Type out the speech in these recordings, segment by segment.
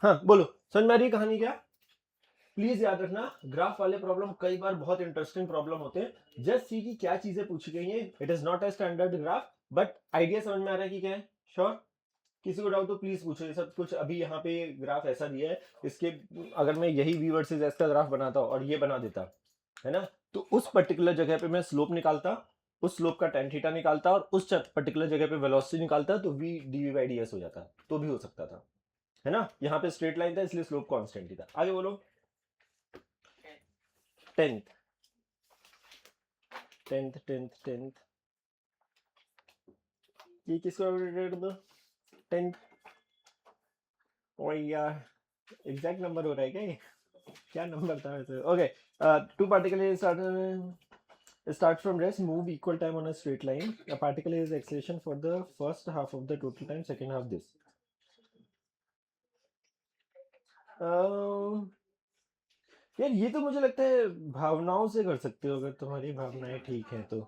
हाँ बोलो, समझ में आ रही है कहानी क्या? प्लीज याद रखना, ग्राफ वाले प्रॉब्लम कई बार बहुत इंटरेस्टिंग प्रॉब्लम होते हैं। जस्ट सी की क्या चीजें पूछी गई हैं। It is not a standard graph, but idea समझ में आ रहा है कि क्या है? श्योर? किसी को डाउट तो प्लीज पूछो। ये सब कुछ अभी यहाँ पे ग्राफ ऐसा दिया है, इसके अगर मैं यही वी वर्सेस एस का ग्राफ बनाता और ये बना देता, है ना, तो उस पर्टिकुलर जगह पे मैं स्लोप निकालता, उस स्लोप का टेन थीटा निकालता और उस पर्टिकुलर जगह पे वेलोसिटी निकालता, तो v d v by d s हो जाता, तो भी हो सकता था, है ना। यहाँ पे स्ट्रेट लाइन था इसलिए स्लोप कांस्टेंट ही था। आगे बोलो। टेंथ टेंथ टेंथ टेंथ ये किसको अपडेट दो? टेंथ। और यार एग्जैक्ट नंबर हो रहा है क्या ये? क्या नंबर था वैसे? Okay, two particle start from rest, move equal time on a straight line. A particle is acceleration for the first half of the total time, second half this. uh, यार ये तो मुझे लगता है भावनाओं से कर सकते हो, अगर तुम्हारी भावनाएं ठीक हैं तो।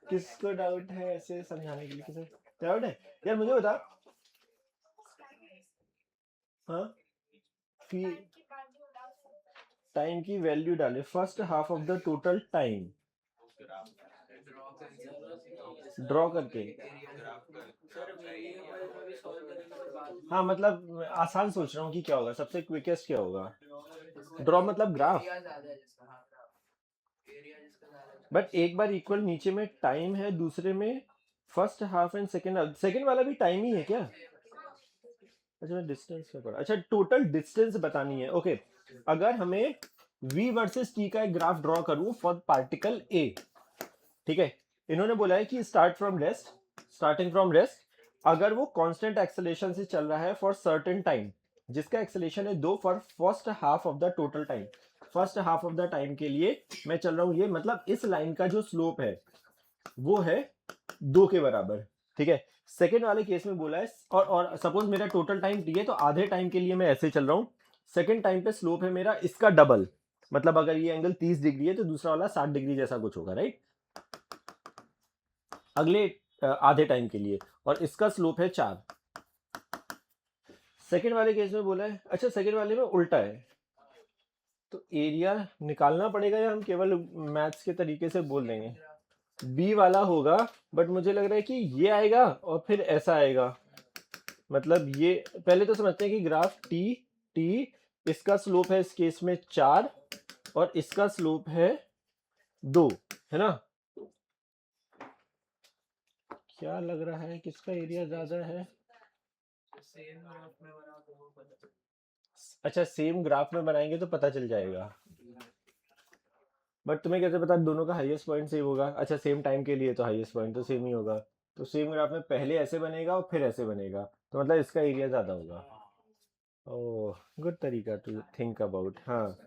किसको डाउट है ऐसे समझाने के लिए? किसे डाउट है यार? मुझे बता। हाँ, फी टाइम की वैल्यू डाले first half of the total time draw करके। हाँ मतलब आसान सोच रहा हूँ कि क्या होगा, सबसे क्विकेस्ट क्या होगा। ड्रॉ मतलब ग्राफ, बट एक बार इक्वल नीचे में टाइम है, दूसरे में first half and second half. Second वाला भी टाइम ही है क्या? अच्छा डिस्टेंस क्या पड़ा? अच्छा टोटल डिस्टेंस बतानी है। ओके, अगर हमें v वर्सेस t का एक ग्राफ ड्रॉ करूं फॉर पार्टिकल a, ठीक है, इन्होंने बोला है कि स्टार्टिंग फ्रॉम रेस्ट, अगर वो कांस्टेंट एक्सेलेरेशन से चल रहा है फॉर सर्टेन टाइम, जिसका एक्सेलेरेशन है 2 for first half of the total time. First half of the time के लिए मैं चल रहा हूं, ये मतलब इस लाइन का जो स्लोप है वो है 2 के बराबर, ठीक है। सेकेंड वाले केस में बोला है, और सपोज मेरा टोटल टाइम टी है, तो आधे टाइम के लिए मैं ऐसे चल रहा हूं। सेकेंड टाइम पे स्लोप है मेरा इसका डबल, मतलब अगर ये एंगल 30 डिग्री है तो दूसरा वाला 60 डिग्री जैसा कुछ होगा, राइट, अगले आधे टाइम के लिए, और इसका स्लोप है 4। सेकेंड वाले केस में बोला है, अच्छा सेकेंड वाले में उल्टा है, तो एरिया निकालना पड़ेगा या हम केवल मैथ्स के तरीके से बोल देंगे? बी वाला होगा, बट मुझे लग रहा है कि ये आएगा और फिर ऐसा आएगा। मतलब ये पहले तो समझते हैं कि ग्राफ टी टी, इसका स्लोप है इस केस में 4 और इसका स्लोप है 2, है ना। क्या लग रहा है किसका एरिया ज्यादा है? अच्छा सेम ग्राफ में बनाएंगे तो पता चल जाएगा, बट तुम्हें कैसे पता दोनों का हाईएस्ट पॉइंट सेम होगा? अच्छा सेम टाइम के लिए तो हाईएस्ट पॉइंट तो सेम ही होगा, तो सेम ग्राफ में पहले ऐसे बनेगा और फिर ऐसे बनेगा, तो मतलब इसका एरिया ज्यादा होगा। ओह गुड तरीका टू थिंक अबाउट। हाँ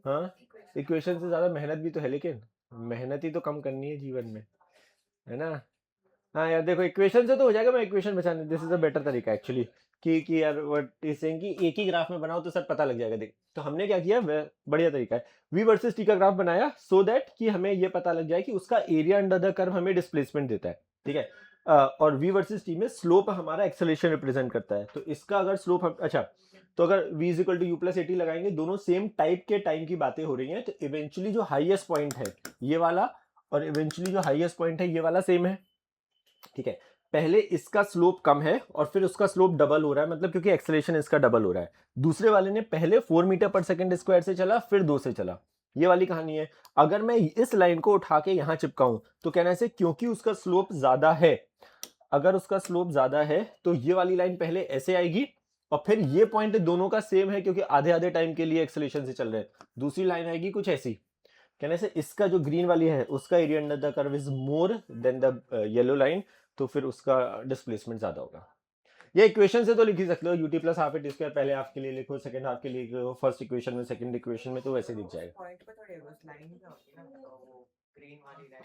हाँ, इक्वेशन से ज्यादा मेहनत भी तो है, लेकिन मेहनत ही तो कम करनी है जीवन में, है ना। हाँ यार देखो, इक्वेशन से तो हो जाएगा, मैं इक्वेशन बचाने, दिस इज अ बेटर तरीका एक्चुअली, कि यार व्हाट इज सेइंग कि एक ही ग्राफ में बनाओ तो सब पता लग जाएगा। देख तो हमने क्या किया, बढ़िया तरीका है, v वर्सेस t का ग्राफ बनाया सो दैट कि हमें ये पता लग जाए कि उसका एरिया अंडर द कर्व हमें डिस्प्लेसमेंट देता है, ठीक है। और v वर्सेस t में स्लोप हमारा एक्सेलेरेशन रिप्रेजेंट करता है, तो इसका अगर स्लोप अच्छा, तो अगर v is equal to u plus a t लगाएंगे, दोनों सेम टाइप के टाइम की बातें हो रही हैं, तो इवेंचुअली जो हाईएस्ट पॉइंट है ये वाला, और इवेंचुअली जो हाईएस्ट पॉइंट है ये वाला सेम है, ठीक है। पहले इसका स्लोप कम है और फिर उसका स्लोप डबल हो रहा है, मतलब क्योंकि एक्सेलेरेशन इसका डबल हो रहा है। दूसरे वाले ने पहले 4 मीटर पर सेकंड स्क्वायर से चला, फिर 2 से चला, ये वाली कहानी है। अगर मैं इस लाइन को उठा के यहां चिपकाऊं तो कहना से, क्योंकि उसका स्लोप ज्यादा है, अगर उसका स्लोप ज्यादा है तो ये वाली लाइन पहले ऐसे आएगी, और फिर ये पॉइंट दोनों का सेम है क्योंकि आधे आधे टाइम के लिए एक्सेलेरेशन से चल रहे हैं, दूसरी लाइन आएगी कुछ ऐसी। कहने से इसका जो ग्रीन वाली है उसका area under the curve is more than the yellow line, तो फिर उसका डिस्प्लेसमेंट ज्यादा होगा। ये इक्वेशन से तो लिख ही सकते हो, UT plus half t square पहले हाफ के लिए लिखो, सेकंड हाफ के लिए लिखो, फर्स्ट इक्वेशन में सेकंड इक्वेशन में, तो वैसे दिख जाएगा। पॉइंट पे थोड़ी बस लाइन क्या होती है ना, वो ग्रीन वाली लाइन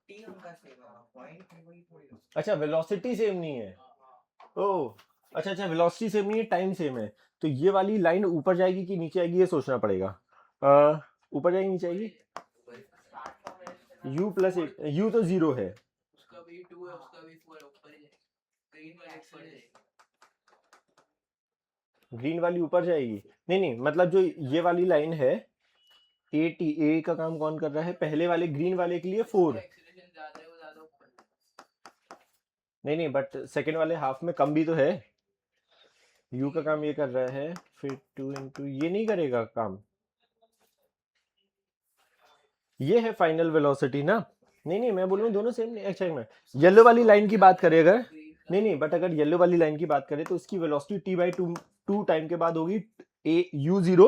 टी उनका सेम है, पॉइंट वही थोड़ी। अच्छा वेलोसिटी सेम नहीं है, ओ अच्छा अच्छा, वेलोसिटी सेम नहीं है, टाइम सेम है, तो ये वाली लाइन ऊपर जाएगी कि नीचे आएगी ये सोचना पड़ेगा। ऊपर जाएगी नीचे आएगी? u प्लस u तो जीरो है, उसका भी 2 है, उसका भी 4 ऊपर ही है, ग्रीन वाली ऊपर है। ग्रीन वाली ऊपर जाएगी, नहीं नहीं, मतलब जो ये वाली लाइन है ए टी, ए का काम कौन कर रहा है, पहले वाले ग्रीन वाले के लिए 4, नहीं नहीं, बट सेकंड वाले हाफ में कम भी तो है, यू का काम ये कर रहा है, फिर 2 इंटू ये नहीं करेगा काम, ये है फाइनल वेलोसिटी ना, नहीं नहीं, मैं बोल रहा हूँ दोनों सेम नहीं, अच्छा एक मिनट, येलो वाली लाइन की बात करें अगर, नहीं नहीं, बट अगर येलो वाली लाइन की बात करें तो उसकी velocity T by to time के बाद होगी, ए यू जीरो,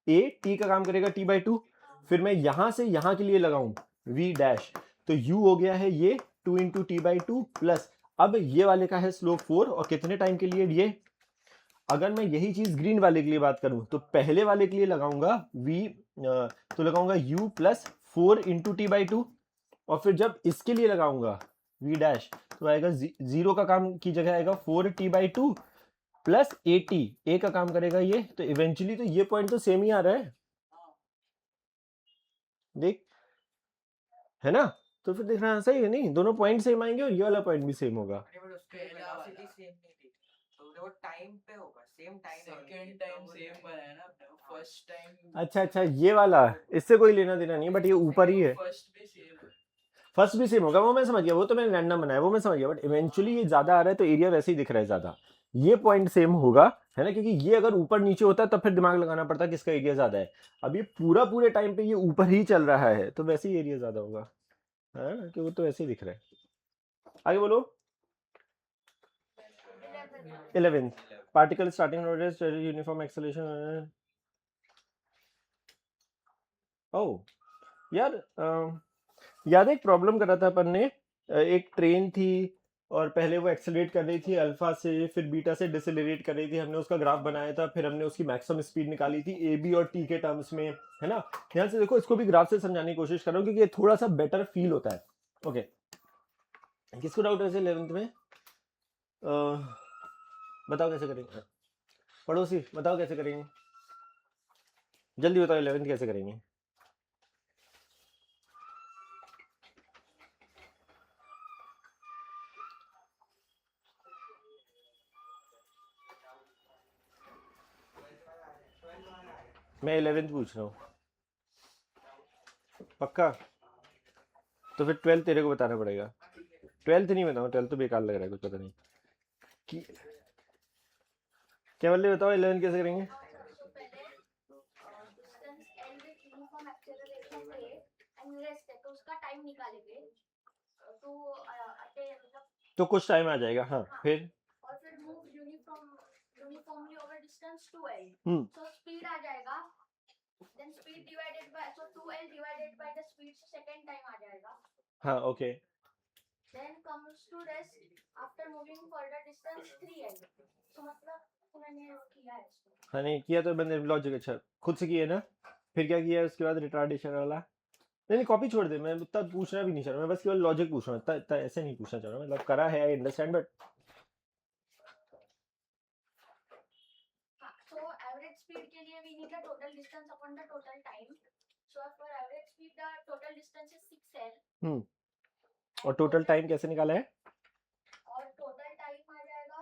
ए टी का काम करेगा टी बाई टू, फिर मैं यहां से यहां के लिए लगाऊं वी डैश, तो यू हो गया है ये 2 into T by two plus, अब ये वाले का है स्लोप 4 और कितने टाइम के लिए ये, अगर मैं यही चीज ग्रीन वाले के लिए बात करूं तो पहले वाले के लिए लगाऊंगा v, तो लगाऊंगा u plus 4 into T by to, और फिर जब इसके लिए लगाऊंगा v डैश तो आएगा जीरो का काम की जगह आएगा 4 t by two plus a t, a का काम करेगा ये, तो इवेंचुअली तो ये पॉइंट तो सेम ही आ रहा है, देख, है ना, तो फिर देख रहा सही है, नहीं दोनों पॉइंट सेम आएंगे और ये वाला पॉइंट भी सेम होगा, अरे बट उसके वेलोसिटी सेम नहीं थी, तो वो टाइम पे होगा, same time second time same बनाया ना फर्स्ट टाइम, अच्छा अच्छा ये वाला, इससे कोई लेना देना नहीं, बट ये ऊपर ही है, फर्स्ट भी सेम है, फर्स्ट भी सेम होगा, वो मैं समझ गया, वो तो मैंने रैंडम बनाया, वो मैं समझ गया, बट इवेंचुअली ये ज्यादा आ रहा है तो एरिया वैसे ही दिख रहा है ज्यादा, ये पॉइंट सेम होगा, है ना, क्योंकि ये अगर ऊपर नीचे होता तब फिर दिमाग लगाना पड़ता किसका एरिया ज्यादा है, अब ये पूरे टाइम पे ये ऊपर ही चल रहा है तो वैसे ही एरिया ज्यादा होगा, है ना, कि वो तो ऐसे ही दिख रहा है, आगे बोलो, 11th particle starting rotate uniform acceleration, ओ यार याद है एक प्रॉब्लम करा था अपन ने, एक ट्रेन थी और पहले वो एक्सेलरेट कर रही थी अल्फा से, फिर बीटा से डिसेलरेट कर रही थी, हमने उसका ग्राफ बनाया था, फिर हमने उसकी मैक्सिमम स्पीड निकाली थी ए बी और टी के टर्म्स में, है ना, ध्यान से देखो, इसको भी ग्राफ से समझाने की कोशिश कर रहा हूँ क्योंकि ये थोड़ा सा बेटर फील होता है, ओके, किसको डाउट है 11th में, बताओ कैसे करेंगे, पड़ोसी बताओ कैसे करेंगे, जल्दी बताओ 11th कैसे करेंगे, मैं 11th पूछ रहा हूँ, पक्का, तो फिर 12th तेरे को बताना पड़ेगा, 12th नहीं बताऊँ, 12th तो बेकार लग रहा है, कुछ पता नहीं कि क्या बोल रहे, बताओ 11th कैसे करेंगे, तो कुछ टाइम आ जाएगा, हाँ फिर और फिर move uniformly over distance 2l, हम्म, so स्पीड आ जाएगा, then speed divided by, so 2l divided by the speed से सेकंड टाइम आ जाएगा, हाँ okay, then comes to rest after moving further distance 3l, so मतलब मैंने किया है इसको, हाँ नहीं किया तो मैंने लॉजिक अच्छा खुद से किया ना, फिर क्या किया उसके बाद रिटार्डेशन वाला, नहीं नहीं कॉपी छोड़ दे, मैं इतना पूछना भी नहीं चाह रहा, मैं बस केवल लॉजिक पूछ रहा हूँ, इतना ऐसे नहीं पूछना चाह रहा, मतलब करा है I understand, but so average speed के लिए we need the total distance upon the total time, so for average speed the total distance is 6l, और टोटल टाइम कैसे निकाला है, और टोटल टाइम आ जाएगा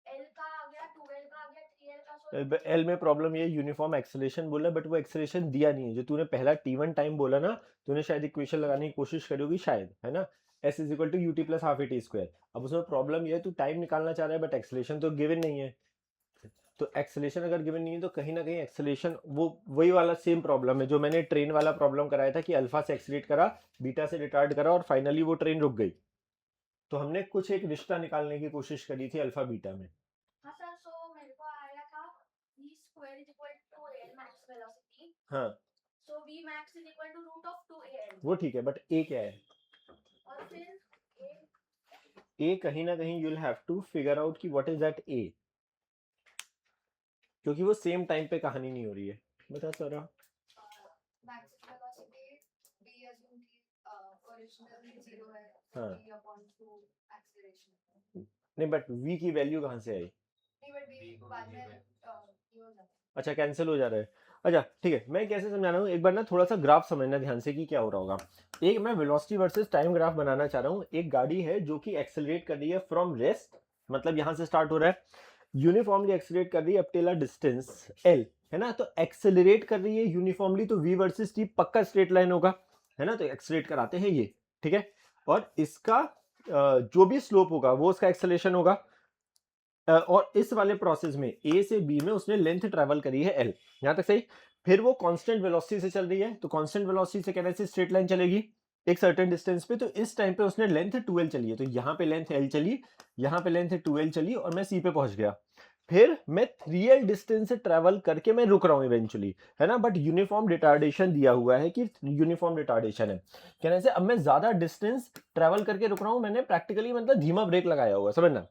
l का आ गया, 2l का आ गया, 3l का, so एल में प्रॉब्लम ये यूनिफॉर्म एक्सेलरेशन बोला, बट वो एक्सेलरेशन दिया नहीं है, जो तूने पहला t1 टाइम बोला ना, तूने शायद इक्वेशन लगाने की कोशिश करी होगी शायद, है ना, s is equal to U T plus half A T square, अब उसमें प्रॉब्लम ये है तू टाइम निकालना चाह रहा है बट एक्सेलरेशन तो गिवन नहीं है, तो एक्सेलरेशन अगर गिवन नहीं है तो कहीं ना कहीं एक्सेलरेशन वो वही वाला सेम प्रॉब्लम है जो मैंने ट्रेन वाला प्रॉब्लम कराया था कि अल्फा से एक्सेलरेट करा, बीटा से रिटार्ड करा और फाइनली वो ट्रेन रुक गई, तो हमने कुछ एक रिश्ता निकालने की कोशिश करी थी अल्फा बीटा में, हाँ सर, सो मेरे को आया था v square is equal to l max velocity, हाँ so v max is equal to root of 2al, वो ठीक है, बट ए क्या है, और फिर ए कहीं ना कहीं you will have to figure out कि व्हाट इज दैट ए, क्योंकि वो सेम टाइम पे कहानी नहीं हो रही है, बता सारा, max velocity v assume कि originally 0 है, हाँ। v upon 2 acceleration, नहीं बट v की वैल्यू कहाँ से आई, नहीं बट v बाद में ये हो जाता है, अच्छा कैंसिल हो जा रहा है, अच्छा ठीक है, मैं कैसे समझा रहा हूँ, एक बार ना थोड़ा सा ग्राफ समझना ध्यान से कि क्या हो रहा होगा, एक मैं वेलोसिटी वर्सेस टाइम ग्राफ बनाना चाह रहा हूँ, एक गाड़ी है जो कि एक्सेलरेट कर रही है फ्रॉम रेस्ट, मतलब यहाँ से स्टार्ट हो रहा है, यूनिफॉर्मली एक्सेलरेट कर रही है up till a distance L, है ना, तो एक्सेलरेट कर रही है यूनिफॉर्मली, तो v वर्सेस t पक्का स्ट्रेट लाइन होगा, है ना, तो एक्सेलरेट कराते हैं ये, ठीक है। और इसका जो भी स्लोप होगा वो उसका एक्सेलरेशन होगा, और इस वाले प्रोसेस में a से b में उसने लेंथ ट्रेवल करी है l, यहां तक सही। फिर वो कांस्टेंट वेलोसिटी से चल रही है, तो कांस्टेंट वेलोसिटी से कहने से स्ट्रेट लाइन चलेगी एक सर्टेन डिस्टेंस पे, तो इस टाइम पे उसने लेंथ 2l चली है, तो यहाँ पे लेंथ l चली, यहाँ पे लेंथ 2l चली, और मैं c पे पहुंच गया। फिर मैं 3l डिस्टेंस से ट्रेवल करके मैं रुक रहा हूँ इवेंचुअली, है ना, बट यूनिफॉर्म रिटार्डेशन दिया हुआ है कि यूनिफॉर्म रिटार्डेशन है, कहने से अब मैं ज्यादा डिस्टेंस ट्रेवल करके रुक रहा हूँ, मैंने प्रैक्टिकली मतलब धीमा ब्रेक लगाया हुआ, समझना,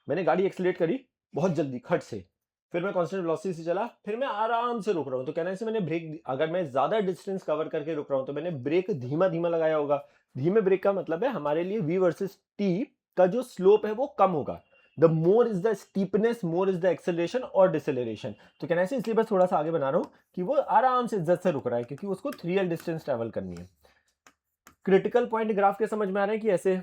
मैंने गाड़ी एक्सीलरेट करी बहुत जल्दी खट से, फिर मैं कांस्टेंट वेलोसिटी से चला, फिर मैं आराम से रुक रहा हूँ, तो कहने से मैंने ब्रेक, अगर मैं ज्यादा डिस्टेंस कवर करके रुक रहा हूँ तो मैंने ब्रेक धीमा धीमा लगाया होगा। धीमे ब्रेक का मतलब है हमारे लिए v वर्सेस t का जो स्लोप है वो कम होगा, the more is the steepness more is the acceleration और डिसेलरेशन, तो कहना है इसलिए बस थोड़ा सा आगे बना रहा हूँ कि वो आराम से इज्जत से रुक रहा है, क्योंकि उसको 3l डिस्टेंस ट्रेवल करनी है। क्रिटिकल पॉइंट ग्राफ के समझ में आ रहे हैं कि ऐसे,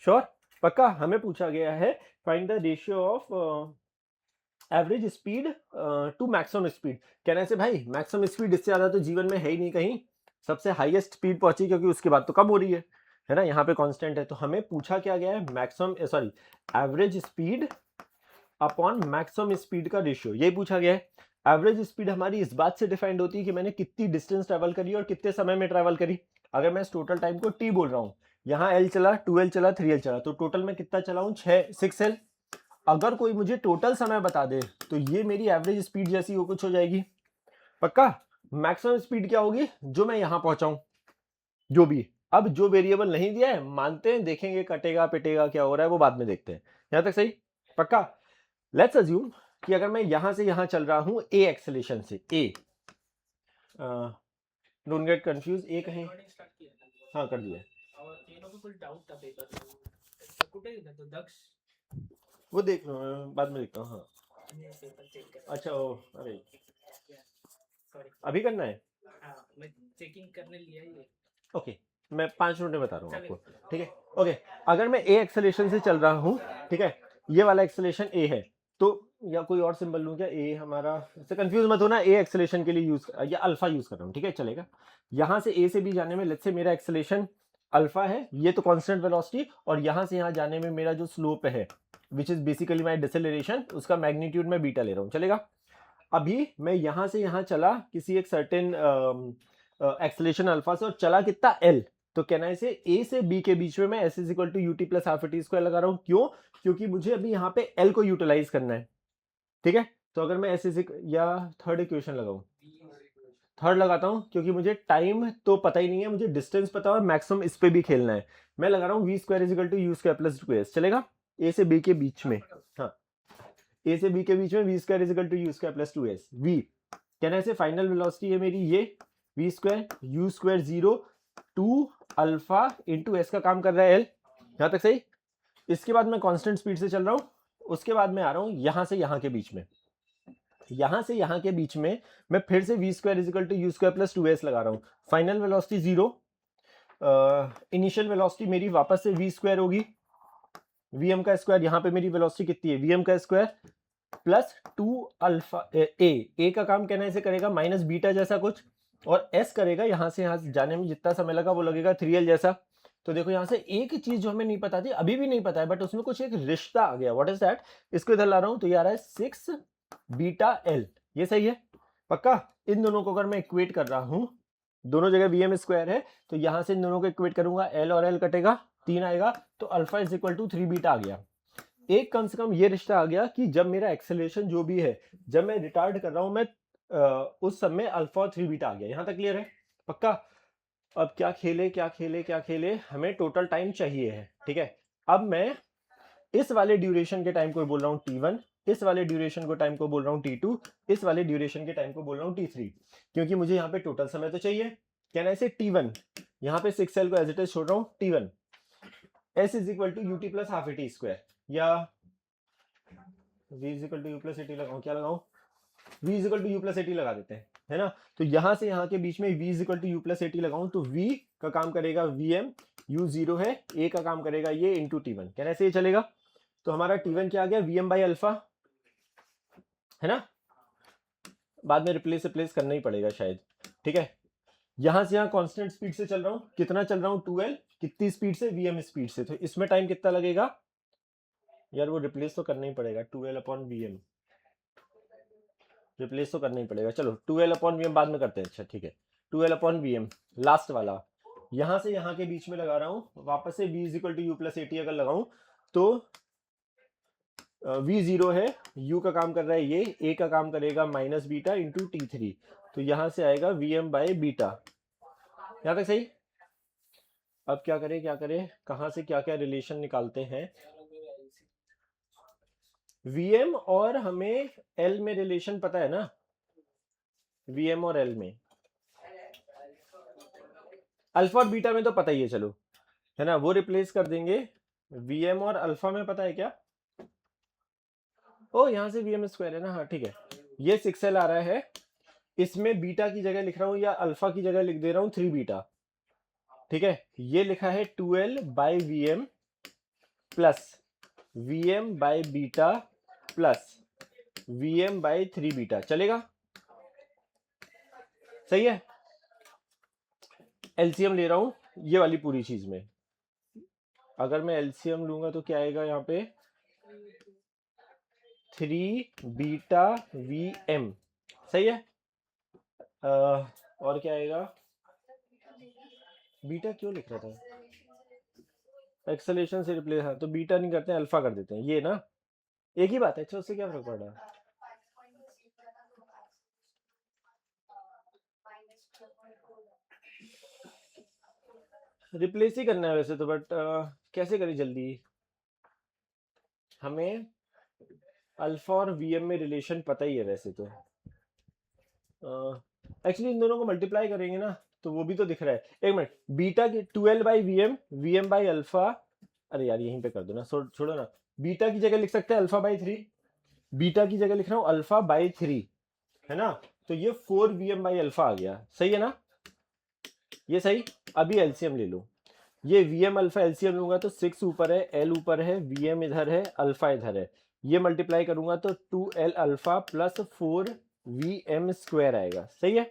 श्योर, पक्का। हमें पूछा गया है find the ratio of average speed to maximum speed, कहने से भाई मैक्सिमम स्पीड इससे ज्यादा तो जीवन में है ही नहीं कहीं, सबसे हाईएस्ट स्पीड पहुंची, क्योंकि उसके बाद तो कम हो रही है ना, यहाँ पे कांस्टेंट है, तो हमें पूछा क्या गया है maximum sorry average speed upon maximum speed का रेशियो, यही पूछा गया है। एवरेज स्पीड हमारी इस बात से डिफाइंड होती है कि मैंने कितनी डिस्टेंस ट्रेवल करी और कितने समय में ट्रेवल करी। अगर मैं इस टोटल टाइम को t बोल रहा हूँ, यहाँ l चला, 2l चला, 3l चला, तो टोटल में कितना चला हूँ 6l। अगर कोई मुझे टोटल समय बता दे तो ये मेरी एवरेज स्पीड जैसी हो कुछ हो जाएगी, पक्का। मैक्सिमम स्पीड क्या होगी, जो मैं यहां पहुंचाऊं, जो भी, अब जो वेरिएबल नहीं दिया है मानते हैं, देखेंगे कटेगा पिटेगा क्या हो रहा है वो बाद में देखते हैं, यहां तक सही, पक्का। लेट्स अज्यूम कि अगर मैं यहां से यहां चल रहा हूं a एक्सेलरेशन से, a don't get confuse, a कहीं, हाँ कर दिया, और तीनों को कुछ डाउट था पेपर में, कुठे गेला तो दक्ष, वो देख लो बाद में देखता हूँ, हाँ मैं पेपर चेक कर, अच्छा ओ अरे सॉरी, अभी करना है, हाँ मैं चेकिंग करने लिया ये, ओके मैं 5 मिनट में बता रहा हूँ चलेगा। आपको, ठीक है, ओके। अगर मैं a एक्सेलरेशन से चल रहा हूँ, ठीक है, ये वाला एक्सेलरेशन a है, तो या कोई और सिंबल लूँ क्या, a हमारा, इससे कंफ्यूज मत होना, a एक्सेलरेशन के लिए यूज या अल्फा यूज कर रहा हूँ, ठीक है, चलेगा। यहाँ से a से b जाने में लेट्स से मेरा एक्सेलरेशन अल्फा है, ये तो कांस्टेंट वेलोसिटी, और यहाँ से यहाँ जाने में मेरा जो स्लोप है which is basically my deceleration, उसका मैग्नीट्यूड मैं बीटा ले रहा हूँ, चलेगा। अभी मैं यहाँ से यहाँ चला किसी एक सर्टेन एक्सेलरेशन अल्फा से, और चला कितना l, तो कहना है इसे a से b के बीच में मैं s is equal to ut plus half t square लगा रहा हूँ, क्यों, क्योंकि मुझे अभी यहाँ पे l को यूटिलाइज करना है, ठीक है। तो अगर मैं s इज या थर्ड इक्वेशन लगाऊं, थर्ड लगाता हूं, क्योंकि मुझे टाइम तो पता ही नहीं है, मुझे डिस्टेंस पता है और मैक्सिमम इस पे भी खेलना है, मैं लगा रहा हूँ v square is equal to u square plus 2s, चलेगा, a से b के बीच में, हाँ a से b के बीच में v square is equal to u square plus 2s, v कहना है फाइनल वेलोसिटी है मेरी ये v square u square 0 2 alpha into S का काम कर रहा है l, यहां तक सही। इसके बाद मैं कांस्टेंट स्पीड से चल रहा हूं, उसके बाद मैं आ रहा हूं यहां से यहां के बीच में, यहां से यहां के बीच में मैं फिर से v square is equal to u square plus 2s लगा रहा हूं, फाइनल वेलोसिटी 0, इनिशियल वेलोसिटी मेरी वापस से v स्क्वायर होगी, vm का स्क्वायर, यहाँ पे मेरी वेलोसिटी कितनी है vm का स्क्वायर प्लस 2 अल्फा a का काम कहना इसे करेगा माइनस बीटा जैसा कुछ, और s करेगा यहाँ से यहाँ जाने में जितना समय लगा वो लगेगा 3l जैसा। तो देखो यहाँ से एक चीज जो हमें नहीं पता थी, अभी भी नहीं पता है, बट उसमें कुछ एक रिश्ता आ गया, व्हाट इज दैट, इसको इधर ला रहा हूँ, तो ये आ रहा है 6 बीटा l, ये सही है, पक्का। इन दोनों को अगर मैं इक्वेट कर रहा हूँ, दोनों जगह vm स्क्वायर है, तो यहाँ से इन दोनों को इक्वेट करूंगा, l और l कटेगा, 3 आएगा, तो alpha is equal to 3 beta आ गया। एक कम से कम ये रिश्ता आ गया कि जब मेरा एक्सेलरेशन जो भी है, जब मैं रिटार्ड कर रहा हूं मैं उस समय अल्फा और 3 बीटा आ गया, यहां तक क्लियर है, पक्का। अब क्या खेले क्या खेले क्या खेले, हमें टोटल टाइम चाहिए है, ठीक है। अब मैं इस वाले ड्यूरेशन के टाइम को बोल रहा हूँ t1, इस वाले ड्यूरेशन को टाइम को बोल रहा हूँ t2, इस वाले ड्यूरेशन के टाइम को बोल रहा हूँ t3, क्योंकि मुझे यहाँ पे टोटल समय तो चाहिए। कहना है इसे t1, यहाँ पे 6l को एज इट इज छोड़ रहा हूँ, t1 s is equal to ut plus half t square, या v is equal to u plus a t लगाऊं, क्या लगाऊं, v is equal to u plus a t लगा देते हैं, है ना। तो यहां से यहां के बीच में v is equal to u plus a t लगाऊं, तो v का काम करेगा vm, u 0 है, a का काम करेगा ये इंटू t1, कहना से ये चलेगा। तो हमारा t1 क्या आ गया, vm बाई अल्फा, है ना, बाद में रिप्लेस करना ही पड़ेगा शायद, ठीक है। यहां से यहाँ कांस्टेंट स्पीड से चल रहा हूँ, कितना चल रहा हूँ 2L, कितनी स्पीड से, Vm स्पीड से, तो इसमें टाइम कितना लगेगा यार, वो रिप्लेस तो करना ही पड़ेगा, 2L/Vm रिप्लेस तो करना ही पड़ेगा। चलो 2L/Vm बाद में करते हैं, अच्छा ठीक है। 2L/Vm लास्ट वाला, यहां से यहाँ के बीच में लगा रहा हूँ, वापस से v = u + at अगर लगाऊं तो v 0 है, u का काम कर रहा है ये, a का काम करेगा -β × t3, तो यहां से आएगा Vm/β। यहाँ तक सही। अब क्या करें, कहाँ से क्या क्या रिलेशन निकालते हैं। Vm और हमें L में रिलेशन पता है ना, Vm और L में, अल्फा और बीटा में तो पता ही है, चलो है ना, वो रिप्लेस कर देंगे। Vm और अल्फा में पता है क्या, ओ यहाँ से Vm² है ना, हाँ ठीक है, ये 6L आ रहा है, इसमें बीटा की जगह लिख रहा हूँ या अल्फा की जगह लिख दे रहा हूँ 3β, ठीक है। ये लिखा है 2L/Vm plus Vm/β plus Vm/3β, चलेगा, सही है। एलसीएम ले रहा हूं ये वाली पूरी चीज में, अगर मैं एलसीएम लूंगा तो क्या आएगा यहाँ पे 3βVm, सही है। और क्या आएगा, बीटा क्यों लिख रहा था, एक्सेलेरेशन से रिप्लेस, हाँ तो बीटा नहीं करते हैं, अल्फा कर देते हैं, ये ना एक ही बात है, अच्छा उससे क्या फर्क पड़ रहा है। रिप्लेस ही करना है वैसे तो, बट कैसे करें जल्दी, हमें अल्फा और Vm में रिलेशन पता ही है वैसे तो, एक्चुअली इन दोनों को मल्टीप्लाई करेंगे ना तो वो भी तो दिख रहा है, एक मिनट, बीटा की 2L/Vm, Vm/अल्फा, अरे यार यहीं पे कर दो ना, छोड़ो ना, बीटा की जगह लिख सकते हैं अल्फा/3, बीटा की जगह लिख रहा हूँ अल्फा/3, है ना, तो ये 4Vm/अल्फा आ गया, सही है ना, ये सही। अभी एलसीएम ले लो, ये Vm अल्फा एलसीएम लूंगा तो 6 ऊपर है, L ऊपर है, Vm इधर है, अल्फा इधर है, ये मल्टीप्लाई करूंगा तो 2L अल्फा प्लस 4Vm² आएगा, सही है।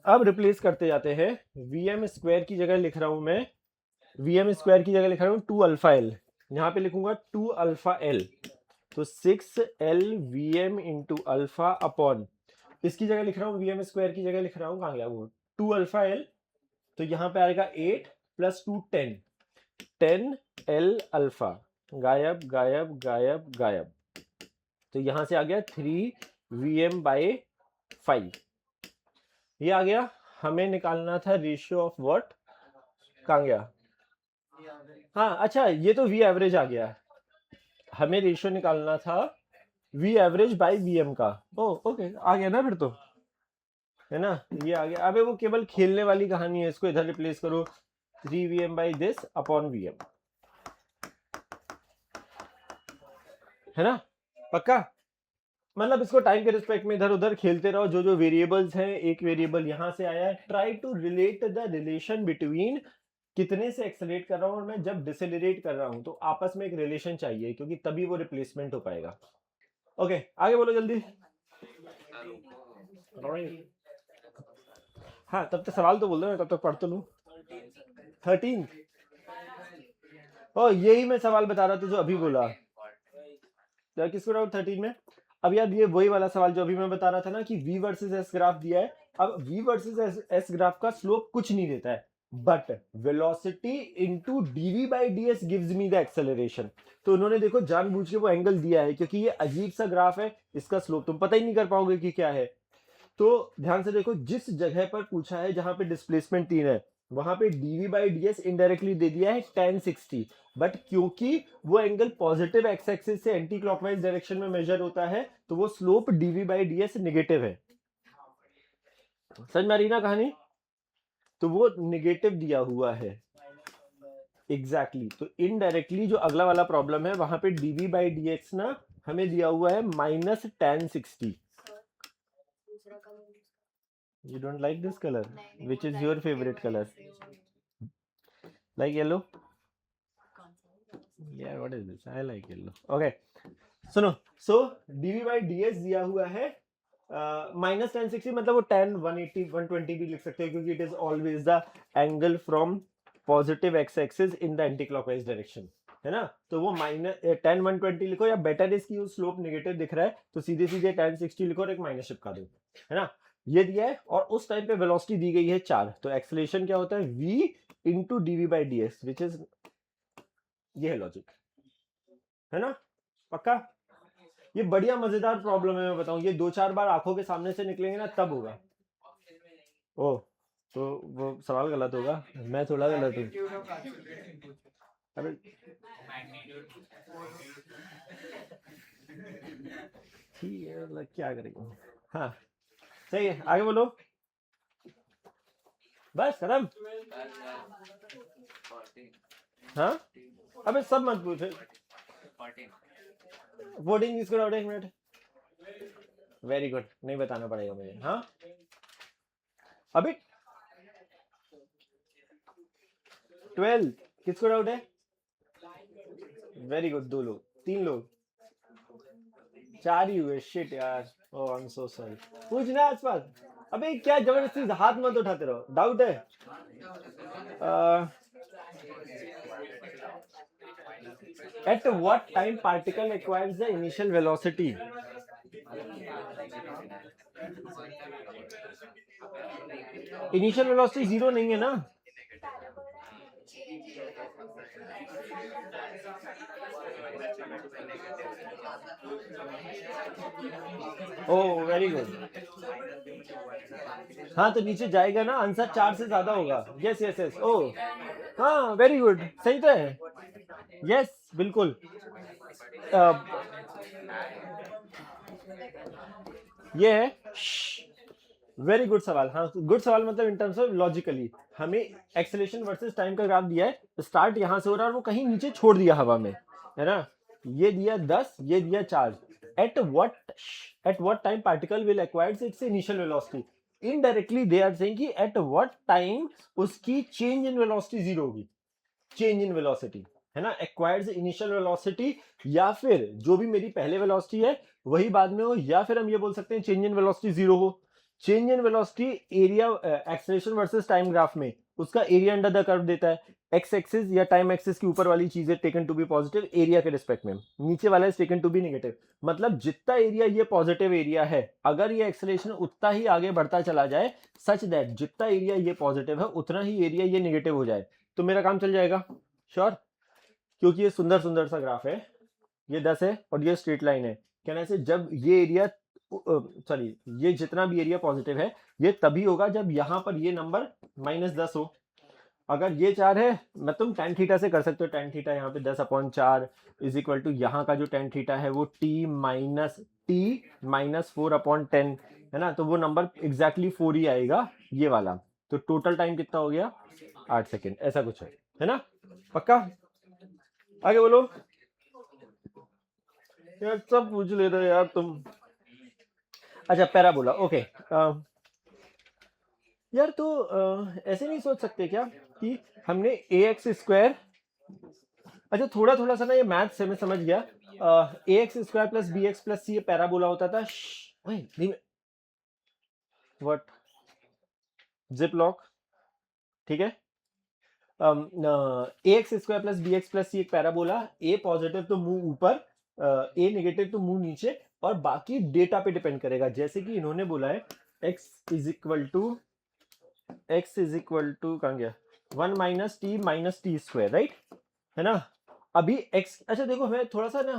अब रिप्लेस करते जाते हैं, Vm² की जगह लिख रहा हूं मैं, Vm² की जगह लिख रहा हूं 2αL, यहां पे लिखूंगा 2αL, तो 6L Vm × अल्फा अपॉन, इसकी जगह लिख रहा हूँ Vm² की जगह लिख रहा हूँ, कहाँ गया वो 2αL, तो यहाँ पे आएगा 8 + 2 10, 10L अल्फा, गायब गायब गायब गायब, तो यहां से आ गया 3Vm/5, ये आ गया। हमें निकालना था रेशियो ऑफ व्हाट, कहाँ गया, हाँ अच्छा ये तो V एवरेज आ गया, हमें रेशियो निकालना था V एवरेज बाय Vm का, ओ ओके आ गया ना फिर तो, है ना, ये आ गया। अबे वो केवल खेलने वाली कहानी है, इसको इधर रिप्लेस करो 3Vm/this अपॉन Vm, है ना, पक्का, मतलब इसको टाइम के रिस्पेक्ट में इधर उधर खेलते रहो, जो जो वेरिएबल्स हैं, एक वेरिएबल यहां से आया है, try to relate the relation between कितने से एक्सेलरेट कर रहा हूं और मैं जब डिसेलरेट कर रहा हूं, तो आपस में एक रिलेशन चाहिए, क्योंकि तभी वो रिप्लेसमेंट हो पाएगा। ओके आगे बोलो जल्दी, हाँ तब तक सवाल तो बोल दो, मैं तब तक पढ़ तो लूं। 13, ओ यही मैं सवाल बता रहा था जो अभी बोला, किसको डाउट 13 में। अब यार ये वही वाला सवाल जो अभी मैं बता रहा था ना, कि V वर्सेस S ग्राफ दिया है, अब V वर्सेस S ग्राफ का स्लोप कुछ नहीं देता है, but velocity into dV/ds gives me the acceleration, तो उन्होंने देखो जानबूझ के वो एंगल दिया है, क्योंकि ये अजीब सा ग्राफ है, इसका स्लोप तुम पता ही नहीं कर पाओगे कि क्या है। तो ध्यान से देखो, जिस जगह पर पूछा है जहां पे डिस्प्लेसमेंट 3 है, वहां पे dV/ds इनडायरेक्टली दे दिया है tan 60, बट क्योंकि वो एंगल पॉजिटिव एक्स एक्सिस से एंटी क्लॉकवाइज डायरेक्शन में मेजर होता है, तो वो स्लोप dV/ds नेगेटिव है, समझ में आ रही ना कहानी, तो वो नेगेटिव दिया हुआ है, एग्जैक्टली तो इनडायरेक्टली जो अगला वाला प्रॉब्लम है वहां पे dV/dx ना हमें दिया हुआ है -tan 60। You don't like this color? Which is your favorite color? Like yellow? Yeah, what is this? I like yellow. Okay. सुनो, सो dv by ds दिया हुआ है माइनस 1060, मतलब वो 10 180 120 भी लिख सकते हैं, क्योंकि it is always the angle from positive x axis in the anti clockwise direction, है ना। तो वो माइनस 10 120 लिखो, या बेटर इसकी स्लोप नेगेटिव दिख रहा है तो सीधे सीधे 1060 लिखो और एक माइनस चिपका दो, है ना। ये दिया है और उस टाइम पे वेलोसिटी दी गई है 4, तो एक्सेलरेशन क्या होता है v into d v by d s, which is, ये है लॉजिक, है ना, पक्का। ये बढ़िया मजेदार प्रॉब्लम है, मैं बताऊं, ये 2-4 बार आंखों के सामने से निकलेंगे ना तब होगा। ओ, तो वो सवाल गलत होगा, मैं थोड़ा गलत हूँ। Magnitude of acceleration पूछो। अरे ठीक है, मतलब क्या करेंगे। हाँ सही है, आगे बोलो, बस खत्म। हाँ अबे सब मत पूछो। 14 किसको डाउट है, एक मिनट। वेरी गुड, नहीं बताना पड़ेगा मुझे। हाँ अभी 12 किसको डाउट है? वेरी गुड, 2 लोग, 3 लोग, 4 ही हुए। शिट यार, ओह आई एम सो सॉरी। पूछना है आसपास। अबे क्या जबरदस्ती हाथ मत उठाते रहो, डाउट है। At what time particle acquires the initial velocity? Initial velocity 0 नहीं है ना। Oh very good. हाँ तो नीचे जाएगा ना, आंसर 4 से ज्यादा होगा। यस यस यस, ओह हाँ वेरी गुड, सही तो है। यस बिल्कुल। ये है वेरी गुड सवाल। हाँ गुड सवाल, मतलब इन टर्म्स ऑफ लॉजिकली हमें एक्सेलरेशन वर्सेस टाइम का ग्राफ दिया है, स्टार्ट यहां से हो रहा है और वो कहीं नीचे छोड़ दिया हवा में, है ना। ये दिया 10, ये दिया 4। At what time particle will acquires its initial velocity. Indirectly they are saying कि एट व्हाट टाइम उसकी चेंज इन वेलोसिटी 0 होगी। चेंज इन वेलोसिटी, है ना, एक्वायर्स इनिशियल वेलोसिटी, या फिर जो भी मेरी पहले वेलोसिटी है वही बाद में हो, या फिर हम ये बोल सकते हैं चेंज इन वेलोसिटी 0 हो। Change in velocity area acceleration versus time graph में उसका एरिया अंडर द कर्व देता है। एक्स एक्सिस या टाइम एक्सिस की ऊपर वाली चीजें taken to be positive area के रिस्पेक्ट में, नीचे वाला is taken to be negative. मतलब जितना एरिया ये पॉजिटिव एरिया है, अगर ये एक्सेलरेशन उतना ही आगे बढ़ता चला जाए, सच दैट जितना एरिया ये पॉजिटिव है उतना ही एरिया ये नेगेटिव हो जाए, तो मेरा काम चल जाएगा। श्योर, क्योंकि ये सुंदर सुंदर सा ग्राफ है, ये 10 है और ये स्ट्रेट लाइन है। कहने से जब ये एरिया सॉरी ये जितना भी एरिया पॉजिटिव है ये तभी होगा जब यहाँ पर ये नंबर -10 हो। अगर ये 4 है, मैं तुम tan थीटा से कर सकते हो, tan थीटा यहाँ पे 10/4 इज इक्वल टू यहाँ का जो tan थीटा है वो t - 4/10 है ना, तो वो नंबर एग्जैक्टली 4 ही आएगा ये वाला। तो टोटल टाइम कितना हो गया? 8 सेकेंड, ऐसा कुछ है ना, पक्का। आगे बोलो यार, सब पूछ ले रहे यार तुम। अच्छा पैराबोला, ओके। यार तो ऐसे नहीं सोच सकते क्या कि हमने ax², अच्छा थोड़ा थोड़ा सा ना ये मैथ से मैं समझ गया, ax² plus bx plus c ये पैराबोला होता था। व्हाट जिप लॉक, ठीक है। ax² plus bx plus c एक पैराबोला, a पॉजिटिव तो मुंह ऊपर, a नेगेटिव तो मुंह नीचे, और बाकी डेटा पे डिपेंड करेगा। जैसे कि इन्होंने बोला है x इज इक्वल टू कहाँ गया 1 - t - t², राइट, है ना। अभी x, अच्छा देखो हमें थोड़ा सा ना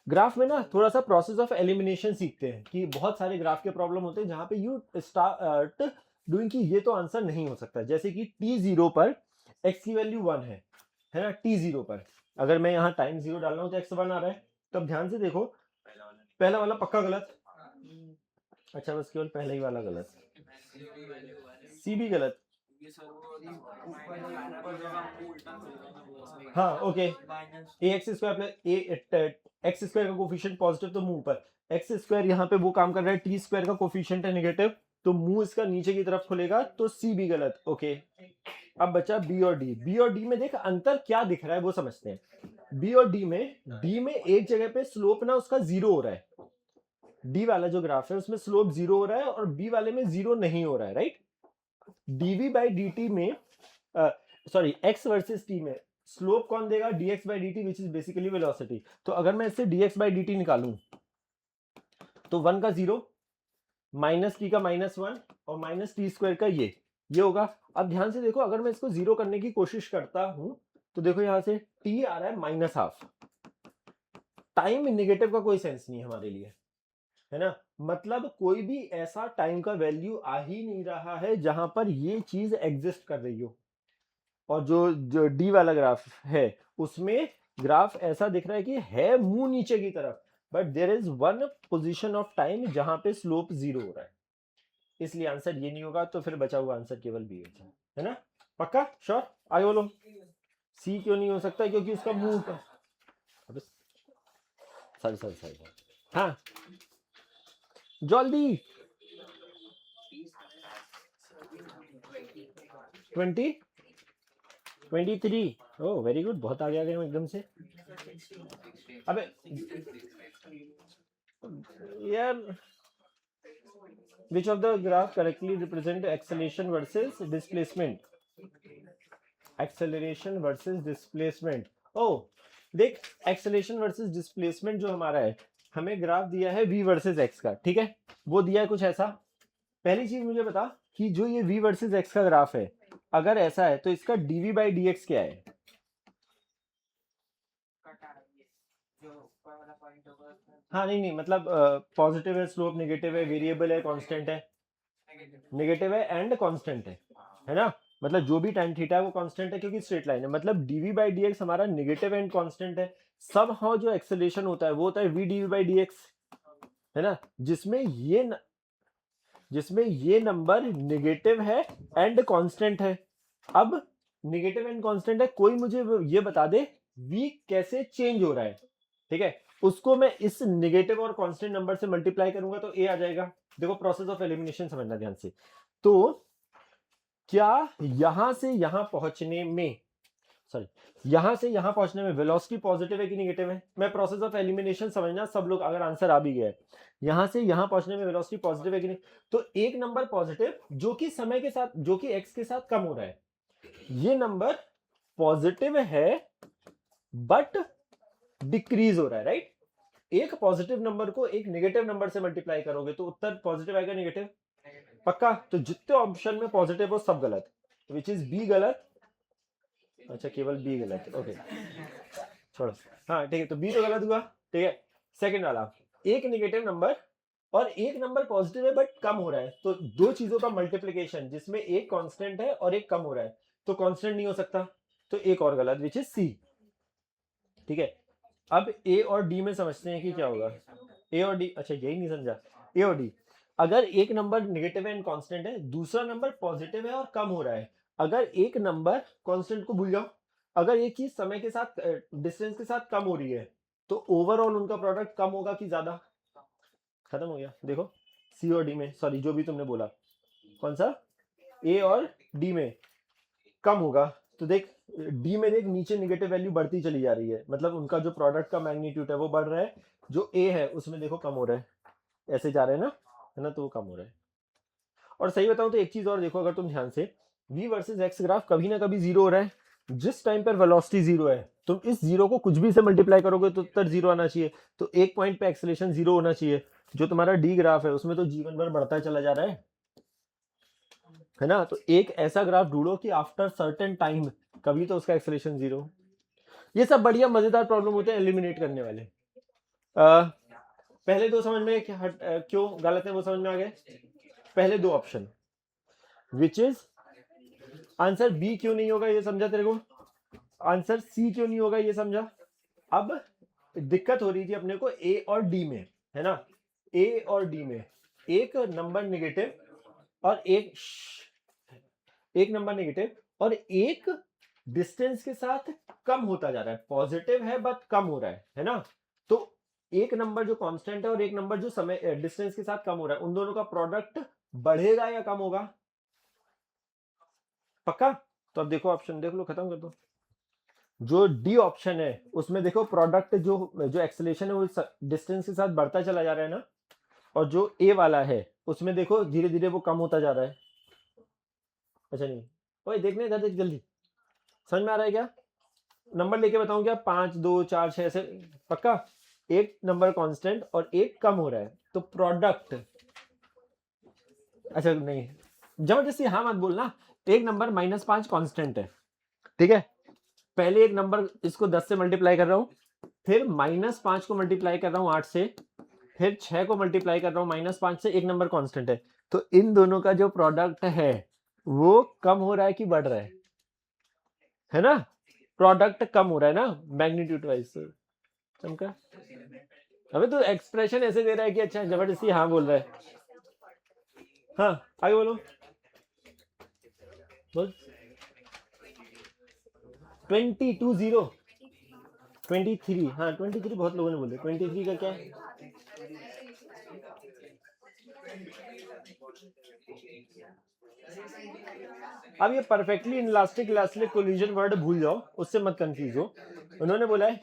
ग्राफ में ना थोड़ा सा प्रोसेस ऑफ एलिमिनेशन सीखते हैं कि बहुत सारे ग्राफ के प्रॉब्लम होते हैं जहां पे यू स्टार्ट डूइंग कि ये तो आंसर नहीं हो सकता। जैसे कि t0 पर x की वैल्यू 1 है ना, t0 पर अगर मैं यहाँ टाइम 0 डाल रहा हूँ तो x 1 आ रहा है। तब ध्यान से देखो, पहला वाला पक्का गलत, अच्छा बस केवल पहला ही वाला गलत, सी भी गलत। हाँ ओके, ax² प्लस x² का कोफिशिएंट पॉजिटिव तो मुंह पर, x² यहाँ पे वो काम कर रहा है, t² का कोफिशिएंट है नेगेटिव, तो मुंह इसका नीचे की तरफ खुलेगा, तो सी भी गलत। ओके, अब बचा बी और डी। बी और डी में देख अंतर क्या दिख रहा है वो समझते हैं। बी और डी में एक जगह पे स्लोप ना उसका 0 हो रहा है, डी वाला जो ग्राफ है उसमें स्लोप 0 हो रहा है और बी वाले में 0 नहीं हो रहा है, right. D v by d t में सॉरी एक्स वर्सेस टी में स्लोप कौन देगा, dx by d t which is basically velocity. तो अगर मैं इससे dx बाई डी टी निकालूं तो 1 का 0, माइनस टी का -1 और माइनस टी स्क्वायर का ये होगा। अब ध्यान से देखो, अगर मैं इसको 0 करने की कोशिश करता हूं तो देखो यहां से t आ रहा है -12। टाइम नेगेटिव का कोई सेंस नहीं है हमारे लिए, है ना। मतलब कोई भी ऐसा टाइम का वैल्यू आ ही नहीं रहा है जहां पर ये चीज एग्जिस्ट कर रही हो। और जो डी वाला ग्राफ है उसमें ग्राफ ऐसा दिख रहा है कि है मुंह नीचे की तरफ, but there is one position of time जहां पे स्लोप 0 हो रहा है, इसलिए आंसर ये नहीं होगा। तो फिर बचा हुआ आंसर केवल बी है ना, पक्का श्योर। आगे बोलो, सी क्यों नहीं हो सकता, क्योंकि उसका मुंह का सॉरी हाँ जल्दी 23 ओह वेरी गुड, बहुत आगे आ गए हम एकदम से। अबे यार, which of the graph correctly represent acceleration versus displacement? acceleration versus displacement। oh देख, acceleration versus displacement जो हमारा है, हमें ग्राफ दिया है v वर्सेस x का, ठीक है। वो दिया है कुछ ऐसा। पहली चीज मुझे बता कि जो ये v वर्सेस x का ग्राफ है, अगर ऐसा है तो इसका dv बाई dx क्या है। हाँ नहीं मतलब पॉजिटिव है, स्लोप नेगेटिव है, वेरिएबल है, कांस्टेंट है, नेगेटिव है एंड कांस्टेंट है ना। मतलब जो भी tan थीटा है वो कांस्टेंट है क्योंकि स्ट्रेट लाइन है। मतलब dv बाई dx हमारा नेगेटिव एंड कांस्टेंट है। सब हाउ जो एक्सेलरेशन होता है वो होता है v dv बाई dx, है ना, जिसमें ये नंबर नेगेटिव है एंड कांस्टेंट है। अब नेगेटिव एंड कांस्टेंट है, कोई मुझे ये बता दे v कैसे चेंज हो रहा है, ठीक है। उसको मैं इस नेगेटिव और कांस्टेंट नंबर से मल्टीप्लाई करूंगा तो a आ जाएगा। देखो प्रोसेस ऑफ एलिमिनेशन समझना ध्यान से। तो क्या यहां से यहां पहुंचने में वेलोसिटी पॉजिटिव है कि नेगेटिव है। मैं प्रोसेस ऑफ एलिमिनेशन समझना, सब लोग अगर आंसर आ भी गया है, यहां से यहां पहुंचने में वेलोसिटी पॉजिटिव है कि नहीं। तो एक नंबर पॉजिटिव जो कि समय के साथ, जो कि एक्स के साथ कम हो रहा है, ये नंबर पॉजिटिव है बट डिक्रीज हो रहा है, राइट। एक पॉजिटिव नंबर को एक नेगेटिव नंबर से मल्टीप्लाई करोगे तो उत्तर पॉजिटिव आएगा, नेगेटिव, पक्का। तो जितने ऑप्शन में पॉजिटिव हो सब गलत, विच इज बी गलत। अच्छा केवल बी गलत, ओके छोड़ो, हाँ ठीक है, तो बी तो गलत हुआ, ठीक है। सेकंड वाला, एक नेगेटिव नंबर और एक नंबर पॉजिटिव है बट कम हो रहा है, तो दो चीजों का मल्टीप्लिकेशन जिसमें एक कांस्टेंट है और एक कम हो रहा है, तो कांस्टेंट नहीं हो सकता, तो एक और गलत, विच इज सी, ठीक है। अब ए और डी में समझते हैं कि क्या होगा। ए और डी, अच्छा यही नहीं समझा। ए और डी, अगर एक नंबर नेगेटिव एंड कांस्टेंट है, दूसरा नंबर पॉजिटिव है और कम हो रहा है, अगर एक नंबर, कांस्टेंट को भूल जाओ, अगर एक चीज समय के साथ, डिस्टेंस के साथ कम हो रही है, तो ओवरऑल उनका प्रोडक्ट कम होगा कि ज्यादा। खत्म हो गया। देखो सी और डी में, सॉरी जो भी तुमने बोला, कौन सा, ए और डी में कम होगा। तो देख डी में देख नीचे नेगेटिव वैल्यू बढ़ती चली जा रही है, मतलब उनका जो प्रोडक्ट का मैग्नीट्यूड है वो बढ़ रहा है। जो ए है उसमें देखो कम हो रहा है, ऐसे जा रहे हैं ना, है ना, तो वो कम हो रहा है। और सही बताऊं तो एक चीज और देखो, अगर तुम ध्यान से, v वर्सेस x ग्राफ कभी ना कभी जीरो हो रहा है। जिस टाइम पर वेलोसिटी जीरो है, तुम इस जीरो को कुछ भी से मल्टीप्लाई करोगे तो उत्तर जीरो आना चाहिए। तो एक पॉइंट पे एक्सेलरेशन जीरो होना चाहिए। जो तुम्हारा डी ग्राफ है उसमें तो जीवन भर बढ़ता चला जा रहा है ना। तो एक ऐसा ग्राफ ढूंढो कि आफ्टर सर्टेन टाइम कभी तो उसका एक्सेलरेशन जीरो। ये सब बढ़िया मजेदार प्रॉब्लम होते हैं एलिमिनेट करने वाले। पहले दो समझ में क्यों गलत है वो समझ में आ गए। पहले दो option, which is answer B क्यों नहीं होगा ये समझा तेरे को, आंसर सी क्यों नहीं होगा ये समझा। अब दिक्कत हो रही थी अपने को ए और डी में, है ना। ए और डी में एक नंबर नेगेटिव और एक नंबर नेगेटिव और एक डिस्टेंस के साथ कम होता जा रहा है, पॉजिटिव है बट कम हो रहा है ना। तो एक नंबर जो कांस्टेंट है और एक नंबर जो समय डिस्टेंस के साथ कम हो रहा है, उन दोनों का प्रोडक्ट बढ़ेगा या कम होगा, पक्का। तो अब देखो ऑप्शन देख लो, खत्म कर दो। जो डी ऑप्शन है उसमें देखो प्रोडक्ट जो जो एक्सेलेरेशन है वो डिस्टेंस के साथ बढ़ता चला जा रहा है ना, और जो ए वाला है उसमें देखो धीरे धीरे वो कम होता जा रहा है। अच्छा नहीं, ओए देखने इधर देख जल्दी, समझ में आ रहा है क्या? नंबर लेके बताऊं क्या? 5 2 4 6 ऐसे पक्का? एक नंबर कांस्टेंट और एक कम हो रहा है, तो प्रोडक्ट, अच्छा नहीं जबरदस्ती हाँ मत बोलना। एक नंबर -5 कांस्टेंट है, ठीक है? पहले एक नंबर इसको 10 से मल्टीप्लाई कर रहा हूँ, फिर -5 को मल्टीप्लाई कर रहा हूँ 8 से, फिर 6 को मल्टीप्लाई कर रहा हूँ -5 से, एक नंबर कांस्टेंट है। तो इन दोनों का जो प्रोडक्ट है वो कम हो रहा है कि बढ़ रहा है ना? प्रोडक्ट कम हो रहा है ना मैग्नीट्यूड वाइज। चमका अबे तो एक्सप्रेशन ऐसे दे रहा है कि अच्छा जबरदस्ती हाँ बोल रहा है। हाँ आगे बोलो, बोल। 22 23, हाँ 23 बहुत लोगों ने बोले। 23 का क्या है? अब ये perfectly elastic elastic collision word भूल जाओ, उससे मत कंफ्यूज हो। उन्होंने बोला है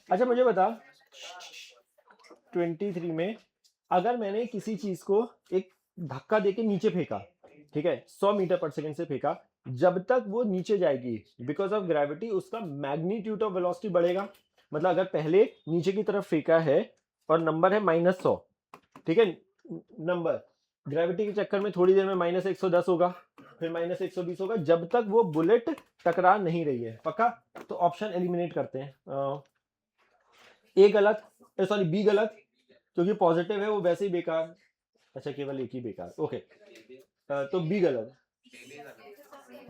अच्छा मुझे बता 23 में अगर मैंने किसी चीज को एक धक्का देके नीचे फेंका, ठीक है, 100 मीटर पर सेकंड से फेंका, जब तक वो नीचे जाएगी बिकॉज ऑफ ग्रेविटी उसका मैग्नीट्यूड ऑफ वेलोसिटी बढ़ेगा। मतलब अगर पहले नीचे की तरफ फेंका है और नंबर है -100, ठीक है, नंबर ग्रेविटी के चक्कर में थोड़ी देर में -110 होगा, फिर -120 होगा, जब तक वो बुलेट टकरा नहीं रही है। पक्का? तो ऑप्शन एलिमिनेट करते हैं। ए गलत, सॉरी बी गलत, क्योंकि पॉजिटिव है वो वैसे ही बेकार। अच्छा केवल एक ही बेकार, ओके। तो बी गलत,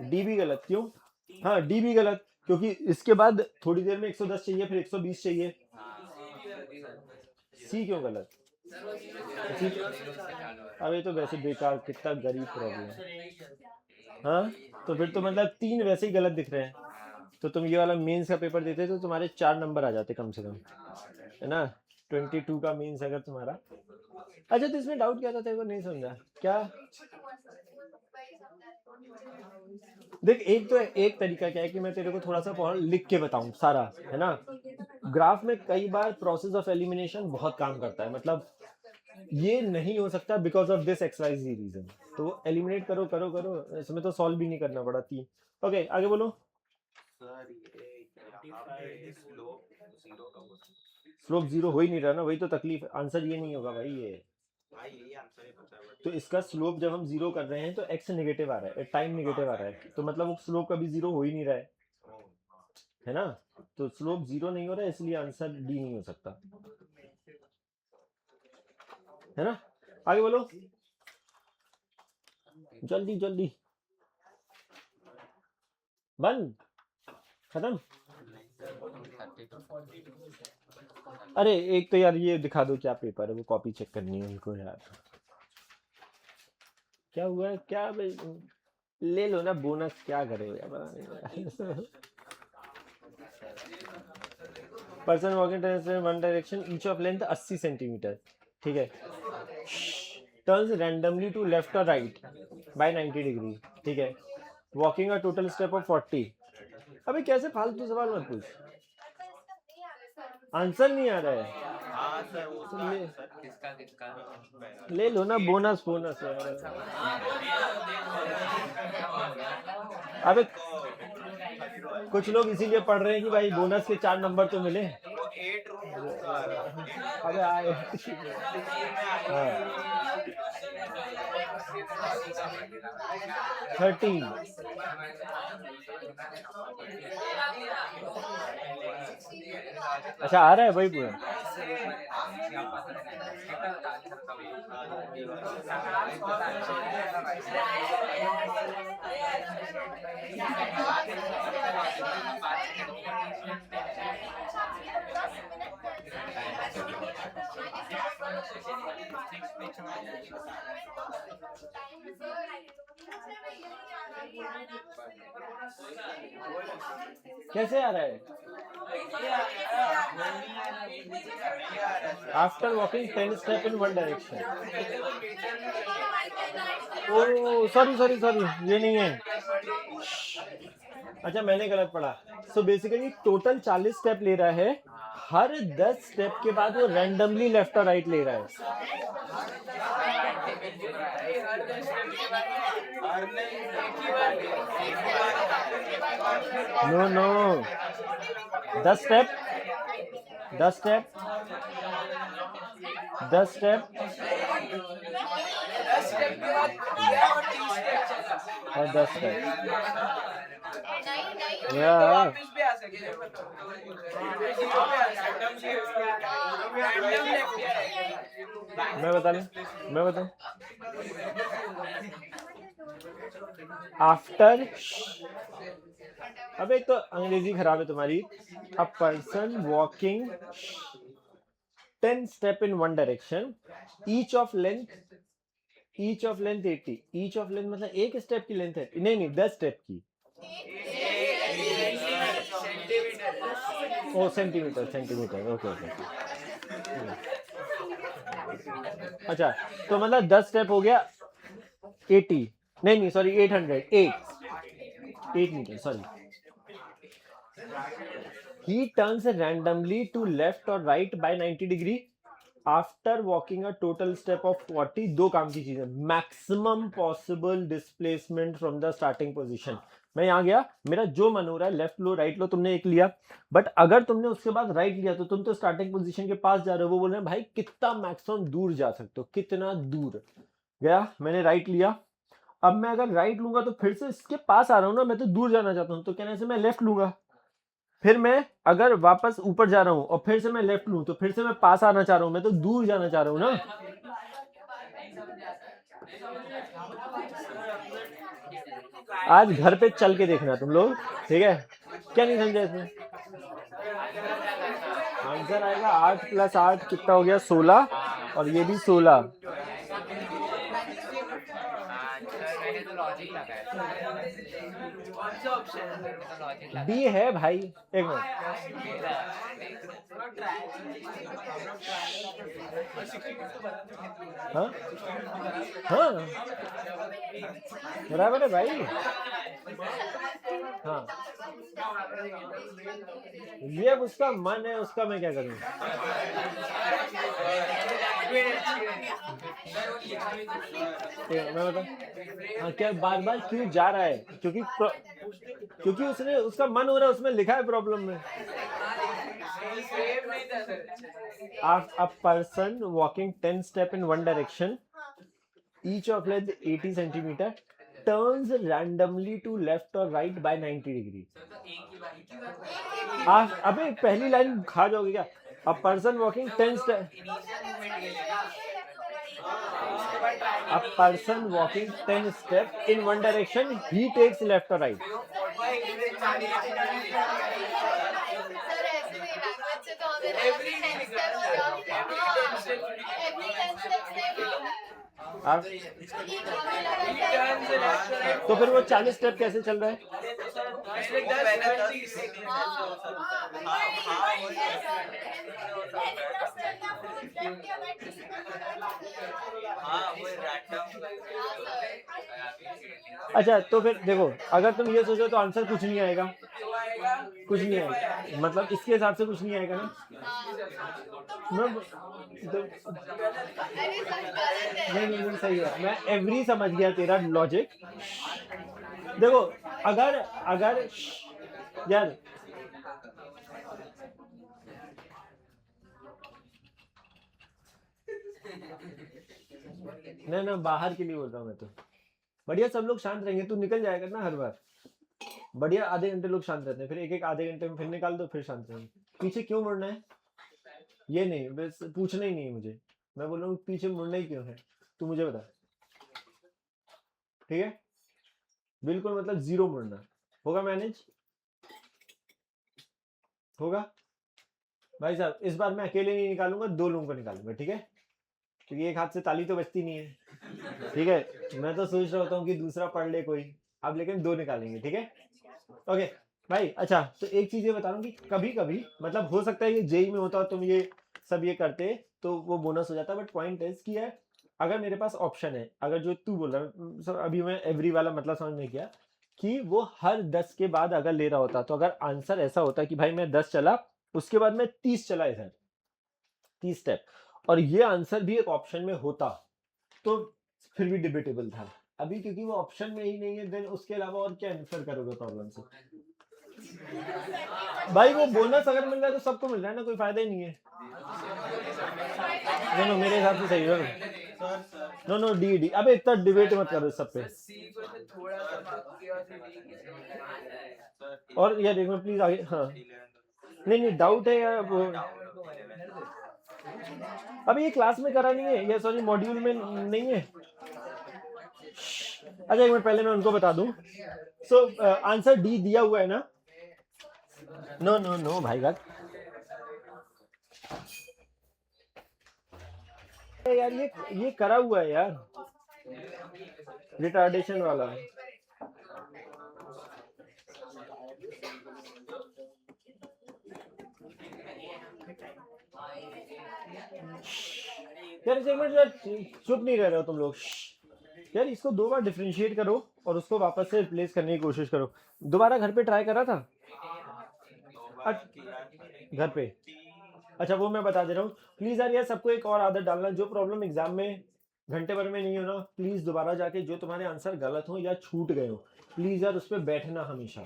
डी भी गलत। क्यों? हाँ डी भी गलत, क्योंकि इसके बाद थोड़ी देर में 110 चाहिए, फिर 120 चाहिए। सी क्यों गलत? अब ये तो वैसे बेकार, कितना गरीब प्रॉब्लम। हाँ तो फिर तो मतलब 3 वैसे ही गलत दिख रहे हैं। तो तुम ये वाला मेंस का पेपर देते तो तुम्हारे 4 नंबर आ जाते कम से कम, है ना? 22 का मेंस अगर तुम्हारा। अच्छा तो इसमें डाउट क्या था तेरे को? नहीं समझा क्या? देख एक तो एक तरीका क्या है कि मैं तेरे को थोड़ा सा लिख के बताऊं सारा, है ना? ग्राफ में कई बार प्रोसेस ऑफ एलिमिनेशन बहुत काम करता है। मतलब ये नहीं हो सकता because of this x y z region, तो एलिमिनेट करो करो करो, इसमें तो सॉल्व भी नहीं करना पड़ा। 3 ओके आगे बोलो। स्लोप 0 हो ही नहीं रहा ना, वही तो तकलीफ। आंसर ये नहीं होगा भाई ये। तो इसका स्लोप जब हम 0 कर रहे हैं तो एक्स नेगेटिव आ रहा है, टाइम नेगेटिव आ रहा है, तो मतलब वो स्लोप कभी 0 हो ही नहीं रहा है ना? तो स्लोप 0 नहीं हो रहा है, इसलिए आंसर डी नहीं हो सकता, है ना? आगे बोलो जल्दी जल्दी। बंद, खत्म। अरे एक तो यार ये दिखा दो क्या पेपर है, वो कॉपी चेक करनी है उनको यार। क्या हुआ है क्या भाई? ले लो ना बोनस, क्या करे हो यार, पता नहीं। Person walking one direction each of length 80 centimetre, ठीक है, टर्न्स रैंडमली टू लेफ्ट और राइट बाय 90 डिग्री, ठीक है, walking a total step of 40। अबे कैसे फालतू सवाल मत पूछ, आंसर नहीं आ रहा है। ले लो ना बोनस बोनस यार। अबे कुछ लोग इसीलिए पढ़ रहे हैं कि भाई बोनस के 4 नंबर तो मिले। अबे आए हाँ 13। अच्छा आ रहा है भाई पूरा। कैसे आ रहा है? After walking 10 step in one direction. Oh sorry sorry sorry, ये नहीं है। अच्छा मैंने गलत पढ़ा। सो बेसिकली टोटल 40 स्टेप ले रहा है, हर 10 स्टेप के बाद वो रैंडमली लेफ्ट और राइट ले रहा है। हर 10 स्टेप के बाद एक ही बार no no, 10 step 10 step 10 step 10 step के बाद किया और 30 स्टेप चला। और 10 स्टेप। तो या वापस भी आ सकते हैं, मैं बता लूं, मैं बताऊं। आफ्टर, अब एक तो अंग्रेजी खराब है तुम्हारी। A person walking 10 step in one direction, each of length 80। Each of length मतलब एक स्टेप की लेंथ है, नहीं नहीं 10 स्टेप की। ओ सेंटीमीटर, सेंटीमीटर, ओके ओके। अच्छा तो मतलब 10 स्टेप हो गया 80, नहीं नहीं sorry 8 metre sorry. He turns randomly to left or right by 90 degree after walking a total step of 40। दो काम की चीजें, maximum possible displacement from the starting position. मैं यहाँ गया, मेरा जो मन हो रहा है लेफ्ट लो राइट लो, तुमने एक लिया, बट अगर तुमने उसके बाद राइट लिया तो तुम तो स्टार्टिंग पोजीशन के पास जा रहे हो। वो बोल रहे हैं भाई कितना मैक्सिमम दूर जा सकते हो, कितना दूर गया। मैंने राइट लिया, अब मैं अगर राइट लूंगा तो फिर से इसके पास आ रहा हूँ ना, मैं तो दूर जाना चाहता हूँ, तो कहने से मैं लेफ्ट लूंगा। फिर मैं अगर वापस ऊपर जा रहा हूँ और फिर से मैं लेफ्ट लूं, तो फिर से मैं पास आना चाह रहा हूँ, मैं तो दूर जाना चाह रहा हूँ ना। आज घर पे चल के देखना तुम लोग, ठीक है? क्या नहीं समझा इसमें? आंसर आएगा 8 + 8 कितना हो गया 16, और ये भी 16। कौन सा ऑप्शन बी है भाई, एक मिनट। हाँ हाँ बराबर है भाई। हाँ ये अब उसका मन है, उसका मैं क्या करूँ। मैं बता, हाँ क्या बार बार क्यों जा रहा है? क्योंकि उसने उसका मन हो रहा है, उसमें लिखा है प्रॉब्लम में। A person walking 10 step in one direction, each of length 80 centimeter, turns randomly to left or right by 90 degree। अबे पहली लाइन खा जाओगे क्या? A person walking 10 step, a person walking 10 step in one direction, he takes left or right। आप तो फिर वो 40 step कैसे चल रहा है? अच्छा तो फिर देखो, अगर तुम ये सोचो तो आंसर कुछ नहीं आएगा, कुछ नहीं आएगा, मतलब इसके हिसाब से कुछ नहीं आएगा ना। नहीं सही है, मैं एवरी समझ गया तेरा लॉजिक। देखो अगर यार ना बाहर के लिए बोल रहा हूँ मैं तो। बढ़िया सब लोग शांत रहेंगे, तू निकल जाएगा ना हर बार। बढ़िया आधे घंटे लोग शांत रहते हैं, फिर एक आधे घंटे में फिर निकाल दो, फिर शांत रहेंगे। पीछे क्यों मुड़ना है ये नहीं, बस पूछना ही नहीं है मुझे। मैं बोल रहा हूँ पीछे मुड़ना ही क्यों है, तू मुझे बता, ठीक है? बिल्कुल मतलब 0 मुड़ना। होगा मैनेज? होगा भाई साहब? इस बार मैं अकेले नहीं निकालूंगा, 2 लोगों को निकालूंगा, ठीक है? क्योंकि एक हाथ से ताली तो बजती नहीं है, ठीक है? मैं तो सोच रहा होता हूँ कि दूसरा पढ़ ले कोई, अब लेकिन 2 निकालेंगे, ठीक है? ओके भाई। अच्छा तो एक चीज ये बता रहा हूँ कि कभी कभी मतलब हो सकता है ये जेई में होता हो, तुम ये सब ये करते तो वो बोनस हो जाता, बट पॉइंट इज की है अगर मेरे पास ऑप्शन है, अगर जो तू बोल रहा है, अभी मैं एवरी वाला मतलब समझ में किया कि वो हर 10 के बाद अगर ले रहा होता, तो अगर आंसर ऐसा होता कि भाई मैं 10 चला, उसके बाद मैं 30 चला इधर, 30 स्टेप, और ये आंसर भी एक ऑप्शन में होता, तो फिर भी डिबेटेबल था। अभी क्योंकि वो ऑप्शन में ही नहीं है, देन उसके अलावा और क्या आंसर करोगे प्रॉब्लम से? भाई वो बोनस अगर मिल रहा है तो सबको मिल रहा है ना, कोई फायदा ही नहीं है। नो मेरे हिसाब से सही है। नो डी अबे इतना डिबेट मत करो इस सब पे। सी को तो थोड़ा सा बाकी और फिर डी की और यार देखो प्लीज आगे। हाँ नहीं डाउट है यार वो, अभी ये क्लास में करा नहीं है, ये सॉरी मॉड्यूल में नहीं है। अच्छा एक मिनट पहले मैं उनको बता दूं। सो आंसर डी दिया हुआ है ना? नो भाई गाट यार, ये करा हुआ है यार, रिटार्डेशन वाला। यार एक मिनट, चुप नहीं रह रहे हो तुम लोग। यार इसको 2 बार डिफरेंशिएट करो और उसको वापस से रिप्लेस करने की कोशिश करो। दोबारा घर पे ट्राई करा था? घर पे? अच्छा वो मैं बता दे रहा हूँ, प्लीज यार सबको एक और आदत डालना, जो प्रॉब्लम एग्जाम में घंटे भर में नहीं हो ना, प्लीज दोबारा जाके जो तुम्हारे आंसर गलत हो या छूट गए हो, प्लीज यार उस पर बैठना हमेशा,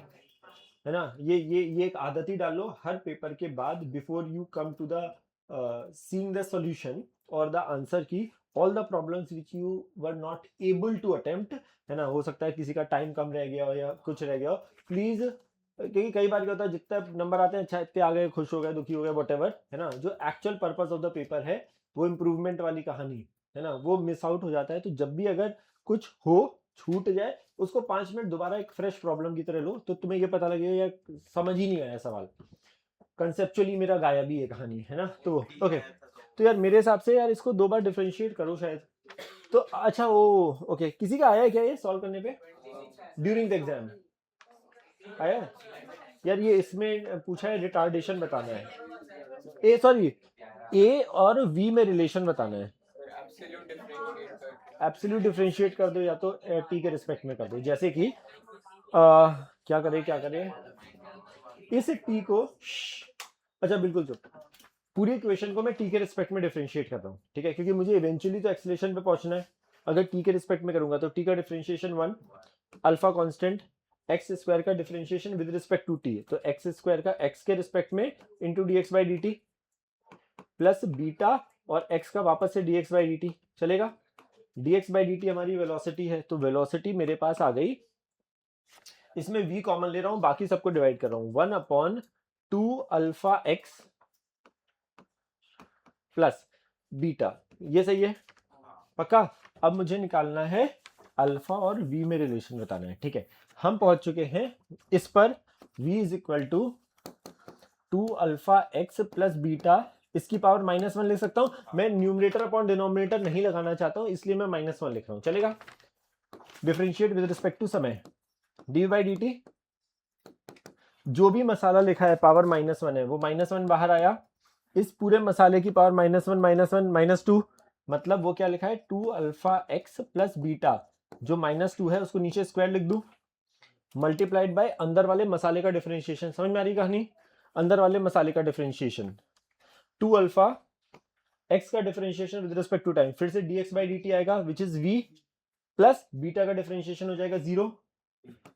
है ना। ये एक आदत ही डाल लो हर पेपर के बाद, before you come to the seeing the solution और द आंसर की, all the problems which you were not able to attempt, है ना, हो सकता है किसी का टाइम कम रह गया हो या कुछ रह गया हो, प्लीज, क्योंकि कई बार क्या होता है जितने नंबर आते हैं, अच्छा इतने आ गए, खुश हो गए, दुखी हो गए, वॉटेवर, है ना, जो actual purpose of the paper है वो इम्प्रूवमेंट वाली कहानी है ना, वो मिस आउट हो जाता है। तो जब भी अगर कुछ हो, छूट जाए, उसको 5 मिनट दोबारा एक फ्रेश प्रॉब्लम की तरह लो, तो तुम्हें ये पता लगेगा यार समझ ही नहीं आया सवाल, कंसेप्चुअली मेरा गायब ही है कहानी, है ना। तो ओके, तो यार मेरे हिसाब से यार इसको 2 बार डिफरेंशिएट करो शायद। तो अच्छा वो ओके, किसी का आया है क्या ये सॉल्व करने पे ड्यूरिंग द एग्जाम? आया है? यार ये इसमें पूछा है रिटार्डेशन बताना है, ए सॉरी ए और वी में रिलेशन बताना है। एब्सोल्यूट डिफरेंशिएट कर दो या तो टी के रिस्पेक्ट में कर दो, जैसे कि क्या करें इस टी को, अच्छा बिल्कुल चुप, पूरी इक्वेशन को मैं टी के रिस्पेक्ट में डिफरेंशिएट कर रहा हूँ, ठीक है, क्योंकि मुझे इवेंचुअली तो एक्सेलरेशन पे पहुंचना है। अगर टी के रिस्पेक्ट में करूंगा तो टी का differentiation 1, alpha constant, x square का differentiation with respect to t, तो एक्स स्क्वायर का एक्स के रिस्पेक्ट में into d x by d t, plus beta और एक्स का वापस से d x by d t चलेगा। dx बाई डी टी हमारी वेलोसिटी है, तो वेलोसिटी मेरे पास आ गई, इसमें v कॉमन ले रहा हूं, बाकी सबको डिवाइड कर रहा हूं, 1/2 अल्फा एक्स प्लस बीटा, ये सही है पक्का। अब मुझे निकालना है अल्फा और v में रिलेशन बताना है, ठीक है। हम पहुंच चुके हैं इस पर, v is equal to 2 alpha x plus beta, इसकी पावर -1 लिख सकता हूं मैं, न्यूमरेटर अपॉन डिनोमिनेटर नहीं लगाना चाहता हूं, इसलिए मैं -1 लिख रहा हूं, चलेगा। डिफरेंशिएट विद रिस्पेक्ट टू समय, डी बाई डी टी, जो भी मसाला लिखा है पावर -1 है, वो -1 बाहर आया, इस पूरे मसाले की पावर -1 -2, मतलब वो क्या लिखा है 2 अल्फा एक्स प्लस बीटा, जो -2 है उसको नीचे स्क्वायर लिख दूं, मल्टीप्लाइड बाय अंदर वाले मसाले का डिफरेंशिएशन, समझ में आ रही कहानी, अंदर वाले मसाले का डिफरेंशिएशन, 2 अल्फा एक्स का differentiation with respect to time, फिर से dx बाई dt आएगा which is v, plus beta का डिफरेंशिएशन हो जाएगा 0,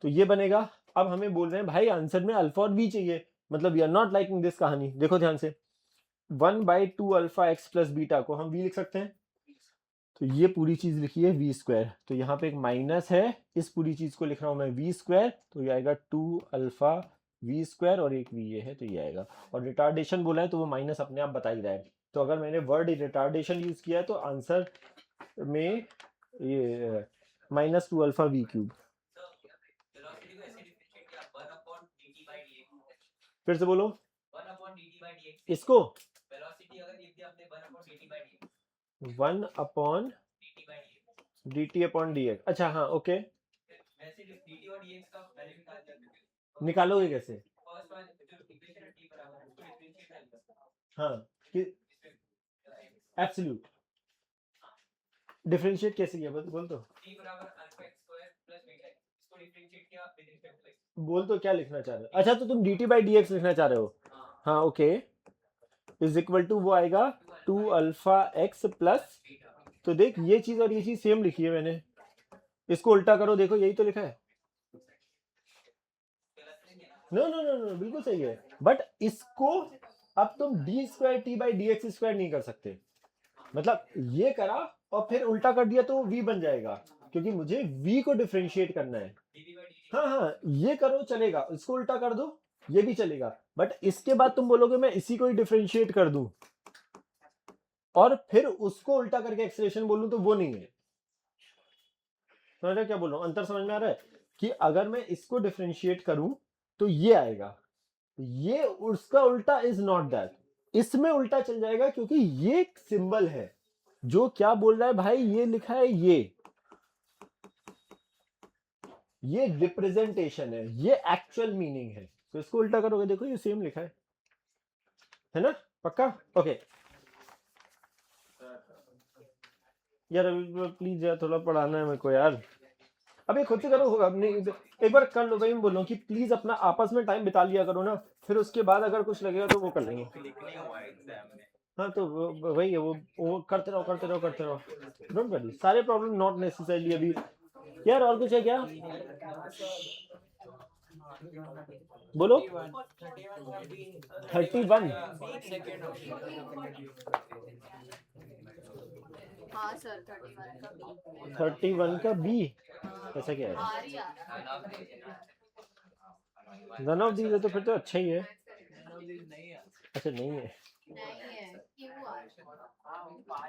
तो ये बनेगा। अब हमें बोल रहे हैं भाई आंसर में अल्फा और v चाहिए, मतलब you are not liking this कहानी, देखो ध्यान से, 1/2 अल्फा एक्स प्लस बीटा को हम v लिख सकते हैं, तो ये पूरी चीज लिखी है v स्क्वायर, तो यहाँ पे एक माइनस है, इस पूरी चीज को लिख रहा हूं मैं v स्क्वायर, तो ये आएगा 2 अल्फा v स्क्वायर और एक v ये है, तो ये आएगा। और रिटार्डेशन बोला है तो वो माइनस अपने आप बता ही रहा है, तो अगर मैंने वर्ड रिटार्डेशन यूज किया है तो आंसर में ये -2 अल्फा v क्यूब। फिर से बोलो इसको, 1 dt अपॉन dx, अच्छा हाँ ओके, निकालोगे कैसे? हाँ एब्सोल्यूट, डिफरेंशिएट कैसे किया बोल तो t बराबर alpha x square plus beta x, इसको डिफरेंशिएट किया विद रिस्पेक्ट टू x। बोल तो क्या लिखना चाह रहे हो? अच्छा तो तुम dt by dx लिखना चाह रहे हो? हाँ हाँ ओके, इज इक्वल टू वो आएगा 2 अल्फा एक्स प्लस, बीटा। तो देख ये चीज और ये चीज सेम लिखी है मैंने, इसको उल्टा करो, देखो यही तो लिखा है। नो नो नो नो बिल्कुल सही है, बट इसको अब तुम D square T by D x square नहीं कर सकते, मतलब ये करा और फिर उल्टा कर दिया तो v बन जाएगा, क्योंकि मुझे v को डिफरेंशिएट करना है। dv by dt। हाँ हाँ ये करो चलेगा, इसको उल्टा कर दो ये भी चलेगा, बट इसके बाद तुम बोलोगे मैं इसी को ही डिफरेंशिएट कर दूं और फिर उसको उल्टा करके एक्सप्रेशन बोलूं तो वो नहीं है। समझ रहे क्या बोल रहा हूं? अंतर समझ में आ रहा है कि अगर मैं इसको डिफरेंशिएट करूं तो ये आएगा, ये उसका उल्टा इज नॉट दैट, इसमें उल्टा चल जाएगा क्योंकि ये एक सिंबल है जो क्या बोल रहा है भाई, ये लिखा है ये रिप्रेजेंटेशन है, ये एक्चुअल मीनिंग है, तो इसको उल्टा करोगे देखो ये सेम लिखा है ना? पक्का? ओके यार अभी प्लीज यार थोड़ा पढ़ाना है मेरे को यार, अबे खुद से करो, होगा नहीं एक बार कर लो भाई, मैं बोल रहा हूँ कि प्लीज अपना आपस में टाइम बिता लिया करो ना, फिर उसके बाद अगर कुछ लगेगा तो वो कर लेंगे। क्लिक नहीं हुआ एग्जाम में। हाँ तो वही है, वो करते रहो, डोंट वरी, सारे प्रॉब्लम नॉट नेसेसरली अभी। यार और कुछ है क्या? बोलो 31 हाँ सर 31 का भी 31 का बी, ऐसा क्या है? आ रही आ नन ऑफ दीज है तो फिर तो अच्छा ही है। नहीं है। अच्छा नहीं है, नहीं है क्यों आ रहा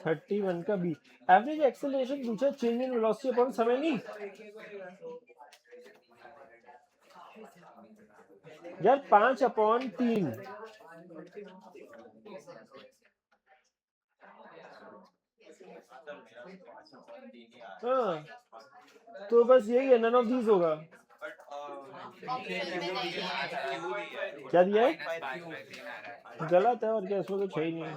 31 का बी, एवरेज एक्सेलरेशन पूछा, चेंज इन वेलोसिटी अपॉन समय नहीं यार, 5/3। हाँ तो बस यही है, नन ऑफ दीज होगा। क्या दिया है? गलत है और क्या, इसमें कुछ है ही नहीं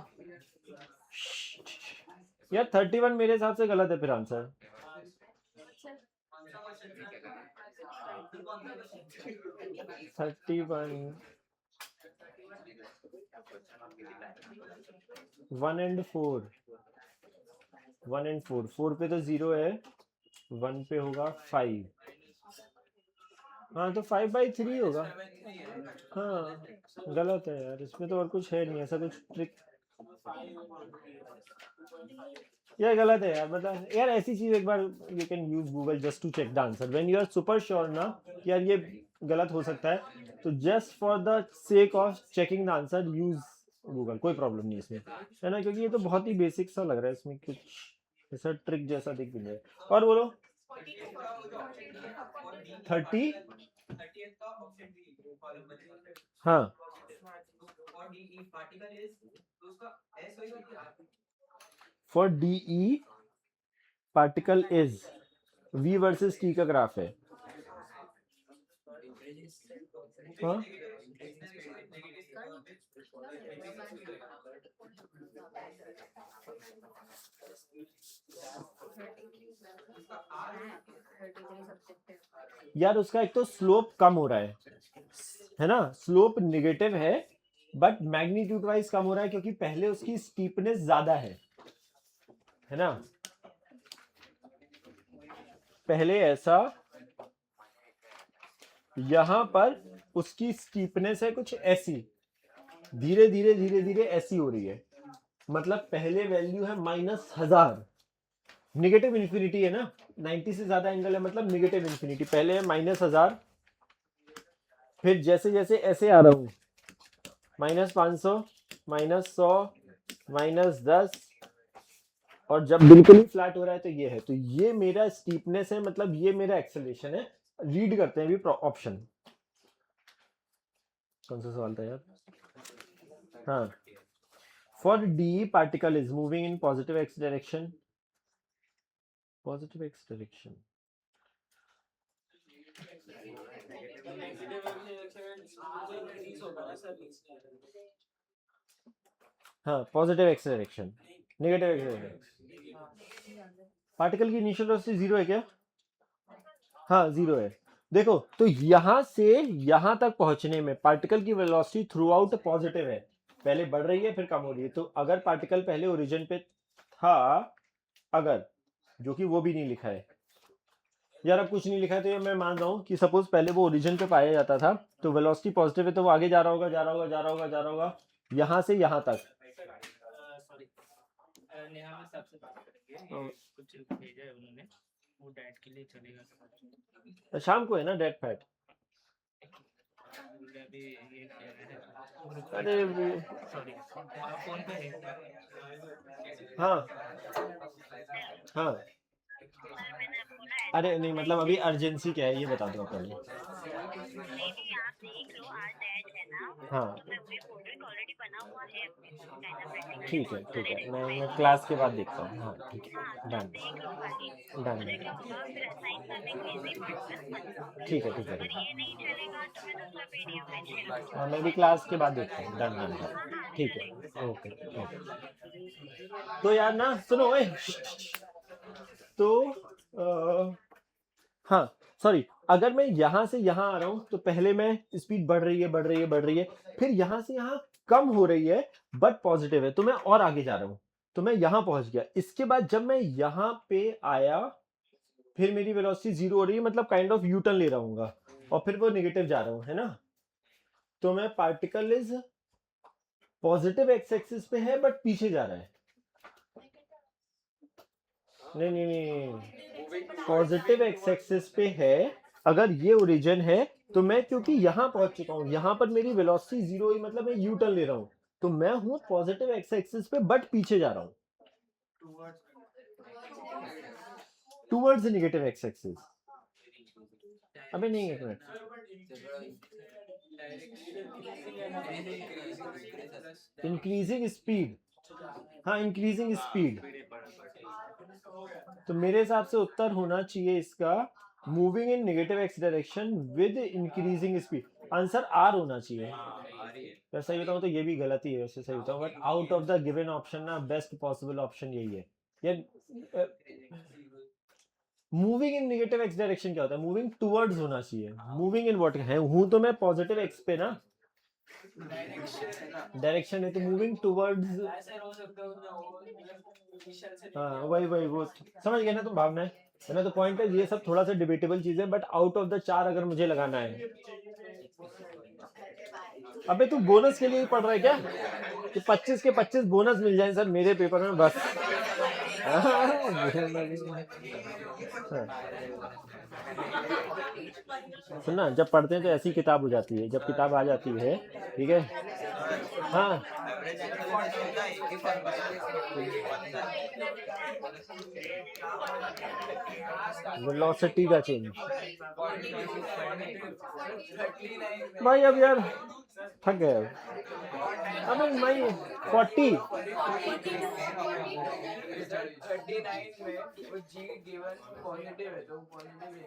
यार, 31 मेरे हिसाब से गलत है फिर आंसर। 31 1 and 4, 1 and 4, 4 पे तो 0 है, 1 पे होगा 5, हाँ तो 5/3 होगा। हाँ गलत है यार, इसमें तो और कुछ है नहीं, ऐसा कुछ ट्रिक यार गलत है यार, मतलब यार ऐसी चीज एक बार you can use Google just to check the answer when you are super sure ना यार ये गलत हो सकता है, तो just for the sake of checking the answer use Google, कोई प्रॉब्लम नहीं इसमें, है ना? क्योंकि ये तो बहुत ही बेसिक सा लग रहा है, इसमें कुछ ऐसा ट्रिक जैसा दिख भी नहीं है। और बोलो 30, हाँ for DE particle is V versus T का ग्राफ है। हाँ यार उसका एक तो स्लोप कम हो रहा है ना, स्लोप नेगेटिव है बट मैग्नीट्यूड वाइज कम हो रहा है क्योंकि पहले उसकी स्टीपनेस ज्यादा है ना, पहले ऐसा, यहां पर उसकी स्टीपनेस है कुछ ऐसी, धीरे धीरे धीरे धीरे ऐसी हो रही है, मतलब पहले वैल्यू है -1000, नेगेटिव इन्फिनिटी है ना, 90 से ज्यादा एंगल है मतलब नेगेटिव इन्फिनिटी, पहले है -1000, फिर जैसे जैसे ऐसे आ रहा हूं -500 -100 -10, और जब बिल्कुल ही फ्लैट हो रहा है तो ये है, तो ये मेरा स्टीपनेस है, मतलब ये मेरा एक्सेलरेशन है। रीड करते हैं अभी ऑप्शन, कौन सा सवाल था यार? हाँ, for the particle is moving in positive x direction, positive x direction, हाँ positive x direction, negative x direction. Particle की इनिशियल वेलोसिटी जीरो है क्या? हाँ जीरो है। देखो तो यहाँ से यहाँ तक पहुंचने में पार्टिकल की वेलोसिटी थ्रू आउट पॉजिटिव है, पहले बढ़ रही है फिर कम हो रही है। तो अगर पार्टिकल पहले ओरिजिन पे था, अगर, जो कि वो भी नहीं लिखा है यार, अब कुछ नहीं लिखा है, तो ये मैं मान रहा हूँ कि सपोज पहले वो ओरिजिन पे पाया जाता था तो वेलोसिटी पॉजिटिव है, तो वो आगे जा रहा होगा, जा रहा होगा, जा रहा होगा, जा रहा होगा, यहाँ से यहाँ तक। सॉरी, नेहा में सबसे बात करेंगे, हाँ। ये कुछ भेजा है उन्होंने, वो डाइट के लिए चलेगा। शाम को है ना डेट फैट? अभी ये कह रहे हैं, अरे सॉरी फोन पे है। हाँ हाँ, अरे नहीं मतलब अभी अर्जेंसी क्या है ये बता दो पहले। हाँ ठीक है, मैं क्लास के बाद देखता हूँ। हाँ ठीक है, डन डन, ठीक है। हाँ मैं भी क्लास के बाद देखता हूँ, डन डन डन, ठीक है, ओके ओके। तो यार ना सुनो, ओए तो हाँ सॉरी, अगर मैं यहाँ से यहाँ आ रहा हूँ तो पहले मैं स्पीड बढ़ रही है, फिर यहाँ से यहाँ कम हो रही है बट पॉजिटिव है, तो मैं और आगे जा रहा हूँ, तो मैं यहाँ पहुंच गया। इसके बाद जब मैं यहाँ पे आया फिर मेरी वेलोसिटी जीरो हो रही है, मतलब काइंड ऑफ यू टर्न ले रहा हूँ और फिर वो नेगेटिव जा रहा हूँ, है ना? तो मैं particle is positive x axis पे है बट पीछे जा रहा है। नहीं, पॉजिटिव एक्स एक्सिस पे है अगर ये ओरिजिन है, तो मैं क्योंकि यहाँ पहुंच चुका हूँ, यहाँ पर मेरी वेलोसिटी जीरो हुई, मतलब मैं यू टर्न ले रहा हूँ, तो मैं हूँ पॉजिटिव एक्स एक्सिस पे बट पीछे जा रहा हूँ टूवर्ड्स नेगेटिव एक्स एक्सिस। अबे नहीं, एक मिनट, इंक्रीजिंग स्पीड, हाँ इंक्रीजिंग स्पीड, तो मेरे हिसाब से उत्तर होना चाहिए इसका moving in negative x direction with increasing speed. Answer R होना चाहिए। वैसे सही बताऊं तो ये भी गलती है, वैसे सही बताऊं, but out of the given option ना बेस्ट पॉसिबल ऑप्शन यही है। ये moving in negative x direction क्या होता है? मूविंग टुवर्ड्स होना चाहिए। मूविंग इन व्हाट है, हूं तो मैं पॉजिटिव एक्स पे ना, डायरेक्शन है तो मूविंग टुवर्ड्स। हाँ वही वो समझ गए ना तुम भावना है ना? तो पॉइंट है ये सब थोड़ा सा डिबेटेबल चीज है, बट आउट ऑफ द चार अगर मुझे लगाना है। अबे तू बोनस के लिए ही पढ़ रहा है क्या कि 25 के 25 बोनस मिल जाए सर मेरे पेपर में बस? सुनना, जब पढ़ते हैं तो ऐसी किताब हो जाती है, जब किताब आ जाती है, ठीक है? हाँ वेलोसिटी का चेंज भाई, अब यार थक गए अब। अबे मैं 40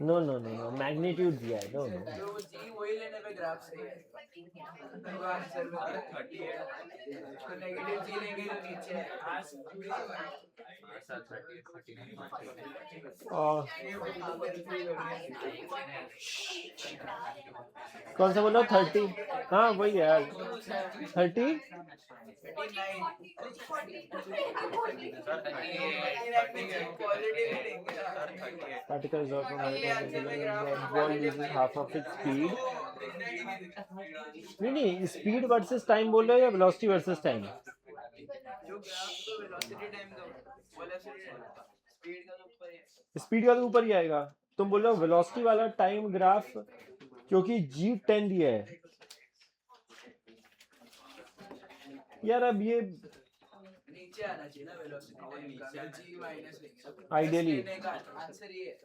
नो मैग्नीट्यूड दिया है, नो कौन सा बोला 30? हाँ वही यार 30। Particles drop from height ball loses half of its speed। नहीं स्पीड वर्सेस टाइम बोल रहे हो या वेलोसिटी वर्सेस टाइम? स्पीड का तो ऊपर ही आएगा। तुम बोल रहे हो वेलोसिटी वाला टाइम ग्राफ क्योंकि g10 दिया है यार। अब ये नीचे आना चाहिए ना वेलोसिटी आइडियली, आंसर ये है।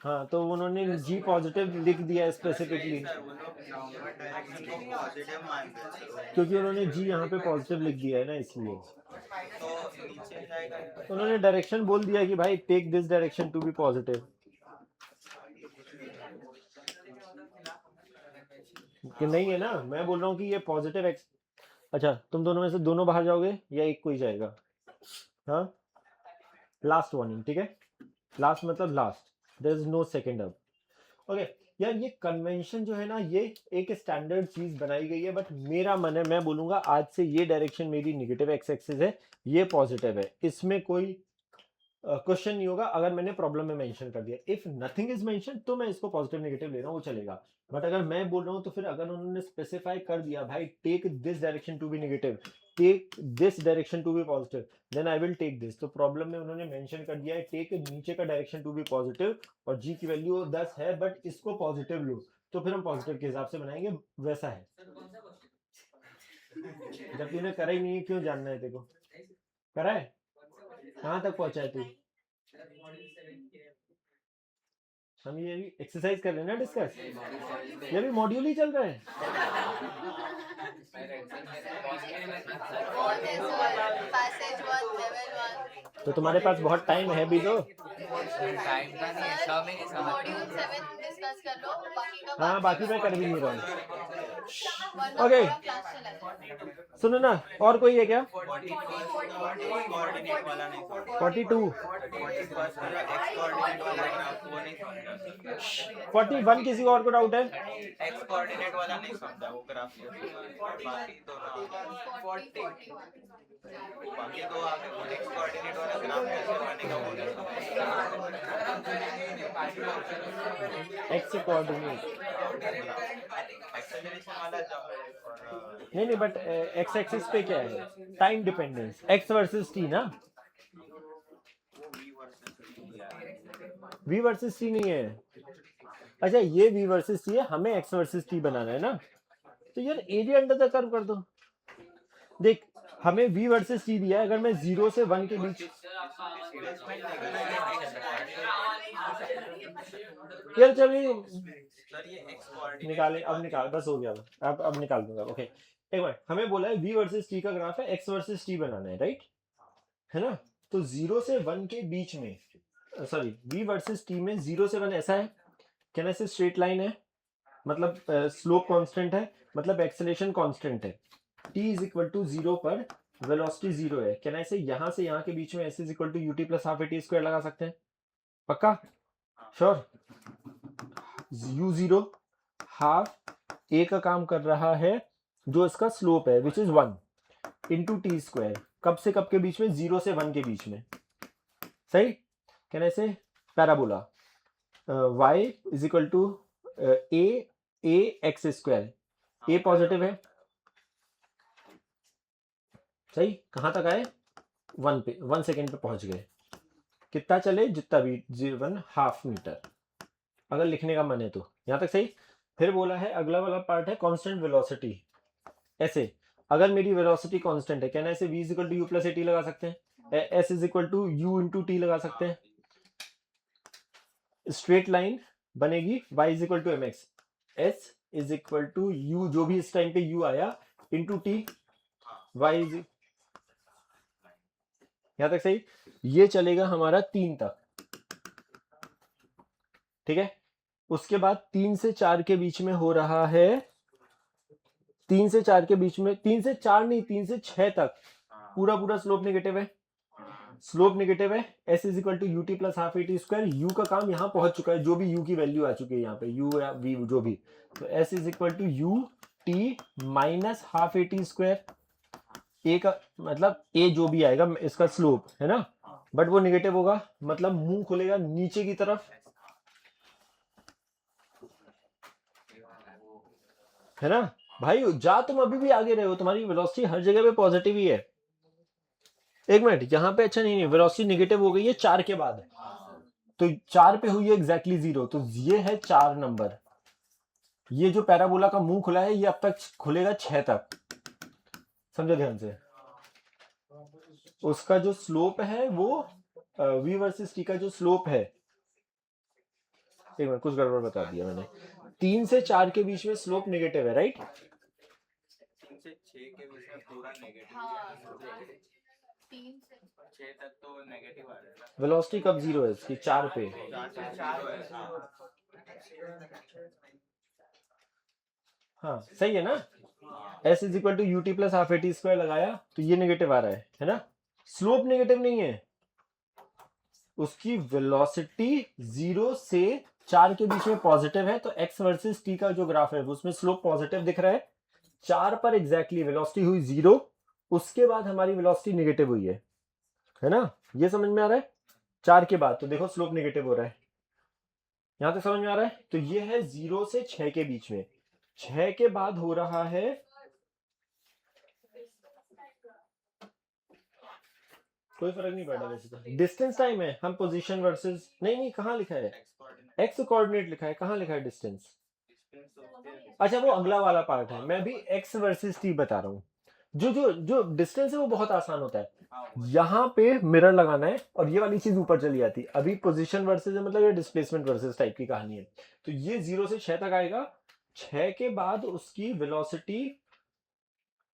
हाँ तो उन्होंने g पॉजिटिव लिख दिया स्पेसिफिकली, क्योंकि उन्होंने g यहाँ पे पॉजिटिव लिख दिया है ना, इसलिए उन्होंने डायरेक्शन बोल दिया कि भाई take this direction to be positive, कि नहीं है ना? मैं बोल रहा हूँ कि ये पॉजिटिव एक्स, अच्छा तुम दोनों में से दोनों बाहर जाओगे या एक कोई जाएगा? हाँ, लास्ट वार्निंग, ठीक है? लास्ट मतलब last, there is no second अब। ओके यार, ये कन्वेंशन जो है ना, ये एक स्टैंडर्ड चीज बनाई गई है, बट मेरा मन है, मैं बोलूंगा आज से ये डायरेक्शन मेरी नेगेटिव एक्स एक्सिस है, ये पॉजिटिव है, इसमें कोई क्वेश्चन नहीं होगा। अगर मैंने प्रॉब्लम में मेंशन कर दिया, इफ नथिंग इज मेंशन, तो मैं इसको पॉजिटिव नेगेटिव ले रहा हूँ, वो चलेगा। बट अगर मैं बोल रहा हूँ तो फिर अगर उन्होंने स्पेसिफाई कर दिया भाई take this direction to be negative, take this direction to be positive, then I will take this. तो प्रॉब्लम में उन्होंने मेंशन कर दिया है टेक नीचे का डायरेक्शन टू बी पॉजिटिव, और जी की वैल्यू 10 है, बट इसको पॉजिटिव लो, तो फिर हम पॉजिटिव के हिसाब से बनाएंगे, वैसा है। जब तूने करा ही नहीं है, क्यों जानना है तेरे को? करा है? कहाँ तक पहुंचा है तू? हम ये भी एक्सरसाइज कर रहे हैं ना, डिस्कस, ये भी मॉड्यूल ही चल रहा है। तो तुम्हारे पास बहुत टाइम है भी तो। टाइम का नहीं है, 6 महीने समझ। मॉड्यूल 7 डिस्कस कर लो, बाकी का हाँ, बाकी मैं कर भी नहीं रहा हूँ। वरना ओके। पूरा क्लास चला जाएगा। सुनो ना, और कोई है क्या? 42 कोऑर्डिनेट वाला नहीं 42, 41 वाला एक्स कोऑर्डिनेट वाला ग्राफ वो नहीं समझा। 41 किसी और को डाउट है? एक्स कोऑर्डिनेट वाला नहीं समझा वो ग्राफ, बाकी दोनों बाकी दो आगे वो एक्स कोऑर्डिनेट वाला ग्राफ कैसे बनेगा वो नहीं समझा। एक्स कोऑर्डिनेट एक्सेलरेशन वाला नहीं, बट एक्स एक्सिस पे क्या है? Time dependence, x versus T ना, वी वर्सेस टी नहीं है। अच्छा, ये वी वर्सेस टी है, हमें एक्स वर्सेस टी बनाना है ना, तो यार एरिया अंडर द कर्व कर दो। देख, हमें v वर्सेस t दिया है, अगर मैं 0 से 1 के बीच, यार चलिए सर ये एक्स कोऑर्डिनेट निकाले, अब निकाल, बस हो गया, अब निकाल दूंगा। ओके, एक मिनट, हमें बोला है v वर्सेस t का ग्राफ है, x वर्सेस t बनाना है, राइट है ना? तो 0 से 1 के बीच में, सॉरी, v वर्सेस t में 0 से 1 ऐसा है, क्या ऐसे स्ट्रेट लाइन है, मतलब स्लोप कांस्टेंट है, मतलब एक्सेलरेशन कांस्टेंट है। t इज इक्वल टू 0 पर वेलोसिटी 0 है, कैन आई से यहाँ से यहाँ के बीच में s is equal to ut plus half at square लगा सकते हैं? पक्का? श्योर? u0 हाफ a का काम कर रहा है, जो इसका स्लोप है which is 1 into T square, कब से कब के बीच में? 0 से 1 के बीच में, सही? Can I say parabola y is equal to a x square, a positive है, सही? कहां तक आए? 1 पे, 1 सेकेंड पे पहुंच गए। कितना चले? जितना भी, 1 हाफ मीटर, अगर लिखने का मन है तो। यहां तक सही? फिर बोला है अगला वाला पार्ट है कांस्टेंट वेलोसिटी। ऐसे अगर मेरी वेलोसिटी कांस्टेंट है, कैन ऐसे v is equal to u plus at लगा सकते हैं, s is equal to u into t लगा सकते हैं, स्ट्रेट लाइन बनेगी y is equal to mx, s is equal to u, जो भी इस टाइम पे u आया, इंटू t, y इज, यहां तक सही? ये चलेगा हमारा 3 तक, ठीक है? उसके बाद 3 से 4 के बीच में हो रहा है, 3 से 4 के बीच में, 3 से 4 नहीं, 3 से 6 तक पूरा पूरा स्लोप नेगेटिव है, स्लोप नेगेटिव है, s is equal to ut plus half at square, u का काम यहाँ पहुंच चुका है, जो भी u की वैल्यू आ चुकी है यहाँ पे, u या v जो भी, तो s is equal to ut minus half at square, a का मतलब a जो भी आएगा इसका स्लोप है ना, बट वो नेगेटिव होगा, मतलब मुंह खुलेगा नीचे की तरफ, है ना भाई? जा, तुम अभी भी आगे रहे हो, तुम्हारी वेलोसिटी हर जगह पे पॉजिटिव ही है। एक मिनट, यहाँ पे अच्छा नहीं, वेलोसिटी नेगेटिव हो गई है 4 के बाद, तो 4 पे हुई है एग्जैक्टली 0, तो ये है 4 नंबर। ये जो पैराबोला का मुंह खुला है, ये अब तक खुलेगा 6 तक, समझो ध्यान से। उसका जो स्लोप है वो v वर्सेस t का जो स्लोप है, एक मिनट, कुछ गड़बड़ बता दिया मैंने, 3 से 4 के बीच में स्लोप नेगेटिव है, राइट? 3 से 6 के बीच में पूरा नेगेटिव हाँ, है, 3 से 6 तक तो नेगेटिव आ जाएगा। वेलोसिटी कब 0 है इसकी? 4 पे। 4 से 4 है, हाँ, सही है ना? S is equal to U T plus half A T square लगाया तो ये नेगेटिव आ रहा है ना। स्लोप नेगेटिव नहीं है, उसकी वेलोसिटी 0 से 4 के बीच में पॉजिटिव है, तो एक्स वर्सेस टी का जो ग्राफ है उसमें स्लोप पॉजिटिव दिख रहा है। 4 पर एग्जैक्टली वेलोसिटी हुई 0, उसके बाद हमारी वेलोसिटी नेगेटिव हुई है ना। ये समझ में आ रहा है। 4 के बाद तो देखो स्लोप नेगेटिव हो रहा है, यहां तक समझ में आ रहा है। तो ये है 0 से 6 के बीच में, 6 के बाद हो रहा है कोई फर्क नहीं पड़ता वैसे तो। डिस्टेंस टाइम है, हम पोजीशन वर्सेस नहीं कहाँ लिखा है, एक्स कोऑर्डिनेट लिखा है, कहाँ लिखा है डिस्टेंस। अच्छा वो अगला वाला पार्ट है, मैं भी एक्स वर्सेस टी बता रहा हूँ। जो डिस्टेंस है वो बहुत आसान होता है, यहाँ पे मिरर लगाना है और ये वाली चीज ऊपर चली जाती है। अभी पोजीशन वर्सेस है, मतलब ये डिस्प्लेसमेंट वर्सेस टाइप की कहानी है। तो ये 0 से 6 तक आएगा, 6 के बाद उसकी वेलोसिटी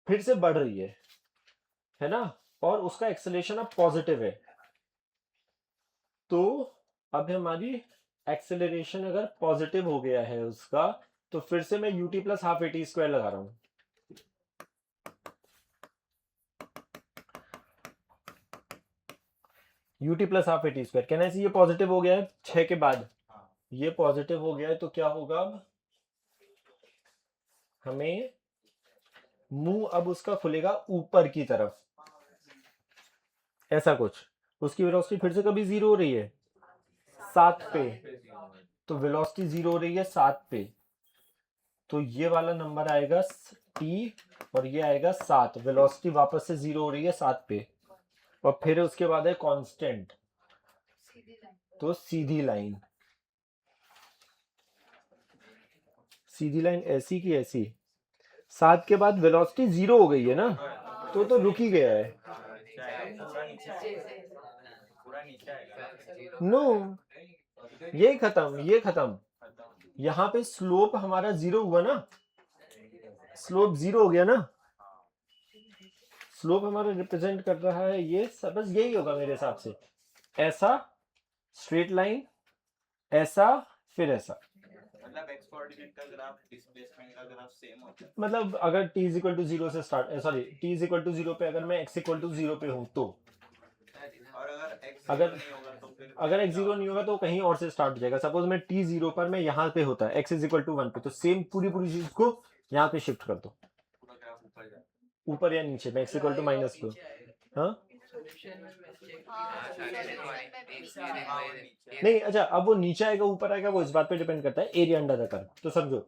फिर से बढ़ रही है ना, और उसका एक्सेलरेशन अब पॉजिटिव है। तो अब हमारी एक्सेलरेशन अगर पॉजिटिव हो गया है उसका, तो फिर से मैं UT plus half A T square लगा रहा हूं। UT plus half A T square कहना है ये पॉजिटिव हो गया है 6 के बाद, ये पॉजिटिव हो गया है। तो क्या होगा, अब हमें मुंह अब उसका खुलेगा ऊपर की तरफ, ऐसा कुछ। उसकी वेलोसिटी फिर से कभी 0 हो रही है 7 पे, तो वेलोसिटी 0 हो रही है 7 पे, तो ये वाला नंबर आएगा t और ये आएगा 7। वेलोसिटी वापस से 0 हो रही है 7 पे, और फिर उसके बाद है कांस्टेंट, तो सीधी लाइन ऐसी की ऐसी। 7 के बाद वेलोसिटी 0 हो गई है ना, तो रुक ही गया है। नो ये खत्म। यहाँ पे स्लोप हमारा 0 हुआ ना, स्लोप 0 हो गया ना, स्लोप हमारा रिप्रेजेंट कर रहा है ये सब, बस यही होगा मेरे हिसाब से। ऐसा स्ट्रेट लाइन, ऐसा, फिर ऐसा। मतलब एक्स कोऑर्डिनेट का ग्राफ डिस्प्लेसमेंट का ग्राफ सेम होता है। मतलब अगर t इज इक्वल टू 0 से start, sorry t is equal to 0 पे अगर मैं x इक्वल टू 0 पे हूं तो, और अगर नहीं होगा तो फिर अगर x 0 नहीं होगा तो कहीं और से स्टार्ट हो जाएगा। सपोज मैं t 0 पर मैं यहाँ पे होता है x इज इक्वल टू 1 पे, तो सेम पूरी चीज को यहाँ पे शिफ्ट कर दो, पूरा ग्राफ ऊपर जाए। ऊपर या नीचे में x इक्वल टू माइनस को। हाँ नहीं, अच्छा अब वो नीचे आएगा ऊपर आएगा वो इस बात पे डिपेंड करता है, एरिया अंडर द कर्व। तो समझो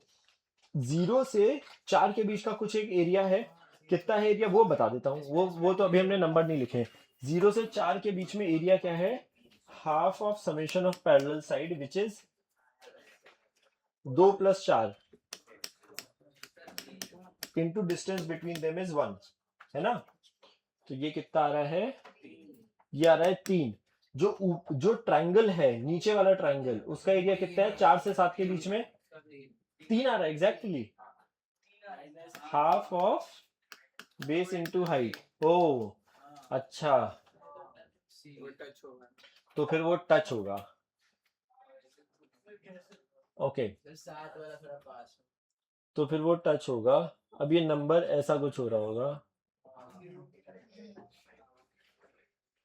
0 से 4 के बीच का कुछ एक एरिया है, कितना है एरिया वो बता देता हूँ, वो तो अभी हमने नंबर नहीं लिखे। 0 से 4 के बीच में एरिया क्या है, half of summation of parallel side which is 2 + 4 into distance between them is 1, है ना। तो ये कितना आ रहा है, ये आ रहा है 3। जो ट्राइंगल है नीचे वाला ट्राइंगल, उसका एरिया कितना है 4 से 7 के बीच में 3 आ रहा है exactly, half of base into height. ओ अच्छा, तो फिर वो टच होगा, ओके तो फिर वो टच होगा। अब ये नंबर ऐसा कुछ हो रहा होगा,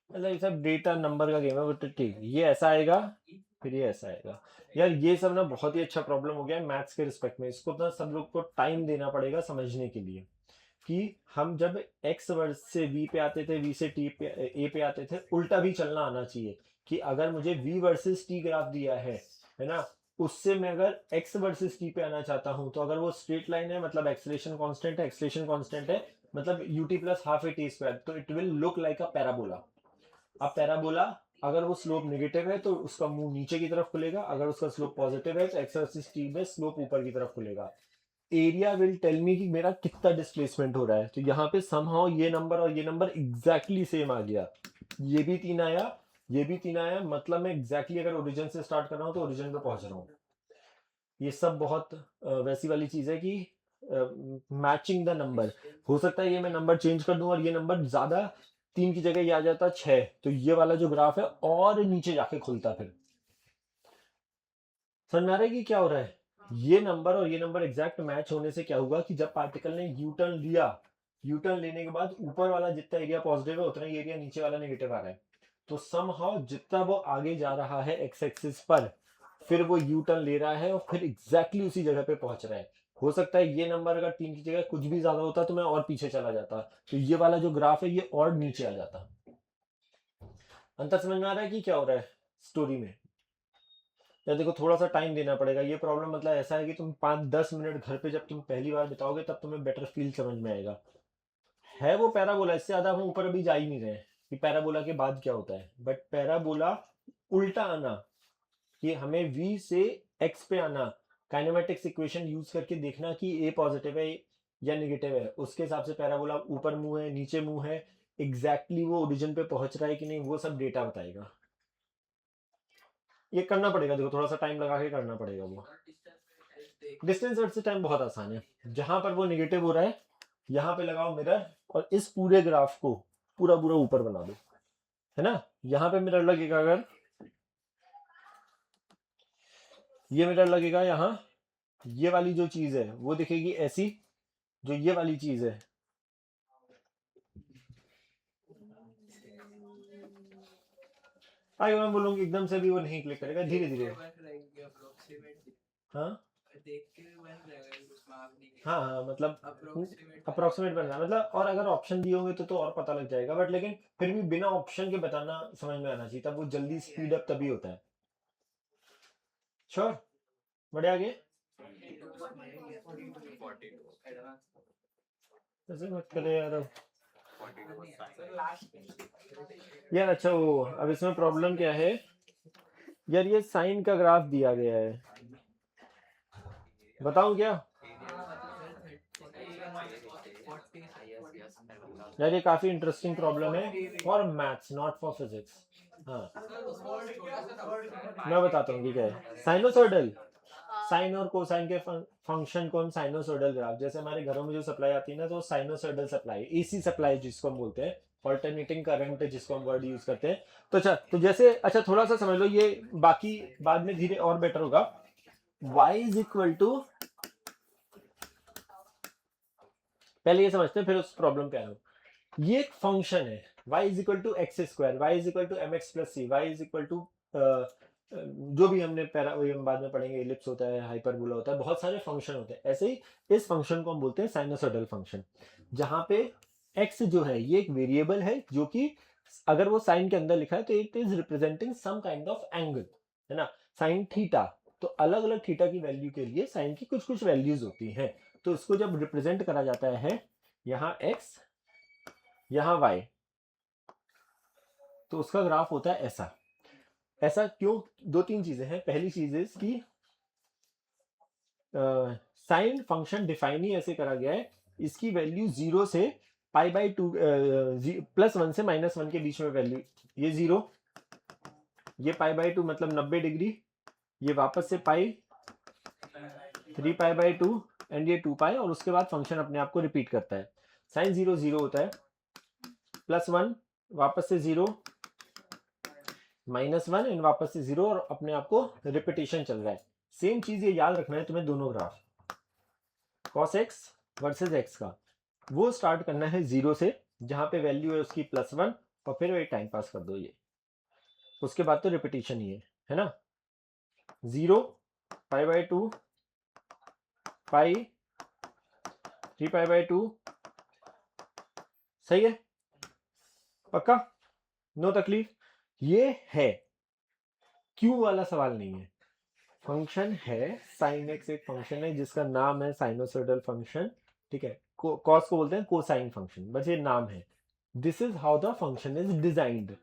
मतलब ये सब डेटा नंबर का गेम है, बट ठीक ये ऐसा आएगा, फिर ये ऐसा आएगा। यार ये सब ना बहुत ही अच्छा प्रॉब्लम हो गया है मैथ्स के रिस्पेक्ट में, इसको ना सब लोग को टाइम देना पड़ेगा समझने के लिए कि हम जब x वर्ड से v पे आते थे, v से t पे a पे आते थे, उल्टा भी चलना आना चाहिए कि अगर मुझे v वर्सेस t ग्राफ दिया है ना, उससे मैं अगर x वर्सेस t पे आना चाहता हूं, तो अगर वो स्ट्रेट लाइन है मतलब एक्सेलरेशन कांस्टेंट है, एक्सेलरेशन कांस्टेंट है मतलब ut plus half A T square, तो it will look like a parabola. अब पैराबोला अगर वो स्लोप नेगेटिव है तो उसका मुंह नीचे की तरफ खुलेगा, अगर उसका स्लोप पॉजिटिव है तो x वर्सेस t में स्लोप ऊपर की तरफ खुलेगा। एरिया विल टेल मी कि मेरा कितना डिस्प्लेसमेंट हो रहा है। तो यहाँ पे समहाउ ये नंबर और ये नंबर एग्जैक्टली सेम आ गया, ये भी 3 आया, ये भी 3 आया, मतलब मैं एग्जैक्टली अगर ओरिजिन से स्टार्ट कर रहा हूँ तो ओरिजिन पे पहुंच रहा हूँ। ये सब बहुत वैसी वाली चीज है कि मैचिंग द नंबर। हो सकता है ये मैं नंबर चेंज कर दूं और ये नंबर ज्यादा 3 की जगह ये आ जाता 6, तो ये वाला जो ग्राफ है और नीचे जाके खुलता। फिर समझ में आ रहा है कि क्या हो रहा है। ये नंबर और ये नंबर एग्जैक्ट मैच होने से क्या हुआ कि जब पार्टिकल ने यू टर्न लिया, यू टर्न लेने के बाद ऊपर वाला जितना एरिया पॉजिटिव है उतना ही एरिया नीचे वाला नेगेटिव आ रहा है। तो समहाउ जितना वो आगे जा रहा है एक्स एक्सिस पर, फिर वो यू टर्न ले रहा है और फिर एग्जैक्टली उसी जगह पे पहुंच रहा है। हो सकता है ये नंबर अगर 3 की जगह कुछ भी ज्यादा होता तो मैं और पीछे चला जाता, तो ये वाला जो ग्राफ है ये और नीचे आ जाता। अंतर समझ में आ रहा है कि क्या हो रहा है स्टोरी में? या देखो थोड़ा सा टाइम देना पड़ेगा। ये प्रॉब्लम मतलब ऐसा है कि तुम 5-10 मिनट घर पे जब तुम पहली बार बिताओगे तब तुम्हें बेटर फील समझ में आएगा। है वो पैराबोला, इससे ज्यादा हम ऊपर अभी जा ही नहीं रहे हैं कि पैराबोला के बाद क्या होता है, बट पैराबोला उल्टा आना, कि हमें v से x पे आना, काइनेमेटिक्स इक्वेशन यूज करके देखना कि a पॉजिटिव है या नेगेटिव है, उसके हिसाब से पैराबोला ऊपर मुंह है नीचे मुंह है, एग्जैक्टली वो ओरिजिन पे पहुंच रहा है कि नहीं, वो सब डेटा बताएगा। ये करना पड़ेगा, देखो थोड़ा सा टाइम लगा के करना पड़ेगा वो। डिस्टेंस वर्सेस टाइम बहुत आसान है। जहां पर वो नेगेटिव हो रहा है यहाँ पे लगाओ मिरर और इस पूरे ग्राफ को पूरा पूरा ऊपर बना दो, है ना। यहाँ पे मिरर लगेगा, अगर ये मिरर लगेगा यहाँ, ये वाली जो चीज है वो दिखेगी ऐसी, जो ये वाली चीज है आगे मैं बोलूंगी एकदम से भी वो नहीं क्लिक करेगा, धीरे धीरे। हाँ देख के भी बन जाएगा, उसमें आप नहीं हाँ हाँ मतलब अप्रोक्सीमेट अप्रोक्सीमेट बनना मतलब, और अगर ऑप्शन दिए होंगे तो और पता लग जाएगा, बट लेकिन फिर भी बिना ऑप्शन के बताना समझ में आना चाहिए, तब वो जल्दी स्पीड अप तभी होता है। श्योर, बढ़िया आगे। ऐसे मत करे यार अब। यार अच्छा वो अब इसमें प्रॉब्लम क्या है यार, ये साइन का ग्राफ दिया गया है, बताऊं क्या यार, ये काफी इंटरेस्टिंग प्रॉब्लम है for maths not for physics. हाँ मैं बताता हूँ कि क्या है। साइनोसॉइडल, साइन और कोसाइन के फंक्शन को हम साइनोसॉइडल ग्राफ, जैसे हमारे घरों में जो सप्लाई आती है ना, तो साइनोसॉइडल सप्लाई, एसी सप्लाई जिसको हम बोलते हैं, ऑल्टरनेटिंग करंट जिसको हम वर्ड यूज करते हैं। तो अच्छा, तो जैसे अच्छा थोड़ा सा समझ लो, ये बाकी बाद में धीरे और बेटर होगा। y इज इक्वल टू, पहले ये समझते हैं फिर उस प्रॉब्लम पे आए। ये एक फंक्शन है y is equal to x square, y is equal to m x plus c, y is equal to जो भी हमने हम बाद में पढ़ेंगे, इलिप्स होता है, हाइपरबोला होता है, बहुत सारे फंक्शन होते हैं। ऐसे ही इस फंक्शन को हम बोलते हैं साइनोसॉइडल फंक्शन, जहां पे x जो है ये एक वेरिएबल है, जो कि अगर वो साइन के अंदर लिखा है तो it is representing some kind of angle, है ना, साइन थीटा। तो अलग अलग थीटा की वैल्यू के लिए साइन की कुछ कुछ वैल्यूज होती हैं, तो इसको जब रिप्रेजेंट करा जाता है यहाँ x यहाँ y, तो उसका ग्राफ होता है ऐसा। ऐसा क्यों? 2-3 चीजें हैं। पहली चीज इज कि साइन फंक्शन डिफाइन ही ऐसे करा गया है, इसकी वैल्यू 0 से π/2 +1 से -1 के बीच में वैल्यू, ये 0, ये π/2 मतलब 90 डिग्री, ये वापस से पाई 3π/2 एंड ये 2π, और उसके बाद फंक्शन अपने आप को रिपीट करता है। साइन 0 0 होता है, +1 वापस से 0, -1 एंड वापस से 0, और अपने आप को रिपीटेशन चल रहा है। सेम चीज ये याद रखना है तुम्हें, दोनों graph cos x versus x का, वो स्टार्ट करना है 0 से, जहां पे वैल्यू है उसकी +1, और फिर वही टाइम पास कर दो ये, उसके बाद तो रिपीटेशन ही है ना। 0 π/2 पाई 3π/2, सही है, पक्का, नो तकलीफ। ये है, क्यों वाला सवाल नहीं है, फंक्शन है साइन एक्स, एक फंक्शन है जिसका नाम है साइनोसॉइडल फंक्शन, ठीक है, कॉस को बोलते हैं कोसाइन फंक्शन, बस ये नाम है। This is how the function is designed.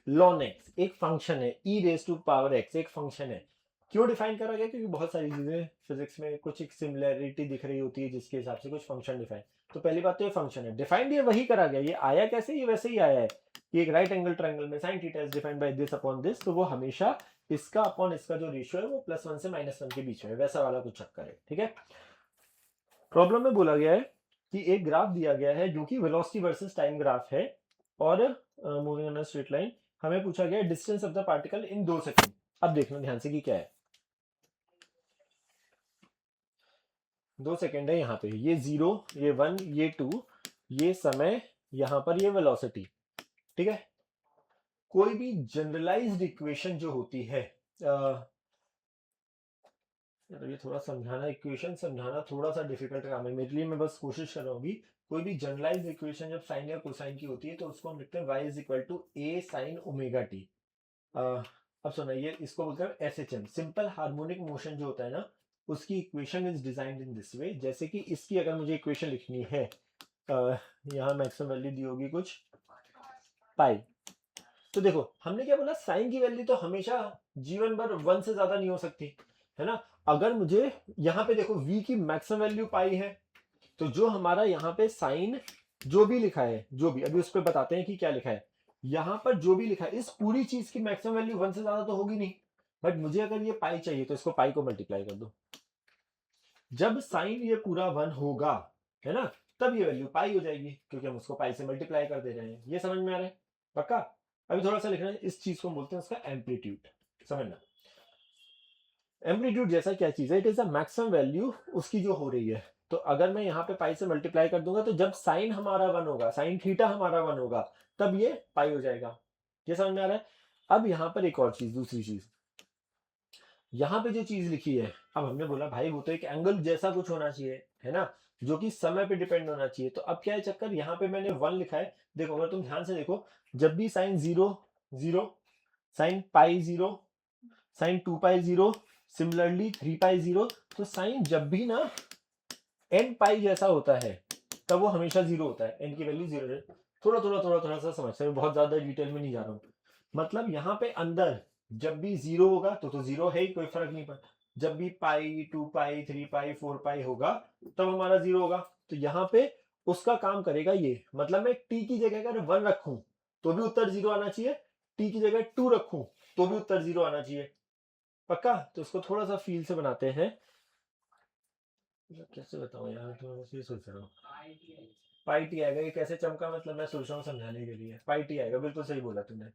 ln x एक फंक्शन है, e⁻x एक फंक्शन है। क्यों डिफाइन करा गया? क्योंकि बहुत सारी चीजें फिजिक्स में कुछ एक सिमिलरिटी दिख रही होती है, जिसके हिसाब से कुछ फंक्शन डिफाइन। तो पहली बात तो ये फंक्शन है डिफाइंड, ये वही करा गया, ये आया कैसे, ये वैसे ही आया है कि एक राइट एंगल ट्रायंगल में sine theta is defined by this upon this, तो वो हमेशा इसका अपॉन इसका जो रेशियो है वो +1 से -1 के बीच में, वैसा वाला कुछ चक्कर है, ठीक है। प्रॉब्लम में बोला गया है कि एक ग्राफ दिया गया है जो कि वेलोसिटी वर्सेस टाइम ग्राफ है, और moving on a straight line, हमें पूछा गया है distance of the particle in 2 second. अब देखना ध्यान से कि क्या है। 2 सेकंड है यहाँ पे, ये 0, ये 1, ये 2, ये समय, यहाँ पर ये वेलोसिटी, ठीक है। कोई भी जनरलाइज्ड इक्वेशन जो होती है, ये थोड़ा समझाना, इक्वेशन समझाना थोड़ा सा डिफिकल्ट काम है मेरे लिए, मैं बस कोशिश कर रहा हूँ। कोई भी जनरलाइज इक्वेशन जब साइन या कोसाइन की होती है तो उसको हम लिखते हैं y is equal to a sine omega t. अब सुनिए, इसको बोलते हैं SHM, सिंपल हार्मोनिक मोशन जो होता है ना, उसकी equation is designed in this way. जैसे कि इसकी अगर मुझे इक्वेशन लिखनी है, यहाँ मैक्सिमम वैल्यू दी होगी कुछ पाई, तो देखो हमने क्या बोला, साइन की वैल्यू तो हमेशा जीवन भर 1 से ज्यादा नहीं हो सकती, है ना। अगर मुझे यहाँ पे देखो v की मैक्सिमम वैल्यू पाई है, तो जो हमारा यहाँ पे साइन जो भी लिखा है, जो भी, अभी उस पर बताते हैं कि क्या लिखा है, यहाँ पर जो भी लिखा है इस पूरी चीज की मैक्सिमम वैल्यू 1 से ज्यादा तो होगी नहीं, बट मुझे अगर ये पाई चाहिए तो इसको पाई को मल्टीप्लाई कर दो। जब साइन ये पूरा 1 होगा, है ना, तब ये वैल्यू पाई हो जाएगी, क्योंकि हम उसको पाई से मल्टीप्लाई कर दे रहे हैं। ये समझ में आ रहा है पक्का? अभी थोड़ा सा लिखना है, इस चीज को बोलते हैं उसका एम्पलीट्यूड, समझना। एम्पलीट्यूड जैसा क्या चीज है, it is a maximum value उसकी जो हो रही है। तो अगर मैं यहाँ पे पाई से मल्टीप्लाई कर दूंगा, तो जब साइन हमारा 1 होगा, साइन थीटा हमारा 1 होगा, तब ये पाई हो जाएगा। ये समझ में आ रहा है? अब यहाँ पर एक और चीज, दूसरी चीज, यहाँ पे जो चीज लिखी है, अब हमने बोला भाई वो तो एक एंगल जैसा कुछ होना चाहिए, है ना, जो कि समय पे डिपेंड होना चाहिए। तो अब क्या है चक्कर, यहाँ पे मैंने 1 लिखा है। देखो अगर तुम ध्यान से देखो, जब भी साइन 0 0, साइन पाई 0, साइन 2 पाई 0, सिमिलरली 3 पाई 0, तो साइन जब भी ना n पाई जैसा होता है तब वो हमेशा 0 होता है, n की वैल्यू 0 है। थोड़ा सा समझते हैं, बहुत ज्यादा डिटेल में नहीं जा रहा हूँ। मतलब यहाँ पे अंदर जब भी 0 होगा तो 0 है ही, कोई फर्क नहीं पड़ता। जब भी पाई 2 पाई 3 पाई 4 पाई होगा तब हमारा 0 होगा। तो यहाँ पे उसका काम करेगा ये, मतलब मैं t की जगह अगर 1 रखूं तो भी उत्तर 0 आना चाहिए, t की जगह 2 रखूं तो भी उत्तर 0 आना चाहिए, पक्का? तो उसको थोड़ा सा फील से बनाते हैं, कैसे बताऊं यार, तो बस ये सोच रहा हूँ। पाई टी आएगा, ये कैसे चमका, मतलब मैं सोच रहा हूँ समझाने के लिए। पाई टी आएगा, बिल्कुल सही बोला तूने।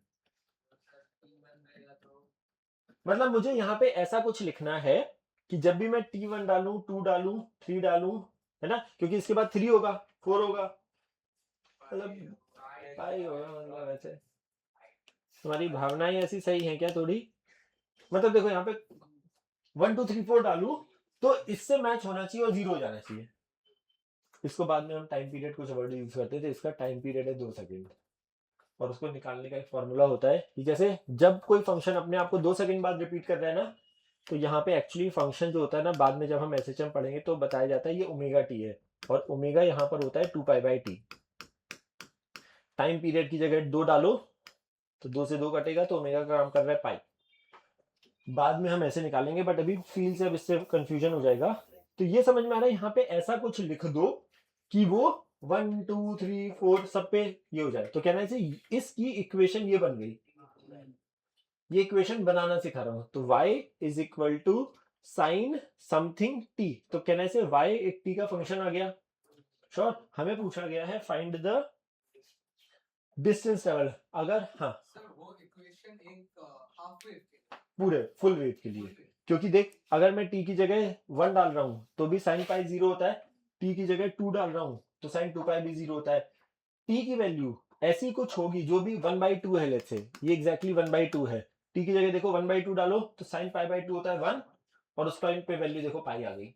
मतलब मुझे यहाँ पे ऐसा कुछ लिखना है कि जब भी मैं T1 डालूं, 2 डालूं, 3 डालूं, है ना, क्योंकि इसके बाद 3 होगा, 4 होगा, मतलब पाई होगा। मतलब ऐसे तुम्हारी भावनाएं ऐसी सही हैं क्या थोड़ी? मतलब देखो यहाँ पे 1 2 3 4 डालूं तो इससे मैच होना चाहिए और 0 हो जाना चाहिए। इसको बाद में हम टाइम पीरियड कुछ वर्ड यूज करते थे, इसका टाइम पीरियड है 2 सेकंड, और उसको निकालने का एक फॉर्मूला होता है कि जैसे जब कोई फंक्शन अपने आप को 2 सेकंड बाद रिपीट कर रहा है ना, तो यहाँ पे एक्चुअली फंक्शन जो होता है ना, बाद में जब हम SHM पढ़ेंगे तो बताया जाता है ये ओमेगा टी है, और ओमेगा यहाँ पर होता है 2 pi by T. Time period की जगह 2 डालो तो 2 से 2 कटेगा, तो ओमेगा का काम कर रहा है पाई। बाद में हम ऐसे निकालेंगे, बट अभी फील से अब इससे कंफ्यूजन हो जाएगा। तो ये समझ में आ रहा है, यहाँ पे ऐसा कुछ लिख दो कि वो 1 2 3 4 सब पे ये हो जाए। तो कहना है इसकी इक्वेशन ये बन गई, ये इक्वेशन बनाना सिखा रहा हूं। तो y is equal to sine something t, तो कहना है y एक t का फंक्शन आ गया। श्योर, हमें पूछा गया है फाइंड द डिस्टेंस ट्रेवल। अगर हाँ सर वो इक्वेशन एक हाफ वेव के लिए, पूरे फुल वेव के लिए, क्योंकि देख अगर मैं t की जगह 1 डाल रहा हूं तो भी साइन पाई 0 होता है, t की जगह 2 डाल रहा हूं तो साइन 2 पाई भी 0 होता है। t की वैल्यू ऐसी कुछ होगी जो भी 1/2 है, लेट्स से ये एग्जैक्टली 1/2 है, t की जगह देखो 1/2 डालो तो साइन पाई बाई 2 होता है 1, और उसका इन पे वैल्यू देखो पाई आ गई।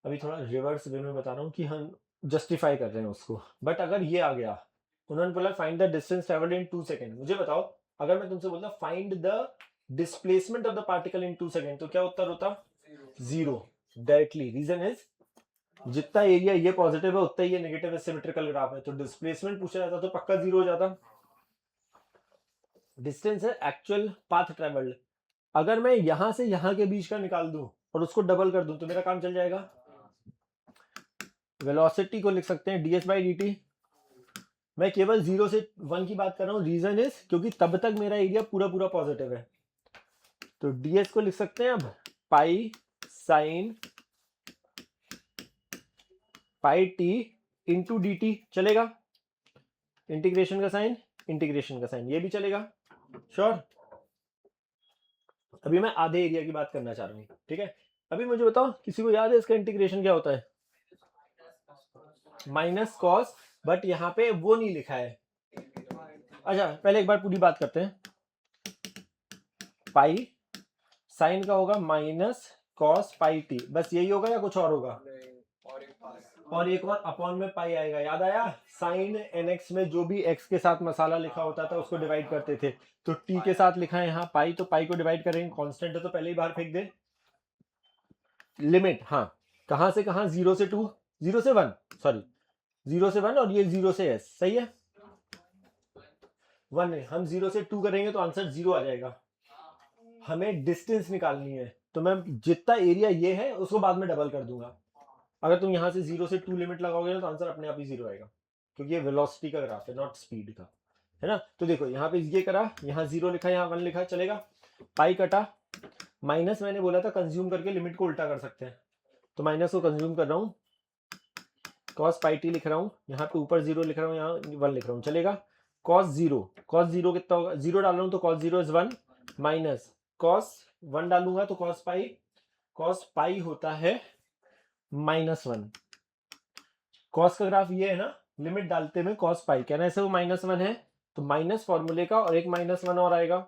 अभी थोड़ा रिवर्स वे में बता रहा हूँ कि हम जस्टिफाई कर रहे हैं उसको, बट अगर ये आ गया, उन्होंने बोला find the distance travelled in 2 second, मुझे बताओ अगर मैं तुमसे बोलता find the displacement of the particle in 2 second, तो क्या उत्तर होता? 0 डायरेक्टली। रीजन इज जितना एरिया ये पॉजिटिव है उतना ये नेगेटिव सिमेट्रिकल ग्राफ है, तो डिस्प्लेसमेंट पूछा जाता तो पक्का 0 हो जाता। डिस्टेंस है एक्चुअल पाथ ट्रेवल्ड, अगर मैं यहां से यहां के बीच का निकाल दूं और उसको डबल कर दूं तो मेरा काम चल जाएगा। वेलोसिटी को लिख सकते हैं ds/dt। मैं केवल 0 से 1 की बात कर रहा हूं, रीजन इज क्योंकि तब तक मेरा एरिया पूरा पूरा पॉजिटिव है। तो ds को लिख सकते हैं अब pi sine pi T into D t, चलेगा? इंटीग्रेशन का साइन, इंटीग्रेशन का साइन, ये भी चलेगा। श्योर? अभी मैं आधे एरिया की बात करना चाह रहा हूँ, ठीक है? अभी मुझे बताओ, किसी को याद है इसका इंटीग्रेशन क्या होता है? माइनस कॉस, बट यहाँ पे वो नहीं लिखा है। अच्छा पहले एक बार पूरी बात करते हैं। पाई साइन का होगा माइनस कॉस पाई टी, बस यही होगा या कुछ और होगा? और एक और अपॉन में पाई आएगा, याद आया? साइन nx में जो भी x के साथ मसाला लिखा होता था उसको डिवाइड करते थे, तो t के साथ लिखा है यहाँ पाई, तो पाई को डिवाइड करेंगे, कांस्टेंट है तो पहले ही बाहर फेंक दे। लिमिट, हाँ, कहां से कहां? 0 से 2, 0 से 1, सॉरी 0 से 1, और ये 0 से s, सही है? 1 है, हम 0 से 2 करेंगे तो आंसर 0 आ जाएगा। हमें डिस्टेंस निकालनी है, तो मैं जितना एरिया ये है उसको बाद में डबल कर दूंगा। अगर तुम यहाँ से 0 से 2 लिमिट लगाओगे ना तो आंसर अपने आप ही 0 आएगा, क्योंकि ये वेलोसिटी का ग्राफ है, नॉट स्पीड का, है ना? तो देखो यहाँ पे ये करा, यहाँ 0 लिखा, यहाँ 1 लिखा, चलेगा। पाई कटा, माइनस मैंने बोला था कंज्यूम करके लिमिट को उल्टा कर सकते हैं, तो माइनस को कंज्यूम कर रहा हूँ, कॉस पाई टी लिख रहा हूँ, यहाँ पे ऊपर 0 लिख रहा हूँ, यहाँ 1 लिख रहा हूँ, चलेगा। कॉस 0 कितना होगा? 0 डाल रहा हूँ तो कॉस 0 इज 1, माइनस कॉस 1 डालूंगा तो कॉस पाई होता है -1। कॉस का ग्राफ ये है ना, लिमिट डालते में कॉस पाई, कहना ऐसे वो -1 है, तो माइनस फॉर्मूले का और एक -1 और आएगा,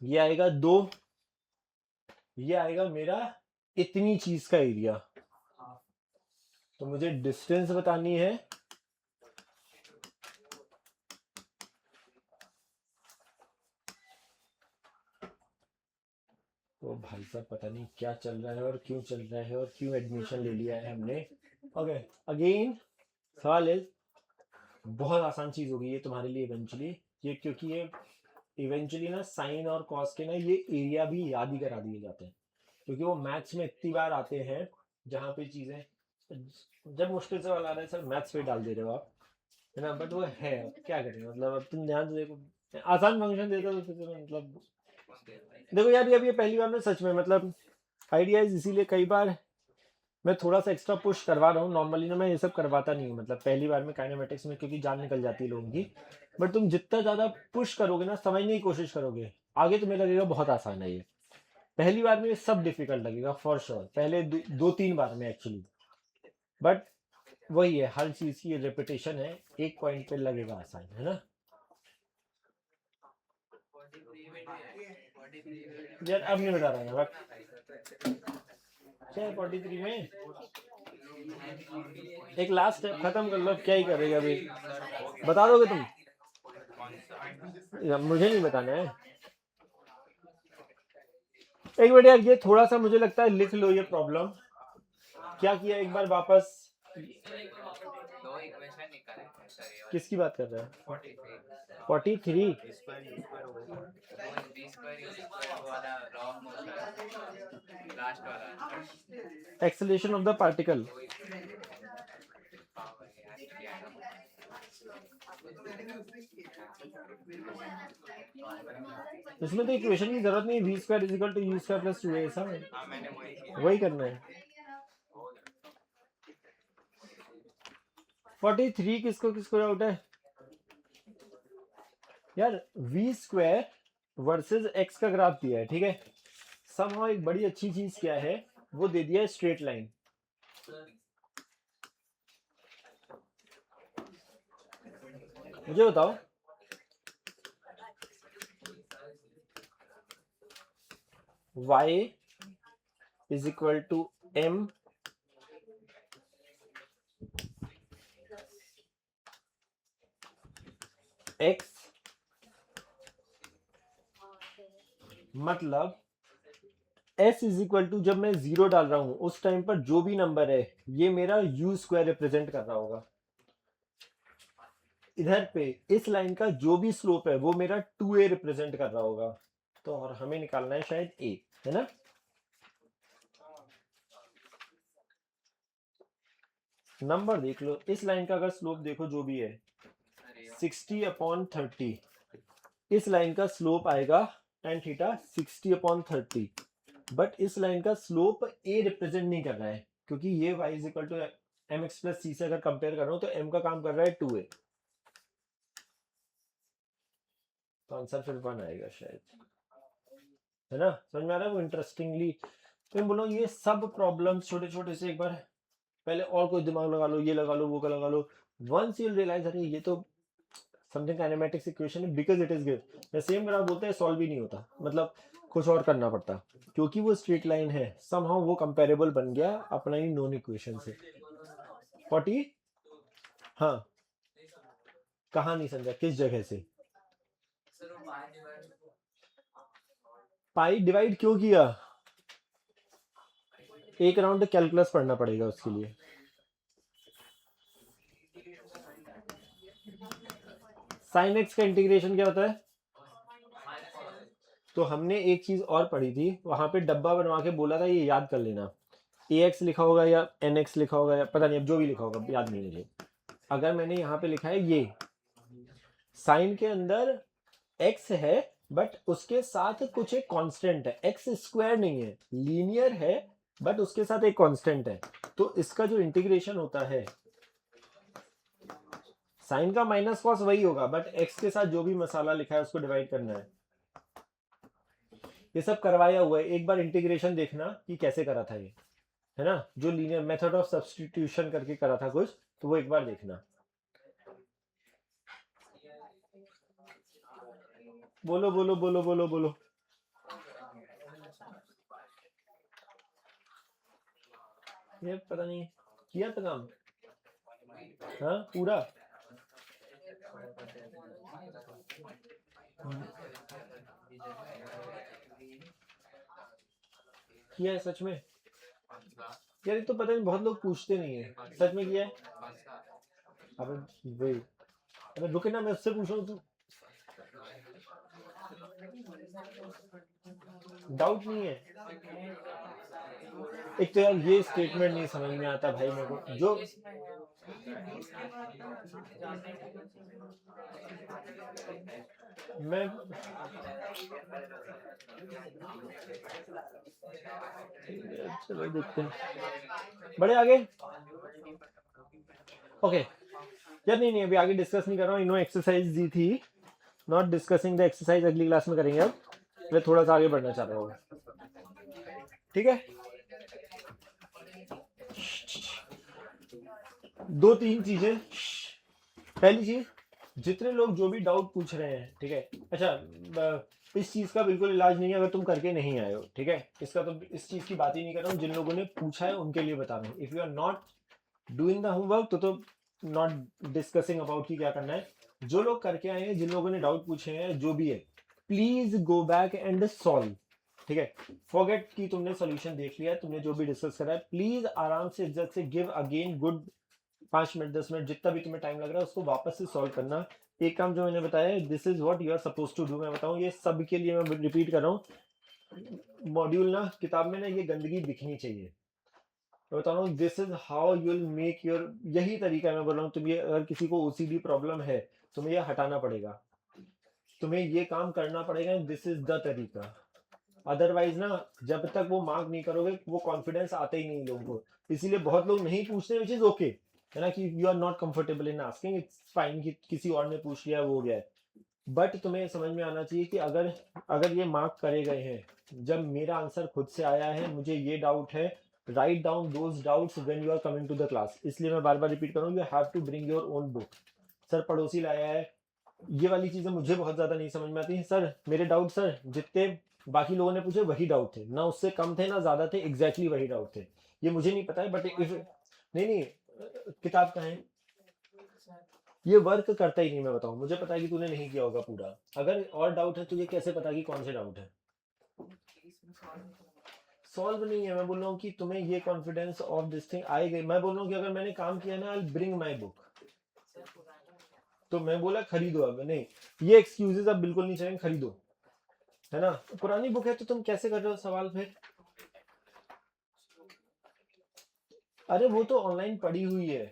ये आएगा 2, ये आएगा मेरा इतनी चीज का एरिया। तो मुझे डिस्टेंस बतानी है, तो भाई साहब पता नहीं क्या चल रहा है और क्यों चल रहा है और क्यों एडमिशन ले लिया है हमने। ओके अगेन सवाल है, बहुत आसान चीज होगी ये तुम्हारे लिए इवेंचुअली, ये क्योंकि ये इवेंचुअली ना साइन और कॉस के ना ये एरिया भी याद ही करा दिए जाते हैं, क्योंकि वो मैथ्स में इतनी बार आते हैं जहाँ पे चीजें, जब मुश्किल सवाल आ रहा है सर मैथ्स पे डाल दे रहे हो आप, है ना? बट वो है, क्या करें, मतलब अब तुम ध्यान से देखो, आसान फंक्शन देता तो मतलब देखो यार, ये पहली बार में सच में मतलब आइडियाज, इसीलिए कई बार मैं थोड़ा सा एक्स्ट्रा पुश करवा रहा हूँ। नॉर्मली ना मैं ये सब करवाता नहीं हूँ, मतलब पहली बार में काइनेमेटिक्स में, क्योंकि जान निकल जाती है लोगों की। बट तुम जितना ज्यादा पुश करोगे ना, समझने की कोशिश करोगे, आगे तुम्हें लगेगा बहुत आसान है ये। पहली बार में ये सब डिफिकल्ट लगेगा फॉर श्योर, पहले 2-3 बार में एक्चुअली, बट वही है, हर चीज की रेपिटेशन है, एक पॉइंट पे लगेगा आसान, है ना? यार अब नहीं बता रहा ना, 43 में एक लास्ट स्टेप खत्म कर लो, क्या ही करेगा अभी, बता दोगे तुम? या मुझे नहीं बताना है। एक मिनट यार, ये थोड़ा सा मुझे लगता है लिख लो ये प्रॉब्लम, क्या किया एक बार वापस, दो इक्वेशन निकाले थे सर, ये वाले। किसकी बात कर रहा है? 43 43 वाला रॉन्ग होता है, लास्ट वाला एक्सेलरेशन ऑफ द पार्टिकल, इसमें तो इक्वेशन की जरूरत नहीं, v² = u² + 2a, ऐसा है, हाँ मैंने वही किया। वही करना है। 43 किसको किसको डाउट है यार? v² वर्सेस x का ग्राफ दिया है, ठीक है, समहाउ एक बड़ी अच्छी चीज क्या है, वो दे दिया है स्ट्रेट लाइन। मुझे बताओ y = m x, मतलब s = जब मैं 0 डाल रहा हूं उस टाइम पर जो भी नंबर है ये मेरा u² रिप्रेजेंट कर रहा होगा। इधर पे इस लाइन का जो भी स्लोप है वो मेरा 2a रिप्रेजेंट कर रहा होगा, तो और हमें निकालना है शायद a, है ना? नंबर देख लो, इस लाइन का अगर स्लोप देखो जो भी है 60/30, इस लाइन का स्लोप आएगा tan थीटा 60/30, बट इस लाइन का स्लोप a रिप्रेजेंट नहीं कर रहा है, क्योंकि ये y = mx + c से अगर कंपेयर कर रहा हूं तो m का काम कर रहा है 2a, तो आंसर फिर 1 आएगा शायद, है ना? समझ में आ रहा है? वो इंटरेस्टिंगली तो मैं बोल रहा हूँ ये सब प्रॉब्लम्स छोटे छोटे से एक बार पहले और कोई दिमाग लगा लो, ये लगा लो, वो का लगा लो, वंस यू रियलाइज अरे ये तो समथिंग काइनेमेटिक्स इक्वेशन है because it is given. Same graph बोलते हैं सॉल्व ही नहीं होता, मतलब कुछ और करना पड़ता, क्योंकि वो स्ट्रेट लाइन है समहाउ वो कंपेरेबल बन गया अपना ही नोन इक्वेशन से। 40 हाँ कहाँ नहीं समझा, किस जगह से? सर वो बाय डिवाइड पाई डिवाइड क्यों किया? एक राउंड कैलकुलस पढ़ना पड़ेगा उसके लिए। साइन एक्स का इंटीग्रेशन क्या होता है? तो हमने एक चीज और पढ़ी थी, वहां पे डब्बा बनवा के बोला था ये याद कर लेना, ax लिखा होगा या nx लिखा होगा या पता नहीं, अब जो भी लिखा होगा याद नहीं मुझे। अगर मैंने यहाँ पे लिखा है ये साइन के अंदर x है बट उसके साथ कुछ एक कांस्टेंट है, एक्स स्क्वायर नहीं है, लीनियर है बट उसके साथ एक कांस्टेंट है, तो इसका जो इंटीग्रेशन होता है साइन का माइनस कॉस वही होगा बट एक्स के साथ जो भी मसाला लिखा है उसको डिवाइड करना है। ये सब करवाया हुआ है, एक बार इंटीग्रेशन देखना कि कैसे करा था ये, है ना, जो लीनियर मेथड ऑफ सब्स्टिट्यूशन करके करा था कुछ, तो वो एक बार देखना। बोलो बोलो बोलो बोलो बोलो। ये पता नहीं किया था काम, हाँ पूरा किया है सच में यार, ये तो पता नहीं बहुत लोग पूछते नहीं है, सच में किया है? अबे वही, अबे रुके ना मैं उससे पूछ रहा हूँ, तू डाउट नहीं है? एक तो यार ये स्टेटमेंट नहीं समझ में आता भाई मेरे को, जो मैं चलो देखते हैं बड़े आगे। ओके यार नहीं नहीं अभी आगे डिस्कस नहीं कर रहा हूँ, इन्होंने एक्सरसाइज दी थी, नॉट डिस्कसिंग द एक्सरसाइज, अगली क्लास में करेंगे। अब मैं थोड़ा सा आगे बढ़ना चाह रहा हूँ, ठीक है? दो तीन चीजें। पहली चीज, जितने लोग जो भी डाउट पूछ रहे हैं, ठीक है, अच्छा इस चीज का बिल्कुल इलाज नहीं है अगर तुम करके नहीं आए हो, ठीक है, इसका तो इस चीज की बात ही नहीं कर रहा हूँ, जिन लोगों ने पूछा है उनके लिए बता रहा हूँ। If you are not doing the homework तो नॉट डिस्कसिंग अबाउट की क्या करना है। जो लोग करके आए हैं, जिन लोगों ने डाउट पूछे हैं, जो भी है, please go back and solve, ठीक है? फॉरगेट कि तुमने सॉल्यूशन देख लिया, तुमने जो भी डिस्कस करा है, प्लीज आराम से इज्जत से give again good 5 minute 10 minute जितना भी तुम्हें टाइम लग रहा है उसको वापस से सॉल्व करना। एक काम जो मैंने बताया, this is what you are suppose to do, मैं बताऊं ये सब के लिए, मैं रिपीट कर रहा हूँ, मॉड्यूल ना किताब में ना ये गंदगी दिखनी चाहिए, मैं बता रहा हूँ this is how you will make your, यही तरीका है, मैं बोल रहा हूँ तुम्हें अगर किसी को ओसीडी प्रॉब्लम है तुम्हें ये हटाना पड़ेगा, तुम्हें ये काम करना पड़ेगा, दिस इज द तरीका। अदरवाइज ना जब तक वो मार्क नहीं करोगे वो कॉन्फिडेंस आता ही नहीं लोगों को, इसीलिए बहुत लोग नहीं पूछते, विच इज ओके, है ना, कि you are not comfortable in asking, it's fine कि किसी और ने पूछ लिया वो हो गया है, बट तुम्हें समझ में आना चाहिए कि अगर अगर ये मार्क करे गए हैं, जब मेरा आंसर खुद से आया है, मुझे ये डाउट है, write down those doubts when you are coming to the class. इसलिए मैं बार बार रिपीट करूँ, you have to bring your own book. Sir पड़ोसी लाया है, ये वाली चीजें मुझे बहुत ज्यादा नहीं समझ में आती। सर मेरे डाउट सर जितने बाकी लोगों ने पूछे वही डाउट थे, ना उससे कम थे ना ज्यादा थे, एग्जैक्टली वही डाउट थे, ये मुझे नहीं पता है बट इफ नहीं नहीं किताब कहाँ है, ये वर्क करता ही नहीं, मैं बताऊं, मुझे पता है कि तूने नहीं किया होगा पूरा, अगर और डाउट है तुझे कैसे पता कि कौन से डाउट है? सॉल्व नहीं है, मैं बोल रहा हूँ कि तुम्हें ये कॉन्फिडेंस ऑफ दिस थिंग आएगी, मैं बोल रहा हूँ कि अगर मैंने काम किया ना, आई ब्रिंग माई बुक, तो मैं बोला खरीदो, अब नहीं ये एक्सक्यूजेस अब बिल्कुल नहीं चाहिए, खरीदो, है ना, पुरानी बुक है तो तुम कैसे कर रहे हो सवाल फिर? अरे वो तो ऑनलाइन पड़ी हुई है,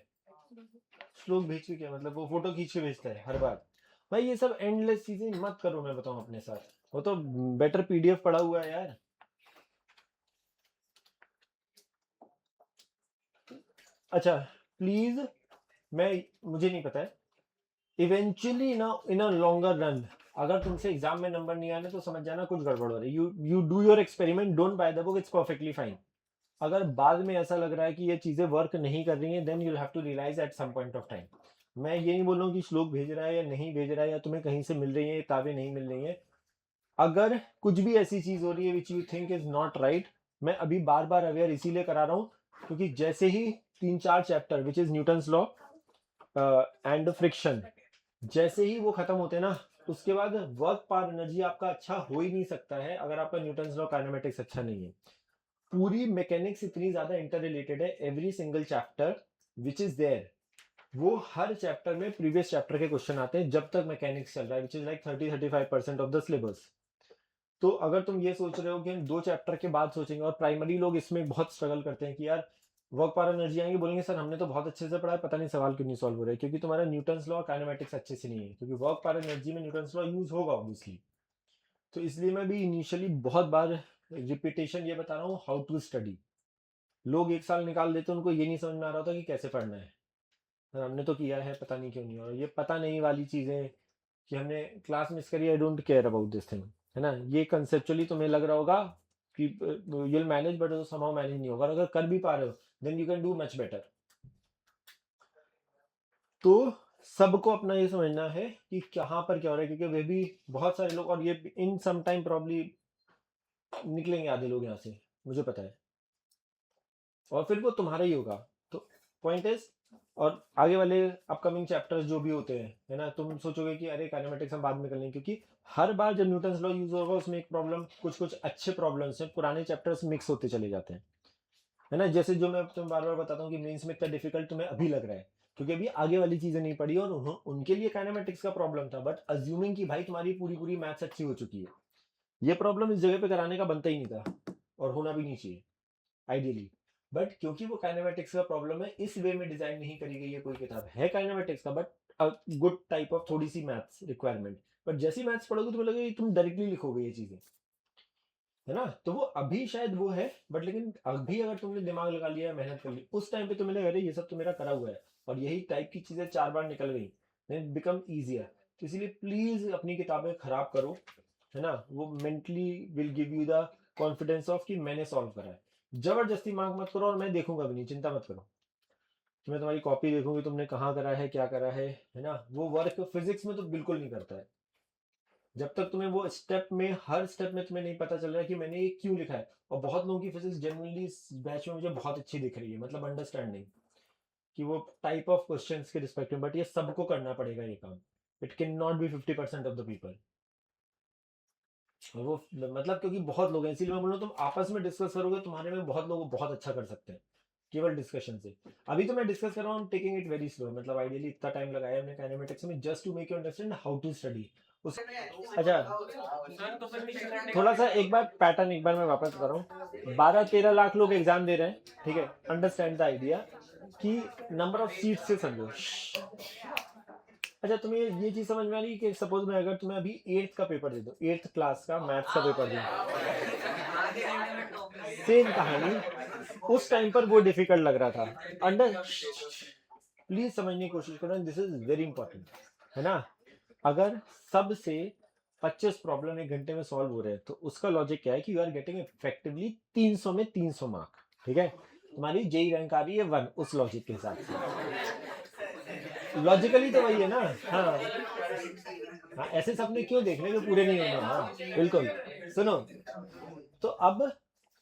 श्लोक भेज के क्या मतलब, वो फोटो खींच के भेजता है हर बार, भाई ये सब एंडलेस चीजें मत करो, मैं बताऊं अपने साथ, वो तो बेटर पीडीएफ पड़ा हुआ है यार। अच्छा प्लीज, मैं मुझे नहीं पता है, इवेंचुअली ना इन अ लॉन्गर रन अगर तुमसे एग्जाम में नंबर नहीं आने तो समझ जाना कुछ गड़बड़ हो रही है। You do your experiment, don't by the book, it's perfectly fine. अगर बाद में ऐसा लग रहा है कि ये चीजें वर्क नहीं कर रही हैं, then you have to realise at some point of time. मैं ये नहीं बोल रहा हूँ कि श्लोक भेज रहा है या नहीं भेज रहा है, या तुम्हें कहीं से मिल रही है किताबें नहीं मिल रही है। अगर कुछ भी ऐसी चीज हो रही है which you think is not right, मैं अभी बार बार अवेयर इसीलिए करा रहा हूँ क्योंकि जैसे ही 3-4 chapter which is Newton's law and friction, जैसे ही वो खत्म होते हैं ना, उसके बाद वर्क पावर एनर्जी आपका अच्छा हो ही नहीं सकता है अगर आपका न्यूटन्स लॉ काइनेमेटिक्स अच्छा नहीं है। पूरी मैकेनिक्स इतनी ज्यादा इंटर रिलेटेड है, every single chapter which is there, वो हर चैप्टर में प्रीवियस चैप्टर के क्वेश्चन आते हैं जब तक मैकेनिक्स चल रहा है, which is like 30-35% of the syllabus. तो अगर तुम ये सोच रहे हो कि हम 2 चैप्टर के बाद सोचेंगे, और प्राइमरी लोग इसमें बहुत स्ट्रगल करते हैं कि यार वर्क पावर एनर्जी आएंगे, बोलेंगे सर हमने तो बहुत अच्छे से पढ़ा है, पता नहीं सवाल क्यों नहीं सॉल्व हो रहा है, क्योंकि तुम्हारा न्यूटन्स लॉ काइनेमेटिक्स अच्छे से नहीं है, क्योंकि वर्क पावर एनर्जी में न्यूटन्स लॉ यूज होगा ऑब्वियसली। तो इसलिए मैं भी इनिशियली बहुत बार रिपीटेशन ये बता रहा हूँ हाउ टू स्टडी। लोग 1 साल निकाल देते, उनको ये नहीं समझ में आ रहा होता कि कैसे पढ़ना है। और हमने तो किया है, पता नहीं क्यों नहीं हो रहा। ये पता नहीं वाली चीजें कि हमने क्लास मिस करी, I don't care about this thing, है ना। ये कंसेप्चुअली तुम्हें लग रहा होगा कि you'll manage, but somehow manage नहीं होगा। और अगर कर भी पा रहे हो then you can do much better. तो सबको अपना ये समझना है कि कहाँ पर क्या हो रहा है, क्योंकि वे भी बहुत सारे लोग, और ये इन सम टाइम प्रॉब्ली निकलेंगे आधे लोग यहाँ से, मुझे पता है, और फिर वो तुम्हारा ही होगा। तो पॉइंट इज, और आगे वाले अपकमिंग चैप्टर्स जो भी होते हैं, है ना, तुम सोचोगे कि अरे काइनेमेटिक्स हम बाद में कर लेंगे, क्योंकि हर बार जब न्यूटन्स लॉ यूज होगा उसमें एक प्रॉब्लम, कुछ अच्छे प्रॉब्लम्स हैं, पुराने चैप्टर्स मिक्स होते चले जाते हैं, है ना। जैसे जो मैं तुम्हें बार बार बताता हूँ कि मेंस में इतना डिफिकल्ट तुम्हें अभी लग रहा है क्योंकि अभी आगे वाली चीजें नहीं पढ़ी, और उनके लिए काइनेमेटिक्स का प्रॉब्लम था, बट अज्यूमिंग कि भाई तुम्हारी पूरी पूरी मैथ्स अच्छी हो चुकी है, ये प्रॉब्लम इस जगह पे कराने का बनता ही नहीं था, और होना भी नहीं चाहिए आइडियली। बट क्योंकि वो काइनेमेटिक्स का प्रॉब्लम है, इस वे में डिजाइन नहीं करी गई है कोई किताब, है काइनेमेटिक्स का बट गुड टाइप ऑफ थोड़ी सी मैथ्स रिक्वायरमेंट। बट जैसी मैथ्स पढ़ोगे तुम्हें लगेगा तुम डायरेक्टली लिखोगे ये चीजें, है ना। तो वो अभी शायद वो है, बट लेकिन अभी अगर तुमने दिमाग लगा लिया, मेहनत कर ली, उस टाइम पे तुम्हें लगा अरे ये सब तो मेरा करा हुआ है, और यही टाइप की चीजें 4 बार निकल गई, देन बिकम ईजियर। तो इसलिए प्लीज अपनी किताबें खराब करो, है ना। वो mentally will give you the confidence of कि मैंने सॉल्व करा है। जबरदस्ती मार्क मत करो, और मैं देखूंगा भी नहीं, चिंता मत करो कि मैं तुम्हारी कॉपी देखूंगी तुमने कहाँ करा है, क्या करा है ना। वो वर्क फिजिक्स में तो बिल्कुल नहीं करता है, जब तक तुम्हें वो स्टेप में, हर स्टेप में तुम्हें नहीं पता चल रहा है कि मैंने ये क्यों लिखा है। और बहुत लोगों की फिजिक्स जनरली इस बैच में मुझे बहुत अच्छी दिख रही है, मतलब अंडरस्टैंडिंग कि वो टाइप ऑफ क्वेश्चंस के रिस्पेक्ट में, बट ये सबको करना पड़ेगा ये काम। It can not be 50% of the people. वो मतलब क्योंकि बहुत लोग हैं, इसीलिए मैं बोल रहा हूँ तुम आपस में डिस्कस करोगे, तुम्हारे में बहुत लोग बहुत अच्छा कर सकते हैं केवल डिस्कशन से। अभी तो मैं डिस्कस कर रहा हूँ, टेकिंग इट वेरी स्लो, मतलब आइडियली इतना टाइम लगाया हमने काइनेमेटिक्स में just to make you understand how to study उस। अच्छा, थोड़ा सा एक बार पैटर्न एक बार मैं वापस कर रहा हूँ। 12-13 लाख लोग एग्जाम दे रहे हैं, ठीक है, अंडरस्टैंड द आइडिया कि नंबर ऑफ सीट से समझो। अच्छा, तुम्हें ये चीज समझ में आ रही है कि सपोज मैं अगर तुम्हें अभी 8th का पेपर दे दो, 8th क्लास का मैथ्स का पेपर दूं, सेम कहानी, उस टाइम पर वो डिफिकल्ट लग रहा था। अंडर प्लीज समझने की कोशिश करो, दिस इज वेरी इंपॉर्टेंट, है ना। अगर सबसे 25 प्रॉब्लम 1 घंटे में सॉल्व हो रहे हैं, तो उसका लॉजिक क्या है कि यू आर गेटिंग इफेक्टिवली 300 में 300 मार्क, ठीक है। तुम्हारी जेई रैंक आ रही है 1, उस लॉजिक के हिसाब से, लॉजिकली तो वही है ना। हाँ हाँ, ऐसे सपने क्यों देखने जो पूरे नहीं होंगे। हाँ बिल्कुल। सुनो, तो अब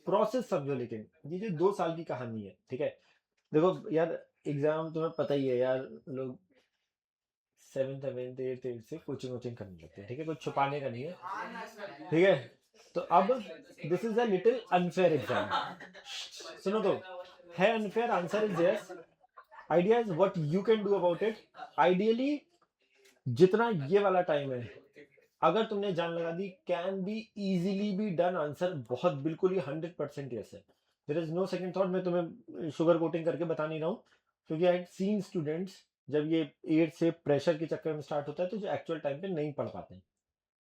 प्रोसेस समझो, लेकिन ये जो 2 साल की कहानी है, ठीक है, देखो यार, एग्जाम तुम्हें पता ही है यार, लोग 7th 8th से कोचिंग वोचिंग करने लगते हैं, ठीक है, कुछ छुपाने का नहीं है, ठीक है। तो अब this is a little unfair exam. सुनो तो, है unfair, answer is yes, idea is what you can do about it. Ideally जितना ये वाला टाइम है, अगर तुमने जान लगा दी, can be easily be done, answer बहुत बिल्कुल ही 100% यस है, there is no second thought. मैं तुम्हें शुगर कोटिंग करके बता नहीं रहा हूँ, क्योंकि आई हैड सीन स्टूडेंट्स जब ये 8 से प्रेशर के चक्कर में स्टार्ट होता है, तो जो एक्चुअल टाइम पे नहीं पढ़ पाते हैं।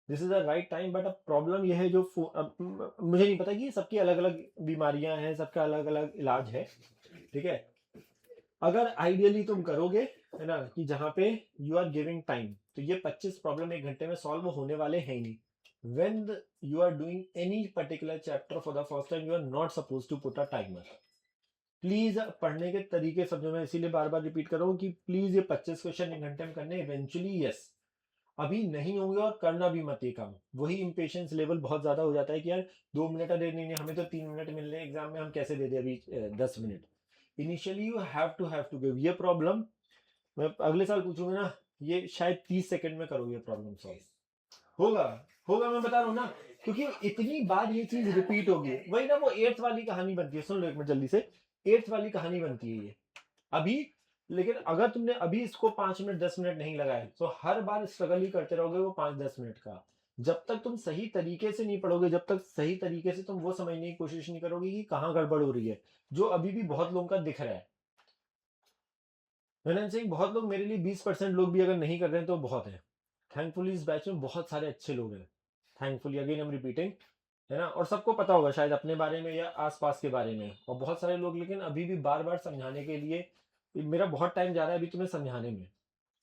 This is the right time, but अब प्रॉब्लम यह है जो मुझे नहीं पता कि सबकी अलग अलग बीमारियां हैं, सबका अलग अलग इलाज है, ठीक है। अगर आइडियली तुम करोगे, है ना, कि जहां पे यू आर गिविंग टाइम, तो ये 25 प्रॉब्लम 1 घंटे में सॉल्व होने वाले हैं ही नहीं. When you are doing any particular chapter for the first time, you are not supposed to put a timer. Please पढ़ने के तरीके समझो. मैं इसीलिए बार बार रिपीट कर रहा हूँ कि प्लीज ये 25 क्वेश्चन 1 घंटे में करने इवेंचुअली यस, अभी नहीं होंगे और करना भी मत ये काम. वही इम्पेशंस लेवल बहुत ज्यादा हो जाता है कि यार 2 मिनट दे नहीं, हमें तो 3 मिनट मिल रहे हैं एग्जाम में, हम कैसे दे दे अभी 10 minute. Initially you have to give. ये प्रॉब्लम मैं अगले साल पूछूंगा ना, ये शायद 30 सेकंड में करोगे प्रॉब्लम सॉल्व. होगा होगा, मैं बता रहा हूँ ना, क्योंकि इतनी बार ये चीज रिपीट होगी. वही ना, वो 8th वाली कहानी बनती है. सुन लो एक मिनट जल्दी से. 8th वाली कहानी बनती है ये अभी. लेकिन अगर तुमने अभी इसको 5 मिनट 10 मिनट नहीं लगाए तो हर बार स्ट्रगल ही करते रहोगे वो 5-10 मिनट का. जब तक तुम सही तरीके से नहीं पढ़ोगे, जब तक सही तरीके से तुम वो समझने की कोशिश नहीं करोगे कि कहाँ गड़बड़ हो रही है, जो अभी भी बहुत लोगों का दिख रहा है. मैंने सिंह, बहुत लोग, मेरे लिए 20% लोग भी अगर नहीं कर रहे हैं तो बहुत है. थैंकफुली इस बैच में बहुत सारे अच्छे लोग हैं. Thankfully, again I am repeating, है ना. और सबको पता होगा शायद अपने बारे में या आसपास के बारे में. और बहुत सारे लोग लेकिन अभी भी बार बार समझाने के लिए, मेरा बहुत टाइम जा रहा है अभी तुम्हें समझाने में,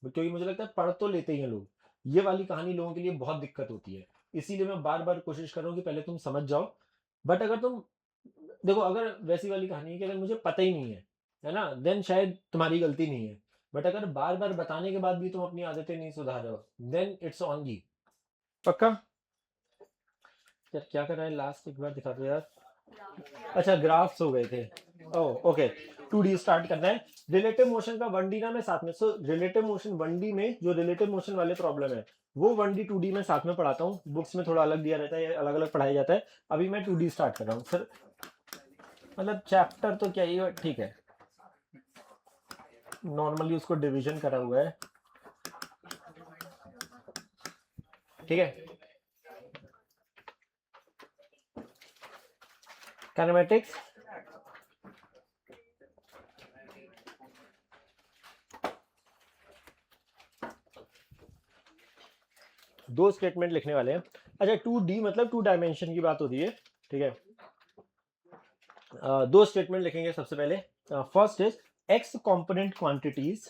क्योंकि मुझे लगता है पढ़ तो लेते ही हैं लोग. ये वाली कहानी लोगों के लिए बहुत दिक्कत होती है. इसीलिए मैं बार बार कोशिश कर रहा हूँ कि पहले तुम समझ जाओ. बट अगर तुम देखो, अगर वैसी वाली कहानी है कि अगर मुझे पता ही नहीं है ना, देन शायद तुम्हारी गलती नहीं है. बट अगर बार बार बताने के बाद भी तुम अपनी आदतें नहीं सुधार रहे हो, देन इट्स ऑन यू. पक्का? यार क्या कर रहा है, लास्ट एक बार दिखा दो यार. अच्छा, ग्राफ्स हो गए थे. ओह ओके, 2D स्टार्ट करना है. रिलेटिव मोशन का 1D ना मैं साथ में. सो रिलेटिव मोशन 1D में जो रिलेटिव मोशन वाले प्रॉब्लम है वो 1D 2D में साथ में पढ़ाता हूँ. बुक्स में थोड़ा अलग दिया रहता है, अलग अलग पढ़ाया जाता है. अभी मैं 2D स्टार्ट कर रहा हूँ सर. मतलब चैप्टर तो क्या ही, ठीक है, नॉर्मली उसको डिवीजन करा हुआ है. ठीक है. काइनेमेटिक्स, दो स्टेटमेंट लिखने वाले हैं. अच्छा, 2D मतलब 2 डायमेंशन की बात होती है. ठीक है. दो स्टेटमेंट लिखेंगे सबसे पहले. First is x component quantities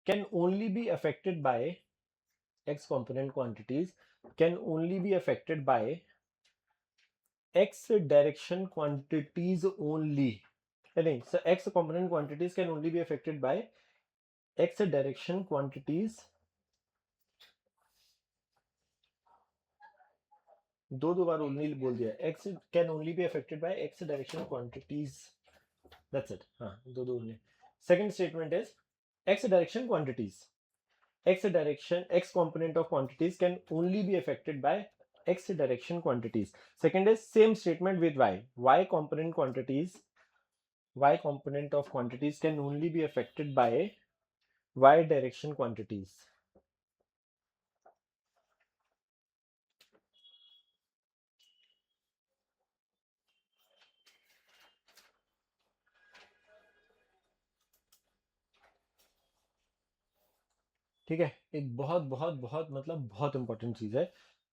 can only be affected by x component quantities x direction quantities only. नहीं, so x component quantities can only be affected by x direction quantities. दो बार only बोल दिया. x can only be affected by x direction quantities. That's it. हाँ, दो only. Second statement is x direction quantities. x component of quantities can only be affected by x direction quantities. Second is same statement with y component of quantities can only be affected by y direction quantities. ठीक है. एक बहुत बहुत बहुत मतलब बहुत important चीज है.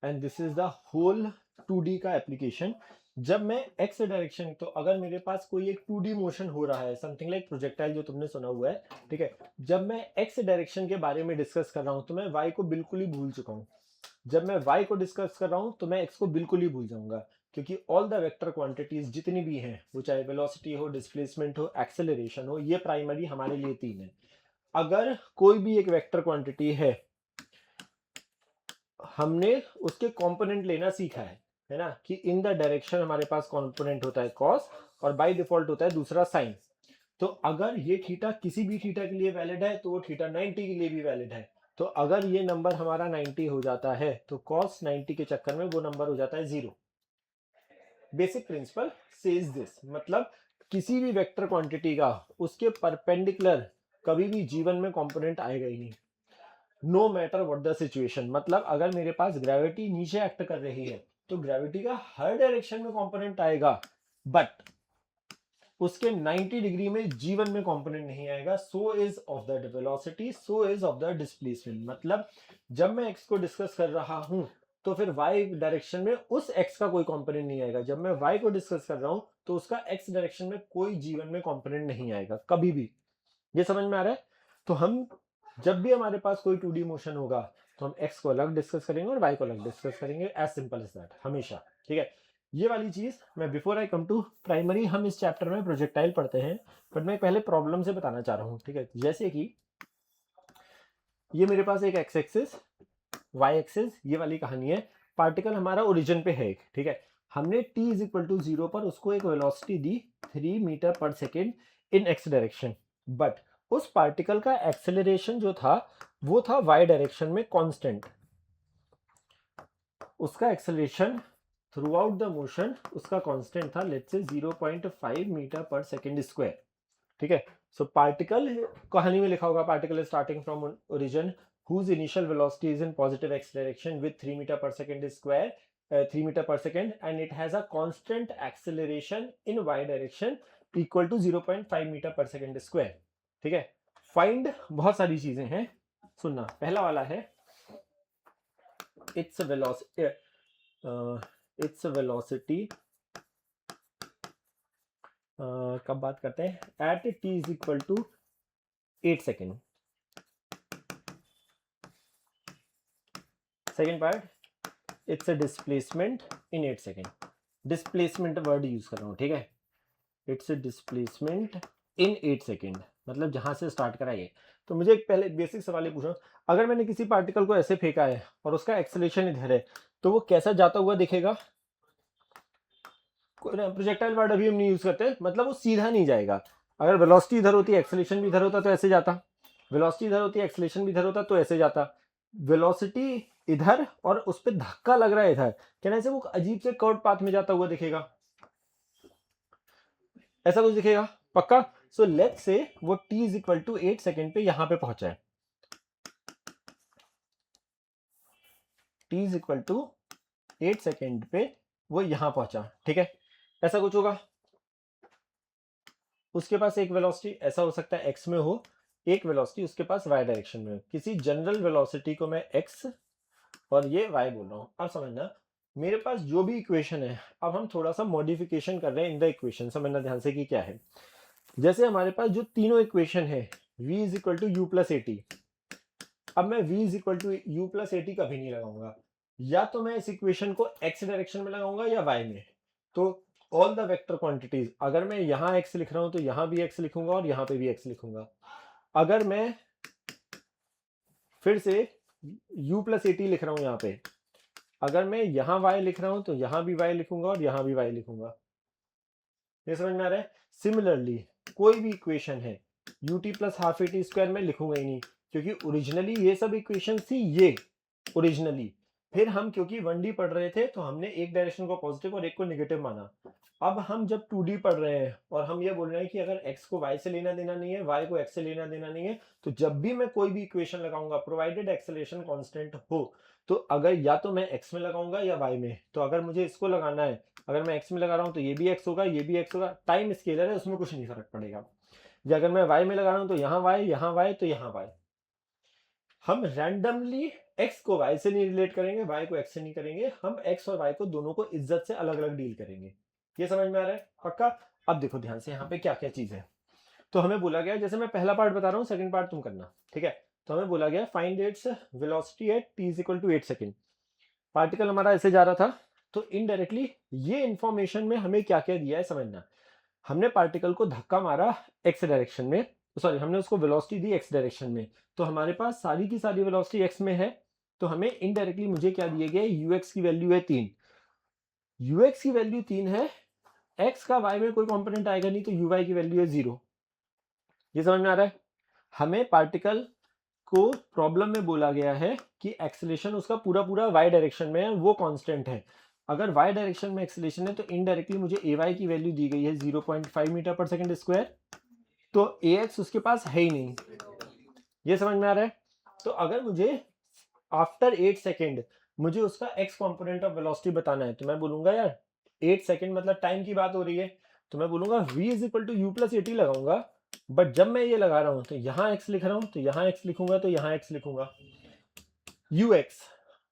And this is the whole 2D का एप्लीकेशन. जब मैं x डायरेक्शन, तो अगर मेरे पास कोई एक 2D मोशन हो रहा है, समथिंग लाइक प्रोजेक्टाइल जो तुमने सुना हुआ है, ठीक है, जब मैं x डायरेक्शन के बारे में डिस्कस कर रहा हूं तो मैं y को बिल्कुल ही भूल चुका हूं. जब मैं y को डिस्कस कर रहा हूं तो मैं x को बिल्कुल ही भूल जाऊंगा, क्योंकि ऑल द वेक्टर क्वांटिटीज जितनी भी हैं, वो चाहे वेलोसिटी हो, डिस्प्लेसमेंट हो, एक्सेलरेशन हो, ये प्राइमरी हमारे लिए 3 है. अगर कोई भी एक वेक्टर क्वांटिटी है, हमने उसके कंपोनेंट लेना सीखा है ना, कि इन द डायरेक्शन हमारे पास कंपोनेंट होता है कॉस और बाय डिफॉल्ट होता है दूसरा साइन. तो अगर ये थीटा किसी भी थीटा के लिए वैलिड है तो वो थीटा 90 के लिए भी वैलिड है. तो अगर ये नंबर हमारा 90 हो जाता है तो कॉस 90 के चक्कर में वो नंबर हो जाता है 0. Basic principle says this. मतलब किसी भी वेक्टर क्वांटिटी का उसके परपेंडिकुलर कभी भी जीवन में कंपोनेंट आएगा ही नहीं, no matter what the situation. मतलब अगर मेरे पास ग्रेविटी नीचे एक्ट कर रही है तो ग्रेविटी का हर डायरेक्शन में कंपोनेंट आएगा, बट उसके 90 डिग्री में जीवन में कंपोनेंट नहीं आएगा. So is of the velocity, so is of the displacement. मतलब जब मैं x को डिस्कस कर रहा हूं तो फिर y डायरेक्शन में उस x का कोई कंपोनेंट नहीं आएगा। जब मैं y को डिस्कस कर रहा हूं तो उसका x डायरेक्शन में कोई g1 में कंपोनेंट नहीं आएगा कभी भी। ये समझ में आ रहा है? तो हम जब भी हमारे पास कोई 2D मोशन होगा तो हम x को अलग डिस्कस करेंगे और y को अलग डिस्कस करेंगे, एज सिंपल एज दैट, हमेशा। ठीक है, ये वाली चीज मैं before I come to primary, हम इस चैप्टर में प्रोजेक्टाइल पढ़ते हैं, बट मैं पहले प्रॉब्लम से बताना चाह रहा हूँ। ठीक है, जैसे कि ये मेरे पास एक एक्स एक्सिस, वाई एक्सिस, ये वाली कहानी है। पार्टिकल हमारा ओरिजिन पे है एक, ठीक है, हमने t इज इक्वल टू 0 पर उसको एक वेलोसिटी दी 3 मीटर पर second in x direction, but उस पार्टिकल का एक्सेलरेशन जो था वो था y डायरेक्शन में कांस्टेंट। उसका acceleration through out the motion उसका कांस्टेंट था, लेट्स से 0.5 मीटर पर सेकेंड स्क्वायर। ठीक है, सो पार्टिकल, कहानी में लिखा होगा particle is starting from origin whose initial velocity is in positive x direction with 3 meter per second square, 3 meter per second, and it has a constant acceleration in y direction equal to 0.5 meter per second square. ठीक है, find बहुत सारी चीजें हैं, सुनना। पहला वाला है its velocity कब बात करते हैं, at t is equal to 8 second. Second part, it's a displacement in 8 second. Displacement word use कर रहा हूँ, ठीक है, it's a displacement in 8 second, मतलब जहां से स्टार्ट करा ये। तो मुझे एक पहले बेसिक सवाल ये पूछो, अगर मैंने किसी पार्टिकल को ऐसे फेंका है और उसका एक्सेलरेशन इधर है तो वो कैसा जाता हुआ दिखेगा? प्रोजेक्टाइल वर्ड अभी हम नहीं यूज करते, मतलब वो सीधा नहीं जाएगा। अगर वेलोसिटी इधर होती, एक्सेलरेशन भी इधर होता तो ऐसे जाता, वेलोसिटी इधर होती, एक्सेलरेशन भी इधर होता तो ऐसे जाता। वेलोसिटी इधर और उस पर धक्का लग रहा है इधर, कहने से वो अजीब से कर्व पाथ में जाता हुआ दिखेगा, ऐसा कुछ दिखेगा पक्का। सो लेट्स से वो t is equal to 8 second पे यहां पे पहुंचा है, t is equal to 8 second पे वो यहां पहुंचा, ठीक है, ऐसा कुछ होगा। उसके पास एक वेलोसिटी ऐसा हो सकता है x में हो, एक वेलोसिटी उसके पास y डायरेक्शन में हो। किसी जनरल वेलोसिटी को मैं x और ये y बोल रहा हूं। अब समझना, मेरे पास जो भी इक्वेशन है, अब हम थोड़ा सा मॉडिफिकेशन कर रहे हैं इन द इक्वेशन, समझना ध्यान से कि क्या है। जैसे हमारे पास जो तीनों इक्वेशन है, v is equal to u plus 80, अब मैं v is equal to u plus 80 कभी नहीं लगाऊंगा, या तो मैं इस इक्वेशन को x डायरेक्शन में लगाऊंगा या y में। तो ऑल द वेक्टर क्वांटिटीज, अगर मैं यहाँ x लिख रहा हूं तो यहाँ भी x लिखूंगा और यहाँ पे भी x लिखूंगा। अगर मैं फिर से u प्लस 80 लिख रहा हूं यहाँ पे, अगर मैं यहाँ y लिख रहा हूं तो यहाँ भी y लिखूंगा और यहाँ भी y लिखूंगा। ये समझ में आ रहा है? सिमिलरली कोई भी इक्वेशन है ut plus half A T square में लिखूंगा ही नहीं, क्योंकि ओरिजिनली ये सब इक्वेशन थी ये ओरिजिनली। फिर हम क्योंकि 1D पढ़ रहे थे तो हमने एक डायरेक्शन को पॉजिटिव और एक को नेगेटिव माना। अब हम जब 2D पढ़ रहे हैं और हम ये बोल रहे हैं कि अगर x को y से लेना देना नहीं है, y को x से लेना देना नहीं है, तो जब भी मैं कोई भी इक्वेशन लगाऊंगा प्रोवाइडेड एक्सेलरेशन कांस्टेंट हो, तो अगर या तो मैं x में लगाऊंगा या y में। तो अगर मुझे इसको लगाना है, अगर मैं x में लगा रहा हूं तो ये भी x होगा, ये भी x होगा, टाइम स्केलर है, उसमें कुछ नहीं फर्क पड़ेगा। या अगर मैं y में लगा रहा हूं तो यहाँ y तो यहाँ y। हम रैंडमली x को y से नहीं रिलेट करेंगे, y को x से नहीं करेंगे, हम x और y को दोनों को इज्जत से अलग अलग डील करेंगे। ये समझ में आ रहा है पक्का? अब देखो ध्यान से यहाँ पे क्या क्या चीज है। तो हमें बोला गया, जैसे मैं पहला पार्ट बता रहा हूँ, सेकंड पार्ट तुम करना, ठीक है। तो हमें बोला गया find its velocity at t is equal to 8 second. Particle हमारा ऐसे जा रहा था, तो इनडायरेक्टली ये इंफॉर्मेशन में हमें क्या क्या दिया है समझना। हमने पार्टिकल को धक्का मारा x डायरेक्शन में, सॉरी हमने उसको वेलोसिटी दी x डायरेक्शन में, तो हमारे पास सारी की सारी वेलोसिटी x में है। तो हमें इनडायरेक्टली मुझे क्या दिए गए, ux की वैल्यू है 3, ux की वैल्यू 3 है, x का y में कोई कंपोनेंट आएगा नहीं, तो uy की वैल्यू है 0। ये समझ में आ रहा है? हमें पार्टिकल को प्रॉब्लम में बोला गया है कि एक्सेलरेशन उसका पूरा पूरा y डायरेक्शन में है, वो कांस्टेंट है। अगर y डायरेक्शन में एक्सेलरेशन है तो इनडायरेक्टली मुझे ay की वैल्यू दी गई है 0.5 मीटर पर सेकंड स्क्वायर, तो ax उसके पास है ही नहीं। ये समझ में आ रहा है? तो अगर मुझे आफ्टर 8 सेकेंड मुझे उसका x कंपोनेंट ऑफ वेलोसिटी बताना है, तो मैं बोलूंगा यार 8 सेकेंड मतलब टाइम की बात हो रही है, तो मैं बोलूंगा v is equal to u plus 80 लगाऊंगा। बट जब मैं ये लगा रहा हूं तो यहाँ x लिख रहा हूं, तो यहाँ x लिखूंगा, तो यहाँ x लिखूंगा ux।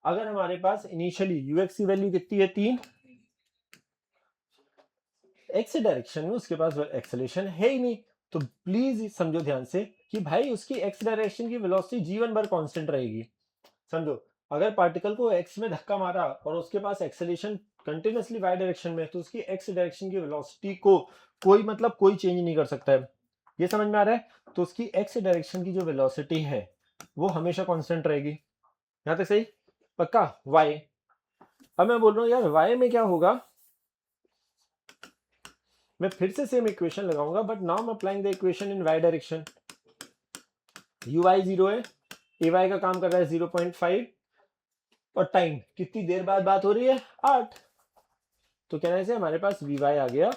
अगर हमारे पास इनिशियली यूएक्स की वैल्यू कितनी है 3, एक्स डायरेक्शन में उसके पास एक्सेलरेशन है ही नहीं, तो प्लीज समझो ध्यान से कि भाई उसकी एक्स डायरेक्शन की वेलोसिटी जीवन भर कांस्टेंट रहेगी। समझो, अगर पार्टिकल को एक्स में धक्का मारा और उसके पास एक्सेलरेशन कंटिन्यूअसली वाई डायरेक्शन में, तो उसकी एक्स डायरेक्शन की वेलोसिटी को कोई चेंज नहीं कर सकता है। ये समझ में आ रहा है? तो उसकी एक्स डायरेक्शन की जो वेलोसिटी है वो हमेशा कांस्टेंट रहेगी। यहां तक सही? पक्का? वाई, अब मैं बोल रहा हूँ यार वाई में क्या होगा, मैं फिर से सेम इक्वेशन लगाऊंगा, but now I am applying the equation in Y direction. U Y 0 है, ए वाई का काम कर रहा है 0.5, और टाइम कितनी देर बाद बात हो रही है? 8। तो कहने से हमारे पास वी वाई आ गया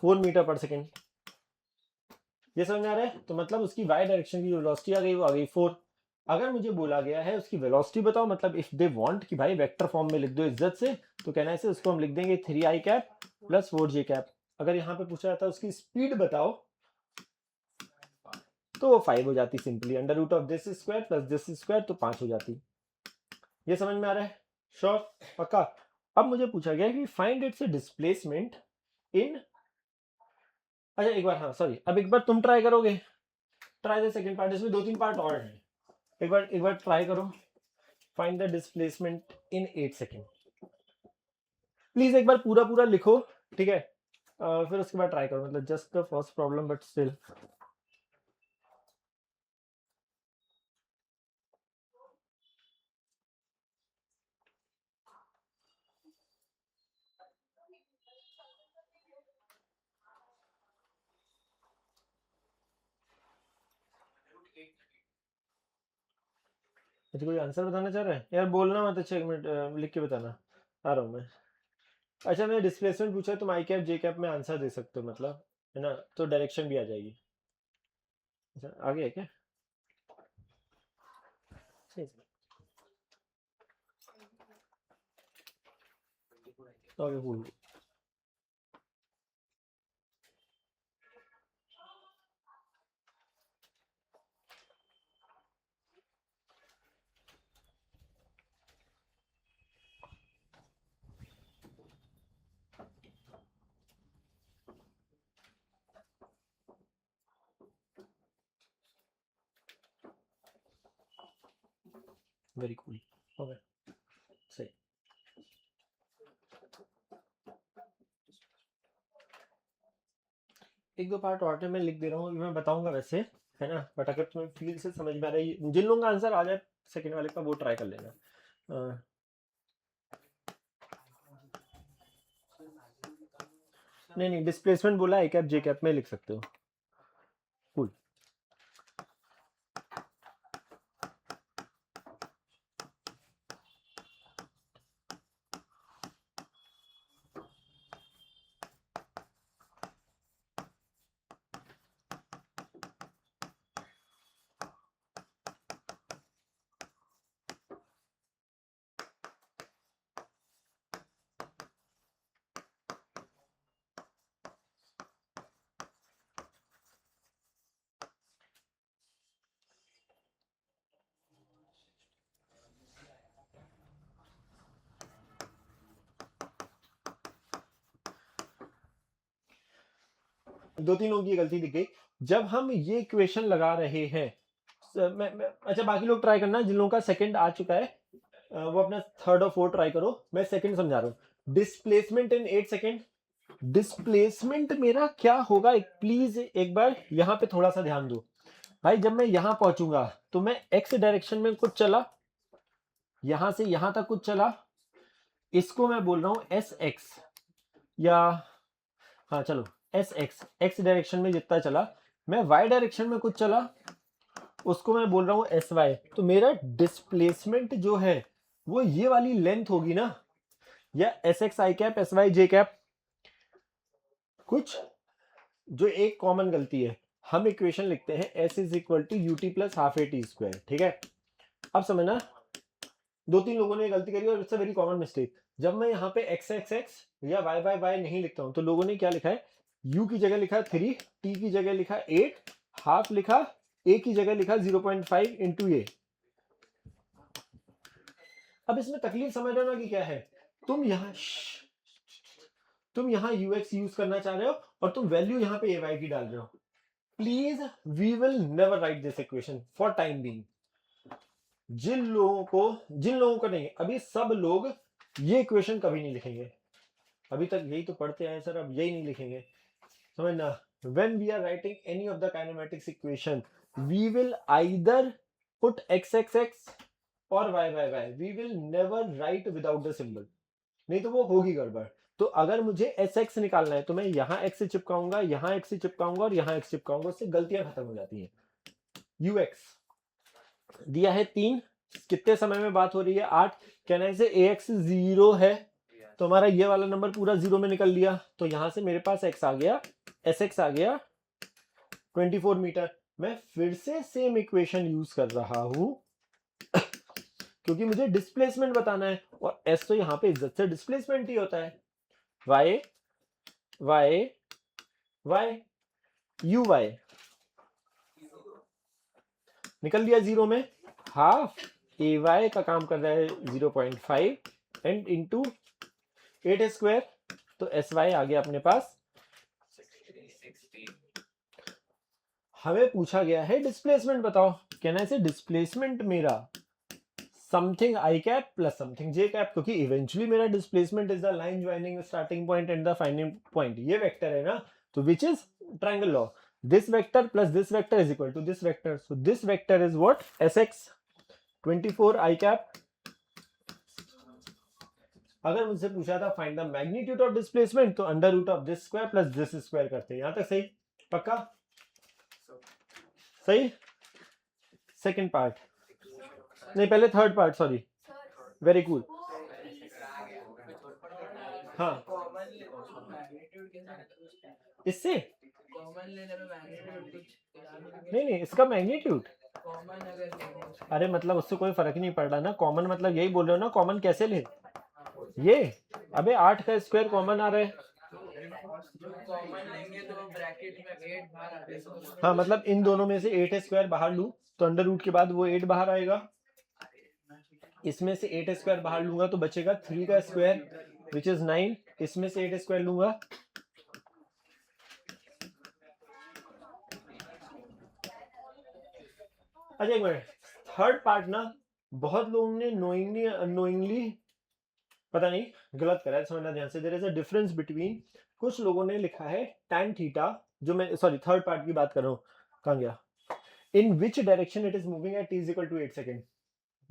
4 मीटर पर सेकेंड। ये समझ में आ रहा है? तो मतलब उसकी वाई डायरेक्शन की वेलोसिटी आ गई, वो आ गई 4। अगर मुझे बोला गया है उसकी वेलोसिटी बताओ, मतलब इफ दे वांट कि भाई वेक्टर फॉर्म में लिख दो इज्जत से, तो कहना से उसको हम लिख देंगे 3i cap plus 4j cap. अगर यहाँ पे पूछा जाता है उसकी स्पीड बताओ, तो वो 5 हो जाती simply, under root of this square plus this square, तो 5 हो जाती। ये समझ में आ रहा है? श्योर? पक्का? अब मुझे पूछा गया कि फाइंड इट्स डिस्प्लेसमेंट इन, अच्छा एक बार, हाँ सॉरी, अब एक बार तुम ट्राई करोगे, ट्राई द सेकंड पार्ट, इसमें 2-3 पार्ट और हैं। एक बार ट्राई करो, find the displacement in 8 second. Please एक बार पूरा लिखो, ठीक है? फिर उसके बाद ट्राई करो, मतलब just the first problem but still. अच्छा कोई आंसर बताना चाह रहा है? यार बोलना मत, अच्छा 1 मिनट लिख के बताना, आ रहा हूँ मैं। अच्छा मैंने डिस्प्लेसमेंट पूछा, तुम आई कैप जे कैप में आंसर दे सकते हो, मतलब है ना, तो डायरेक्शन भी आ जाएगी। अच्छा आ गया क्या? सही से। Okay cool. Very cool. Okay सही। एक दो पार्ट और मैं लिख दे रहा हूँ, मैं बताऊंगा वैसे, है ना, बट अगर तुम्हें फील से समझ में आ रहा है, जिन लोगों का आंसर आ जाए सेकंड वाले का, वो ट्राई कर लेना। नहीं डिस्प्लेसमेंट बोला आई कैप जे कैप में लिख सकते हो। कूल। दो तीन लोगों की गलती दिख गई जब हम ये इक्वेशन लगा रहे हैं। अच्छा बाकी लोग ट्राई करना, जिन लोगों का सेकंड आ चुका है वो अपना थर्ड और फोर्थ ट्राई करो। मैं सेकंड समझा रहा हूँ। डिस्प्लेसमेंट इन 8 सेकेंड, डिस्प्लेसमेंट मेरा क्या होगा, प्लीज एक बार यहाँ पे थोड़ा सा ध्यान दो भाई। जब मैं यहाँ पहुंचूंगा तो मैं एक्स डायरेक्शन में कुछ चला, यहां से यहां तक कुछ चला, इसको मैं बोल रहा हूं एस एक्स, या हाँ चलो एस एक्स, एक्स डायरेक्शन में जितना चला। मैं वाई डायरेक्शन में कुछ चला, उसको मैं बोल रहा हूं एस वाई। तो मेरा डिस्प्लेसमेंट जो है वो ये वाली लेंथ होगी ना, या एस एक्स आई कैप एस वाई जे कैप। कुछ जो एक कॉमन गलती है, हम इक्वेशन लिखते हैं S is equal to U T plus half A T square, ठीक है? अब समझना, दो तीन लोगों ने गलती करी और it's a very common mistake. जब मैं यहाँ पे एक्स एक्स एक्स या वाई वाई वाई नहीं लिखता हूँ, तो लोगों ने क्या लिखा है, u की जगह लिखा 3, t की जगह लिखा 8, हाफ लिखा, a की जगह लिखा 0.5 इंटू ए। अब इसमें तकलीफ समझ रहे हो ना कि क्या है, तुम यहाँ यूएक्स यूज करना चाह रहे हो और तुम वैल्यू यहाँ पे ay की डाल रहे हो। Please we will never write this equation for time being. जिन लोगों को नहीं, अभी सब लोग ये इक्वेशन कभी नहीं लिखेंगे, अभी तक यही तो पढ़ते आए सर, अब यही नहीं लिखेंगे, समझना। when we are writing any of the kinematics equation we will either put xxx or y, we will never write without the symbol, नहीं तो वो होगी गड़बड़। तो अगर मुझे sx निकालना है तो मैं यहाँ x से चिपकाऊंगा, यहाँ x से चिपकाऊंगा और यहाँ x चिपकाऊंगा, उससे गलतियां खत्म हो जाती हैं। ux दिया है 3, कितने समय में बात हो रही है 8, कहने से ax 0 है तो हमारा ये वाला नंबर पूरा 0 में निकल लिया, तो यहां से मेरे पास x आ गया, sx आ गया 24 मीटर। मैं फिर से सेम इक्वेशन यूज कर रहा हूं क्योंकि मुझे डिस्प्लेसमेंट बताना है और s तो यहाँ पे इज्जत से डिस्प्लेसमेंट ही होता है। y y y u y निकल लिया 0 में, हाफ ay का काम कर रहा है 0.5 एंड इंटू 8 स्क्वायर, तो sy आ गया अपने पास। हमें पूछा गया है डिस्प्लेसमेंट बताओ, कहना है डिस्प्लेसमेंट मेरा something i cap plus something j cap, क्योंकि इवेंचुअली मेरा displacement is the line joining starting point and the final point, ये वेक्टर है ना, तो which is triangle law, this vector plus this vector is equal to this vector, so this vector is what sx 24 i cap. अगर मुझसे पूछा था find the magnitude of displacement तो under root of this square plus this square करते हैं, यहां तक सही, पक्का सही। सेकंड पार्ट नहीं, पहले third part, sorry, very cool. हाँ इससे नहीं, इसका मैग्नीट्यूड, अरे मतलब उससे कोई फर्क नहीं पड़ रहा ना, कॉमन मतलब यही बोल रहे हो ना, कॉमन कैसे ले, ये अबे 8 का स्क्वायर कॉमन आ रहा है, हाँ मतलब इन दोनों में से 8 स्क्वायर बाहर लूं तो अंडर रूट के बाद वो 8 बाहर आएगा, इसमें से 8 स्क्वायर बाहर लूंगा तो बचेगा 3 का स्क्वायर विच इज 9, इसमें से 8 स्क्वायर लूंगा, अच्छा एक मिनट, थर्ड पार्ट ना बहुत लोगों ने नोइंगली अननोइंगली पता नहीं गलत करा है, समझना ध्यान से। There is a difference between, कुछ लोगों ने लिखा है tan थीटा, जो मैं सॉरी थर्ड पार्ट की बात कर रहा हूँ, कहाँ गया, in which direction it is moving at t is equal to 8 second.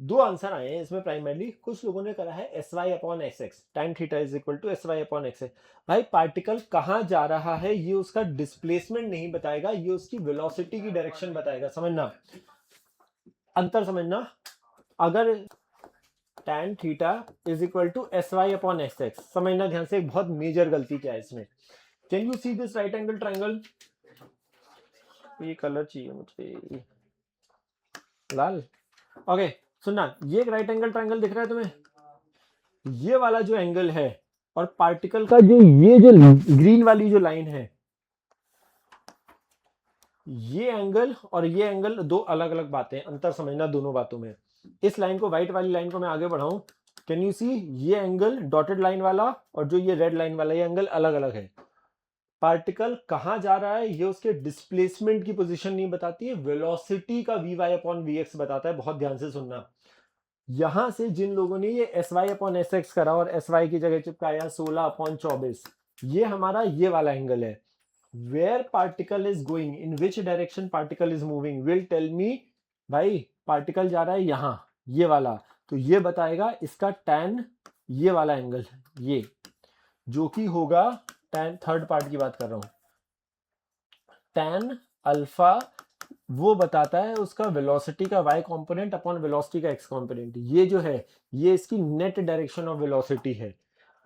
दो आंसर आए हैं इसमें प्राइमरली, कुछ लोगों ने करा है sy upon xx, tan theta is equal to sy upon xx। भाई पार्टिकल कहाँ जा रहा है ये उसका डिस्प्लेसमेंट नहीं बताएगा, ये उसकी वेलोसिटी की डायरेक्शन बताएगा, समझना अंतर समझना। अगर tan theta is equal to sy upon xx, समझना ध्यान से, एक बहुत मेजर गलती क्या है इसमें। Can you see this right angle triangle, ये कलर चाहिए मुझे लाल, ओके सुनना, ये एक राइट एंगल ट्रायंगल दिख रहा है तुम्हें, ये वाला जो एंगल है और पार्टिकल का जो ये जो ग्रीन वाली जो लाइन है, ये एंगल और ये एंगल दो अलग अलग बातें, अंतर समझना दोनों बातों में। इस लाइन को, व्हाइट वाली लाइन को मैं आगे बढ़ाऊं, कैन यू सी, ये एंगल डॉटेड लाइन वाला और जो ये रेड लाइन वाला, ये एंगल अलग अलग है। पार्टिकल कहां जा रहा है ये उसके डिस्प्लेसमेंट की पोजीशन नहीं बताती है, वेलोसिटी का vy अपॉन vx बताता है, बहुत ध्यान से सुनना। यहां से जिन लोगों ने ये sy अपॉन sx करा और sy की जगह चिपकाया 16 अपॉन 24, ये हमारा ये वाला एंगल है। Where particle is going, in which direction particle is moving will tell me, भाई पार्टिकल जा रहा है यहां, ये वाला, तो ये बताएगा इसका tan, ये वाला एंगल, ये जो कि होगा tan, थर्ड पार्ट की बात कर रहा हूं, tan अल्फा वो बताता है उसका वेलोसिटी का y कंपोनेंट अपॉन वेलोसिटी का x कंपोनेंट, ये जो है ये इसकी नेट डायरेक्शन ऑफ वेलोसिटी है।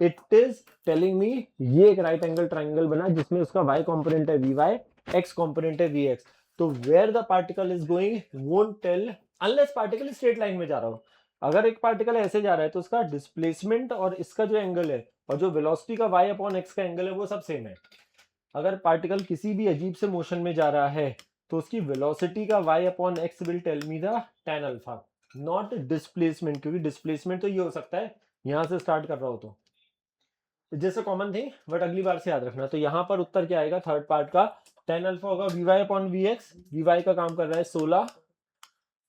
इट इज टेलिंग मी, ये एक राइट एंगल ट्रायंगल बना जिसमें उसका y कंपोनेंट है vy, x कंपोनेंट है vx, तो where the particle is going won't tell unless particle straight line में जा रहा हो। अगर एक पार्टिकल ऐसे जा रहा है तो उसका डिस्प्लेसमेंट और इसका जो एंगल है और जो वेलोसिटी का y अपॉन x का एंगल है वो सब सेम है। अगर पार्टिकल किसी भी अजीब से मोशन में जा रहा है तो उसकी वेलोसिटी का y upon x will tell me the tan alpha. Not displacement, क्योंकि डिस्प्लेसमेंट तो ये हो सकता है यहाँ से स्टार्ट कर रहा हो तो जैसे कॉमन थिंग, बट अगली बार से याद रखना। तो यहाँ पर उत्तर क्या आएगा थर्ड पार्ट का, tan अल्फा होगा V upon V X, V का काम कर रहा है 16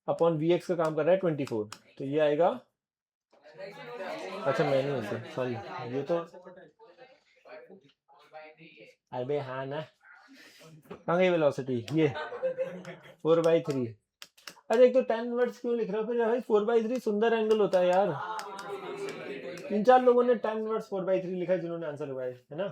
अपॉन वी का काम कर रहा है 24, तो ये आएगा, अच्छा मैं नहीं ऐसे सॉरी, ये तो अबे हाँ ना, कहाँ गई वेलोसिटी, ये 4/3। अरे एक तो 10 वर्ड्स क्यों लिख रहे हो फिर भाई, 4/3 सुंदर एंगल होता है यार। 3-4 लोगों ने 10 वर्ड्स 4/3 लिखा है जिन्होंने आंसर लगाए है ना,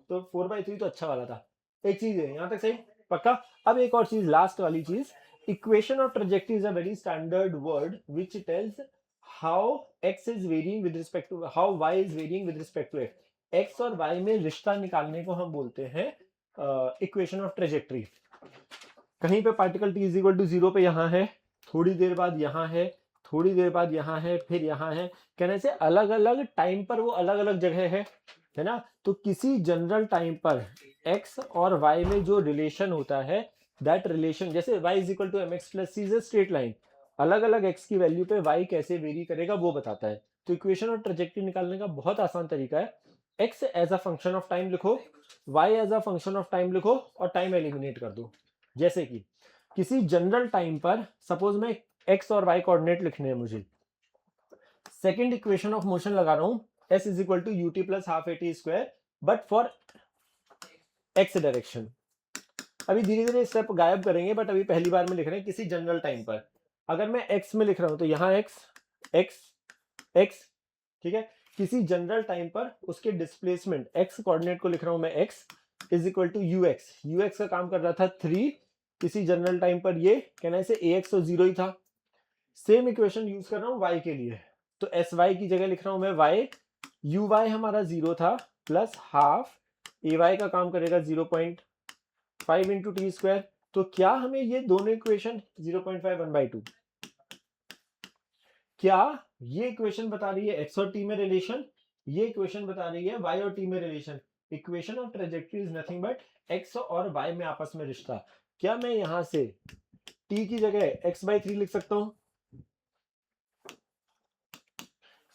तो 4/3 तो अच्छा वाला था। एक चीज है यहाँ तक सही पक्का। अब एक और चीज, लास्ट वाली चीज, equation of trajectory is a very standard word which tells how x is varying with respect to, how y is varying with respect to x। x और y में रिश्ता निकालने को हम बोलते हैं इक्वेशन ऑफ ट्रेजेक्टरी। कहीं पे particle t is equal to 0 पे यहाँ है, थोड़ी देर बाद यहाँ है, थोड़ी देर बाद यहाँ है, फिर यहाँ है, कहने से अलग अलग टाइम पर वो अलग अलग जगह है ना। तो किसी जनरल टाइम पर x और y में जो रिलेशन होता है, दैट रिलेशन, जैसे y is equal to mx plus c is a straight line, अलग अलग x की वैल्यू पे y कैसे वेरी करेगा वो बताता है। तो इक्वेशन और ट्रेजेक्टरी निकालने का बहुत आसान तरीका है, x as a function of time लिखो, y as a function of time लिखो और टाइम एलिमिनेट कर दो। जैसे कि किसी जनरल टाइम पर सपोज मैं x और y कोऑर्डिनेट लिखने हैं मुझे, सेकंड इक्वेशन ऑफ मोशन लगा रहा हूं, s is equal to ut plus half at square, but for x direction. अभी धीरे धीरे स्टेप गायब करेंगे, बट अभी पहली बार में लिख रहे हैं किसी जनरल टाइम पर। अगर मैं x में लिख रहा हूं तो यहाँ x x x, ठीक है। किसी जनरल टाइम पर उसके डिस्प्लेसमेंट x कोऑर्डिनेट को लिख रहा हूं मैं x is equal to ux का काम कर रहा था 3, किसी जनरल टाइम पर ये कहना है ax तो 0 ही था। सेम इक्वेशन यूज कर रहा हूं y के लिए, तो sy की जगह लिख रहा हूं मैं y, uy हमारा 0 था, प्लस हाफ ay का काम करेगा 0.5 इंटू टी स्क्वायर। तो क्या हमें ये दोनों इक्वेशन 0.5 1/2, क्या ये इक्वेशन बता रही है x और t में रिलेशन, ये इक्वेशन बता रही है y और t में relation. Equation of trajectory is nothing but x और y में आपस में रिश्ता। क्या मैं यहां से t की जगह x/3 लिख सकता हूं,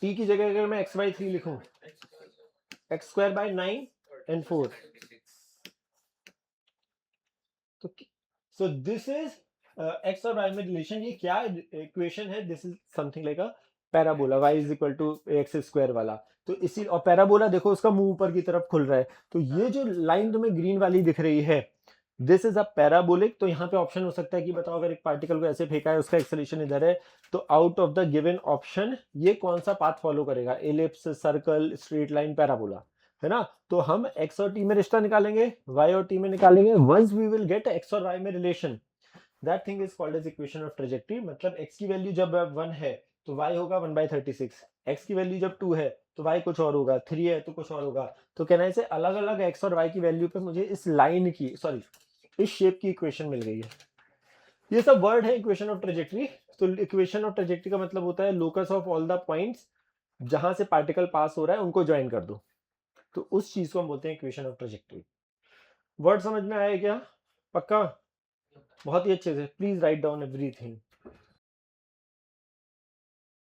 t की जगह अगर मैं x/3 लिखूं, x²/9 and 4, तो सो दिस इज x और y में रिलेशन। ये क्या इक्वेशन है, this is something like a parabola, y is equal to x² वाला। तो इसी, और पैराबोला देखो उसका मुंह ऊपर की तरफ खुल रहा है, तो ये जो लाइन तुम्हें ग्रीन वाली दिख रही है, दिस इज अ पैराबोलिक। तो यहाँ पे ऑप्शन हो सकता है कि बताओ अगर एक पार्टिकल को ऐसे फेंका है, उसका एक्सेलरेशन इधर है, तो out of the given option ये कौन सा पाथ फॉलो करेगा, ellipse, circle, straight line, parabola, है ना। तो हम x और t में रिश्ता निकालेंगे, y और t में निकालेंगे। Once we will get x और y में relation, that thing is called as equation of trajectory. मतलब x की वैल्यू जब 1 है तो y होगा 1/36, x की वैल्यू जब 2 है तो y कुछ और होगा, 3 है तो कुछ और होगा। तो कहना है इसे अलग अलग x और y की वैल्यू पे मुझे इस लाइन की, सॉरी इस शेप की इक्वेशन मिल गई है। ये सब वर्ड है इक्वेशन ऑफ ट्रेजेक्टरी। तो इक्वेशन ऑफ ट्रेजेक्टरी का मतलब होता है locus of all the points जहां से पार्टिकल पास हो रहा है उनको ज्वाइन कर दो, तो उस चीज को हम बोलते हैं इक्वेशन ऑफ ट्रेजेक्टरी। वर्ड समझ में आया क्या, पक्का? बहुत ही अच्छे से, प्लीज राइट डाउन एवरीथिंग।